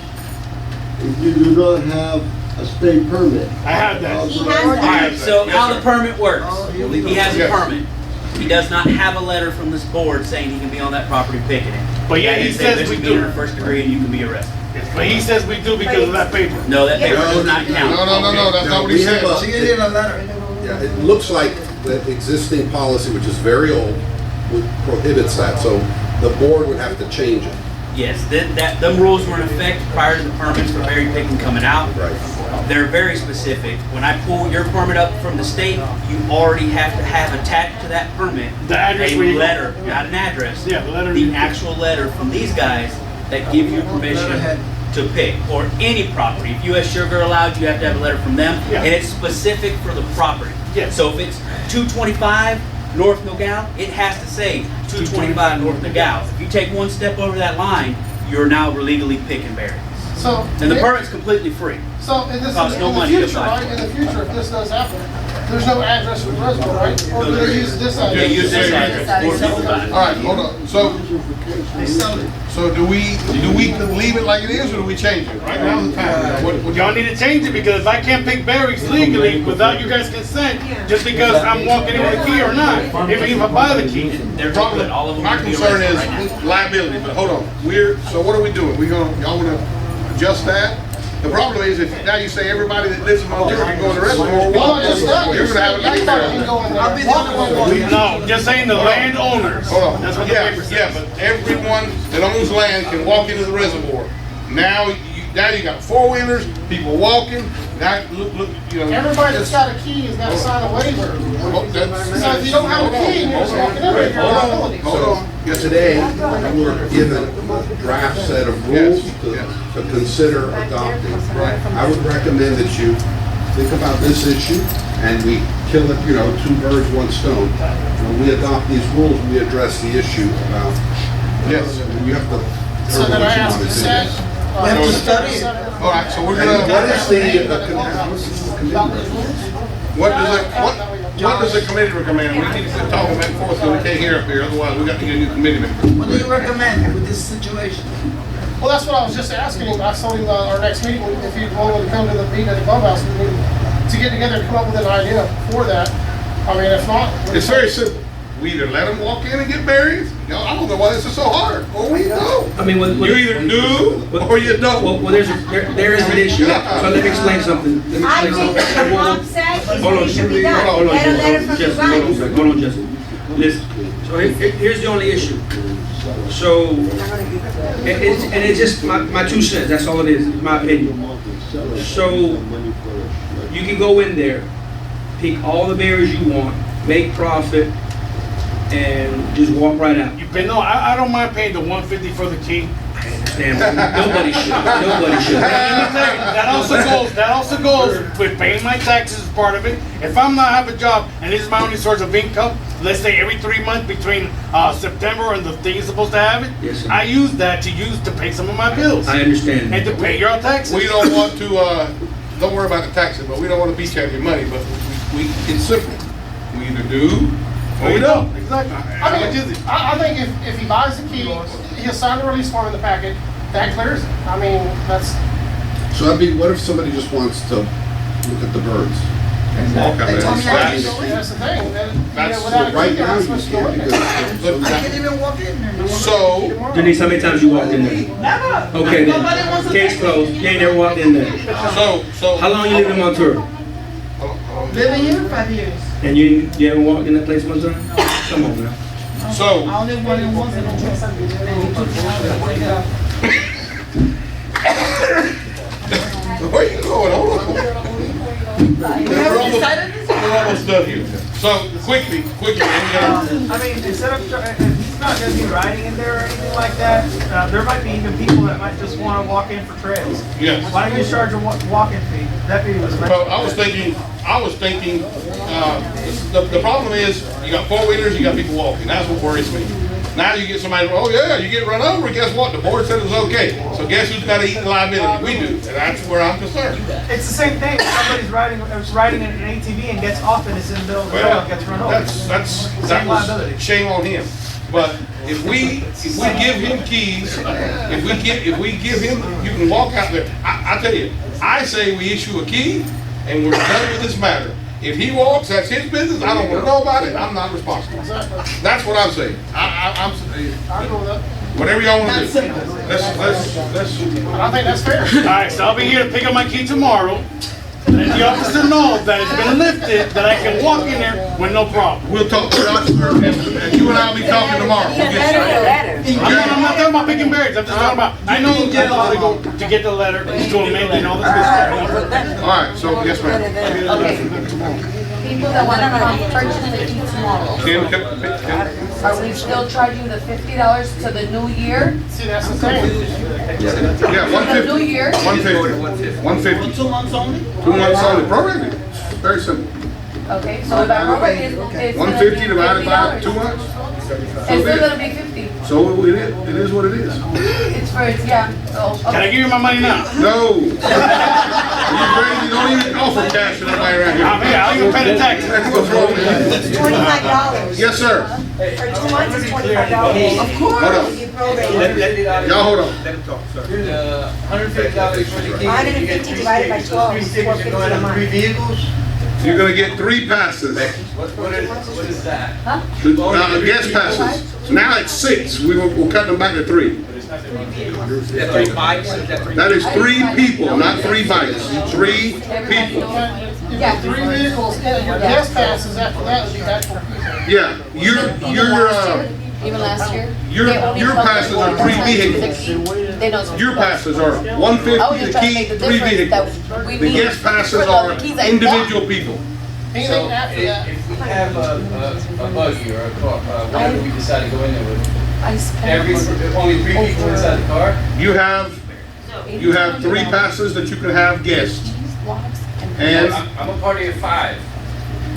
if you do not have a state permit.
I have that.
He has that.
So
Yes,
how
sir.
the permit works, he has a
Yes.
permit. He does not have a letter from this board saying he can be on that property picking it.
But yeah, he
They say
says we
misdemeanor,
do.
First degree, and you can be arrested.
But he says we do because of that paper.
No, that paper
Yeah.
does not count.
No, that's not what he
We have
said.
a-
She did a letter.
Yeah, it looks like the existing policy, which is very old, prohibits that, so the board would have to change it.
Yes, them rules were in effect prior to the permits for berry picking coming out.
Right.
They're very specific. When I pull your permit up from the state, you already have to have attached to that permit
The address where
a
you-
letter, not an address.
Yeah, the letter.
The actual letter from these guys that give you permission to pick, or any property. If US Sugar allowed, you have to have a letter from them,
Yeah.
and it's specific for the property.
Yeah.
So if it's 225 North Nogales, it has to say 225 North Nogales. If you take one step over that line, you're now legally picking berries.
So.
And the permit's completely free.
So in this,
Costs no
in the
money to
future,
apply.
right, in the future, if this does happen, there's no address for the reservoir, right? Or do they use this address?
They use this address. North Nogales.
All right, hold on, so do we leave it like it is or do we change it? Right now's the time. What
Y'all need to change it because I can't pick berries legally without you guys' consent, just because I'm walking in with a key or not, even if I buy the key.
They're
Problem-
good. All of them
My
will be
concern
arrested
is
right now.
liability, but hold on, so what are we doing? Y'all wanna adjust that? The problem is if now you say everybody that lives in Montero can go in the reservoir,
Well,
walk,
not just that.
you're gonna have a
Anybody can
nightmare.
go in there.
I'll be the only one.
No, just saying the landowners.
Hold on,
That's what the
yeah,
paper says.
yeah, but everyone that owns land can walk into the reservoir. Now you got four-wheelers, people walking, now, look, you know.
Everybody that's got a key has got to sign a waiver. So if you don't have a key and you're just walking in there, you're liable.
Hold on.
Today, we're given a draft set of rules to consider adopting. I would recommend that you think about this issue and we kill it, two birds, one stone. When we adopt these rules, we address the issue about,
Yes.
you have to.
So then I ask the set.
We have to study it.
All right, so we're
And
gonna.
what is the,
What does the committee recommend? We need to quit talking back and forth so we can't hear up here, otherwise we got to get a new committee member.
What do you recommend with this situation?
Well, that's what I was just asking him. I told him our next meeting, if he'd willing to come to the meeting at the clubhouse, we need to get together and come up with an idea for that. I mean, if not.
It's very simple. We either let them walk in and get buried. You know, I don't know why this is so hard. Or we don't.
I mean,
You either do or you don't.
Well, there is an issue. So let me explain something. Let me
I
explain
think
something.
what your mom said is
Hold on,
what should be
Hold
done.
on,
Get a letter from you
Justin,
guys.
hold on, Justin. Listen, so here's the only issue. So, and it's just my 2 cents, that's all it is, my opinion. So, you can go in there, pick all the berries you want, make profit, and just walk right out.
No, I don't mind paying the $150 for the key.
Damn, nobody should, nobody should.
That also goes with paying my taxes as part of it. If I'm not have a job and this is my only source of income, let's say every 3 months between September and the thing you're supposed to have it,
Yes, sir.
I use that to pay some of my bills.
I understand.
And to pay your taxes.
We don't want to, don't worry about the taxes, but we don't want to beat you out of your money, but it's simple. We either do or we don't.
Exactly.
I think if he buys the key, he'll sign the release form in the packet, that clears it. I mean, that's.
So I mean, what if somebody just wants to look at the birds?
And walk out there.
That's the thing. Without a key,
Right
you're
now
not
you
supposed to go in
can't
there.
because.
I can't even walk in there.
So,
Denise, how many times you walked in there?
Never.
Okay, then. Case closed. You ain't never walked in there.
So.
How long you live in Montour?
Living here 5 years.
And you haven't walked in that place one time? Come on now.
So.
I only went in once and he took me out and wake up.
Where you going? Hold on. We're almost done here. So, quickly.
I mean, instead of, he's not gonna be riding in there or anything like that. There might be even people that might just wanna walk in for trails.
Yes.
Why don't you charge a walking fee? Deputy was mentioning.
Well, I was thinking, the problem is, you got 4-wheelers, you got people walking, that's what worries me. Now you get somebody, oh yeah, you get run over, guess what, the board said it was okay. So guess who's gotta eat the liability? We do, and that's where I'm concerned.
It's the same thing. Somebody's riding in an ATV and gets off and is in the middle of the trail and gets run over.
That
Same
was
liability.
shame on him. But if we give him keys, if we give him, you can walk out there. I tell you, I say we issue a key and we're done with this matter. If he walks, that's his business. I don't want to know about it. I'm not responsible. That's what I'm saying. I'm whatever y'all want to do. Let's.
I think that's fair.
All right, so I'll be here to pick up my key tomorrow. Let the officer know that it's been lifted, that I can walk in there with no problem.
We'll talk to the officer, and you and I will be talking tomorrow. We'll get
I'm not talking about picking berries. I'm just talking about, I know I gotta go to get the letter, to amend and all this good stuff.
All right, so yes, ma'am.
People that want to purchase the key tomorrow. Are we still charging the $50 to the new year?
See, that's the thing.
Yeah,
The new year?
150.
2 months only?
2 months only, prorated. Very simple.
Okay, so if I remember, it's gonna be
150 divided by
$50.
2 months.
It's still gonna be 50.
So it is what it is.
It's for, yeah, so.
Can I give you my money now?
No. You crazy? Don't even offer cash to nobody around here.
I'll even pay the taxes.
What's wrong with you?
It's $25.
Yes, sir.
For 2 months, it's $25.
Of course.
Hold on.
You prorate.
Y'all hold on.
Let him talk, sir. $150 for the key.
150 divided by 12 is $450 a month.
You're gonna get 3 passes.
What is that?
Guest passes. Now it's 6. We'll cut them back to 3.
Is that 3 bikes? Is that 3?
That is 3 people, not 3 bikes. 3 people.
You got 3 vehicles, and your guest passes after that is your actual key.
Yeah,
Even last year?
your passes are 3 vehicles.
They don't.
Your passes are 150 the key, 3 vehicles. The guest passes are individual people.
Anything after that.
If we have a buggy or a car, whenever we decide to go in there with only 3 people inside the car?
You have 3 passes that you can have guests. And
I'm a party of 5.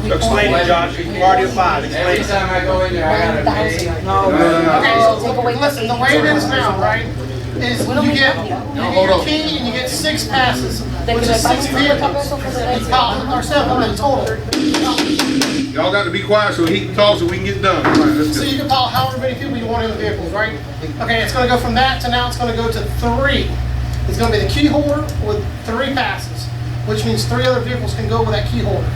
So explain it, Josh. Party of 5. Explain
Every
it.
time I go in there, I gotta pay.
Okay, so listen, the way it is now, right? is you get your key and you get 6 passes, which is 6 vehicles. It's about, or 7 in total.
Y'all got to be quiet so he can talk so we can get done. All right, let's
So
go.
you can pile however many people you want in the vehicles, right? Okay, it's gonna go from that to now it's gonna go to 3. It's gonna be the key holder with 3 passes, which means 3 other vehicles can go with that key holder.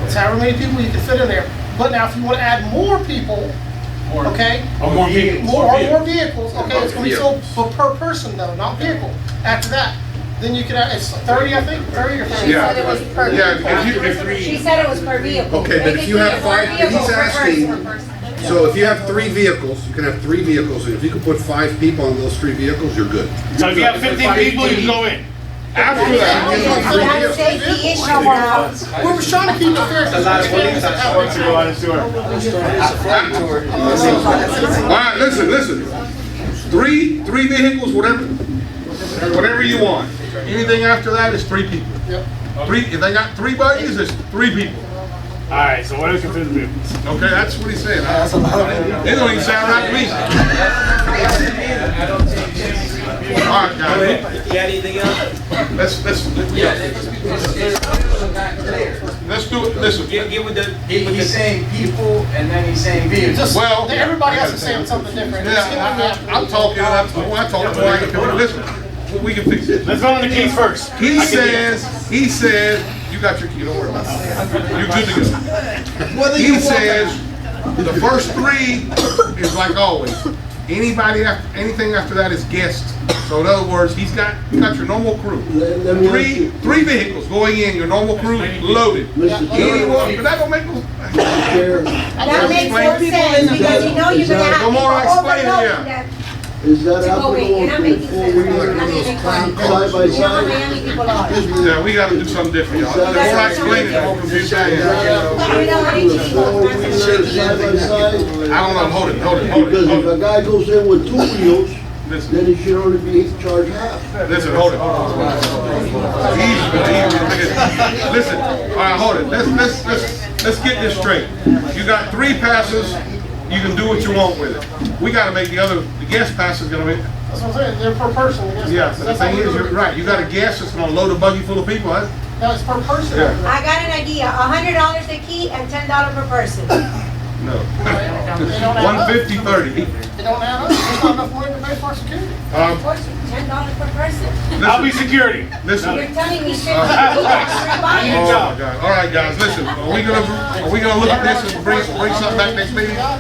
It's however many people you can fit in there. But now if you wanna add more people, okay?
Or more vehicles.
More vehicles, okay, it's gonna be sold per person though, not vehicle. After that, then you can add, it's 30, I think, 30 or 30.
Yeah.
It was per
Yeah,
vehicle.
if you-
She said it was per vehicle.
Okay, but if you have 5, he's asking, so if you have 3 vehicles, you can have 3 vehicles, and if you can put 5 people on those 3 vehicles, you're good.
So if you have 15 people, you go in. After that,
Oh, yeah, so that's safety issue now.
We were trying to keep it fair.
That's a lot of police that want to go on a tour.
All right, listen. Three vehicles, whatever you want. Anything after that is 3 people.
Yep.
3. If they got 3 buggies, it's 3 people.
Alright, so what is considered vehicles?
Okay, that's what he said. That's a lot of vehicles. It don't even sound right to me. All right, guys.
You got anything else?
Let's do it. Listen.
Get with the.
He's saying people and then he's saying vehicles.
Just,
Well,
everybody else is saying something different.
Yeah, I'm talking. I talk to him. Listen, we can fix it.
Let's go on the keys first.
He says, you got your key. Don't worry about it. You're good to go. He says the first 3 is like always. Anything after that is guests. So in other words, you got your normal crew.
Let me ask you.
3 vehicles going in. Your normal crew loaded.
Mr.
Anyone, but that don't make no.
Chair,
That makes no sense because you know you're gonna have
The
people
more I explain it,
overloading
yeah.
them.
is that
To go in. You're not
applicable
making
to
sense.
4-wheeler
You're not making sense.
side by
You know how
side?
many people are.
Yeah, we got to do something different, y'all. The more I explain it, the more confused I am.
You know how many
To a
people.
4-wheeler side by side?
I don't know. Hold it.
Because if a guy goes in with 2 wheels,
Listen.
then he should only be charged half.
Listen, hold it. Easy. Listen, all right, hold it. Let's get this straight. You got 3 passes. You can do what you want with it. We got to make the guest passes gonna be.
That's what I'm saying, they're per person. I guess.
Yeah, but the thing is, you're right. You got a guest that's gonna load a buggy full of people. Huh?
No, it's per person.
Yeah.
I got an idea, $100 a key and $10 per person.
No.
They don't add up.
150, 30.
They don't add up. There's not enough money to pay for security.
$10 per person.
I'll be security.
Listen.
You're telling me 50
Oh my God! All right, guys, listen. Are we gonna look at this and bring something back next meeting? Yeah.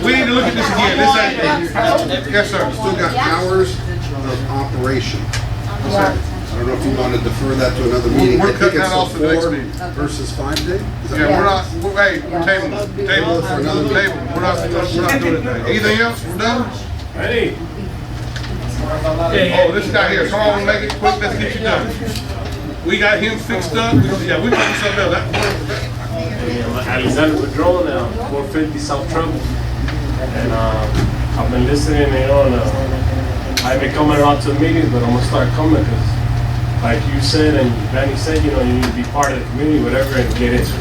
We need to look at this again. This ain't. Yes, sir.
Still got hours of operation. I don't know if you want to defer that to another meeting.
We're
I think
cutting
it's
that off
a
to the next
4
meeting.
versus 5 day? Is that
Yeah,
right?
we're table for another table. We're not doing it. Anything else? We're done?
Ready?
Oh, this guy here, come on, make it quick, let's get you done. We got him fixed up, yeah, we got something else.
Alexander Padron, 450 South Trouble. And I've been listening, I haven't coming a lot to the meetings, but I'm gonna start coming because like you said and Danny said, you need to be part of the community, whatever, and get into it.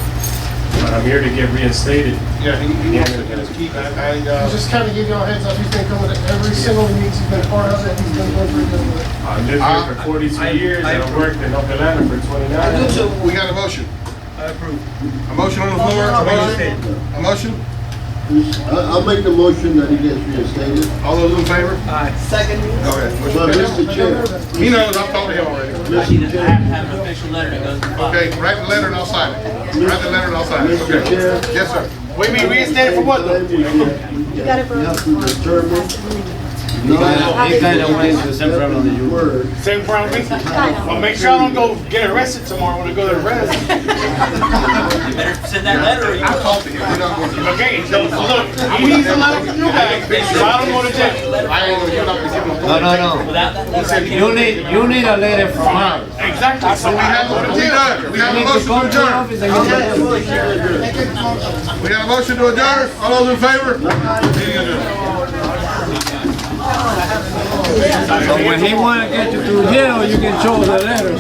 But I'm here to get reinstated.
Yeah, he wants to get his key.
Just kind of give y'all a heads up, he's been coming to every single meeting, he's been part of it, he's been doing pretty good with it.
I lived here for 42 years and I worked in North Atlanta for 29.
We got a motion.
I approve.
A motion on the floor, a motion?
I'll make the motion that he gets reinstated.
All those in favor?
Aye.
Second.
Go ahead.
But Mr. Chair,
He knows, I've talked to him already.
Mr. Chair,
Have an official letter that goes to the file.
Okay, write the letter and I'll sign it. Write the letter and I'll sign it,
Mr.
okay.
Chair.
Yes, sir.
What do you mean reinstated for what though?
You have to determine.
He kind of went to the same problem that you were.
Same problem. Well, make sure I don't go get arrested tomorrow when I go to arrest.
You better send that letter or you
I'll talk to him. We're not going to.
Okay, so look, he needs a letter from you guys, so I don't go to jail.
I ain't gonna, you're not gonna give him a.
No.
Without that letter,
You need a letter from us.
Exactly, so we have to
We done. We have a
You need to
motion
come
to
to the
adjourn.
office and get
We got a motion to adjourn. All those in favor? Meeting adjourned.
So when he wanna get you to jail, you can show the letter.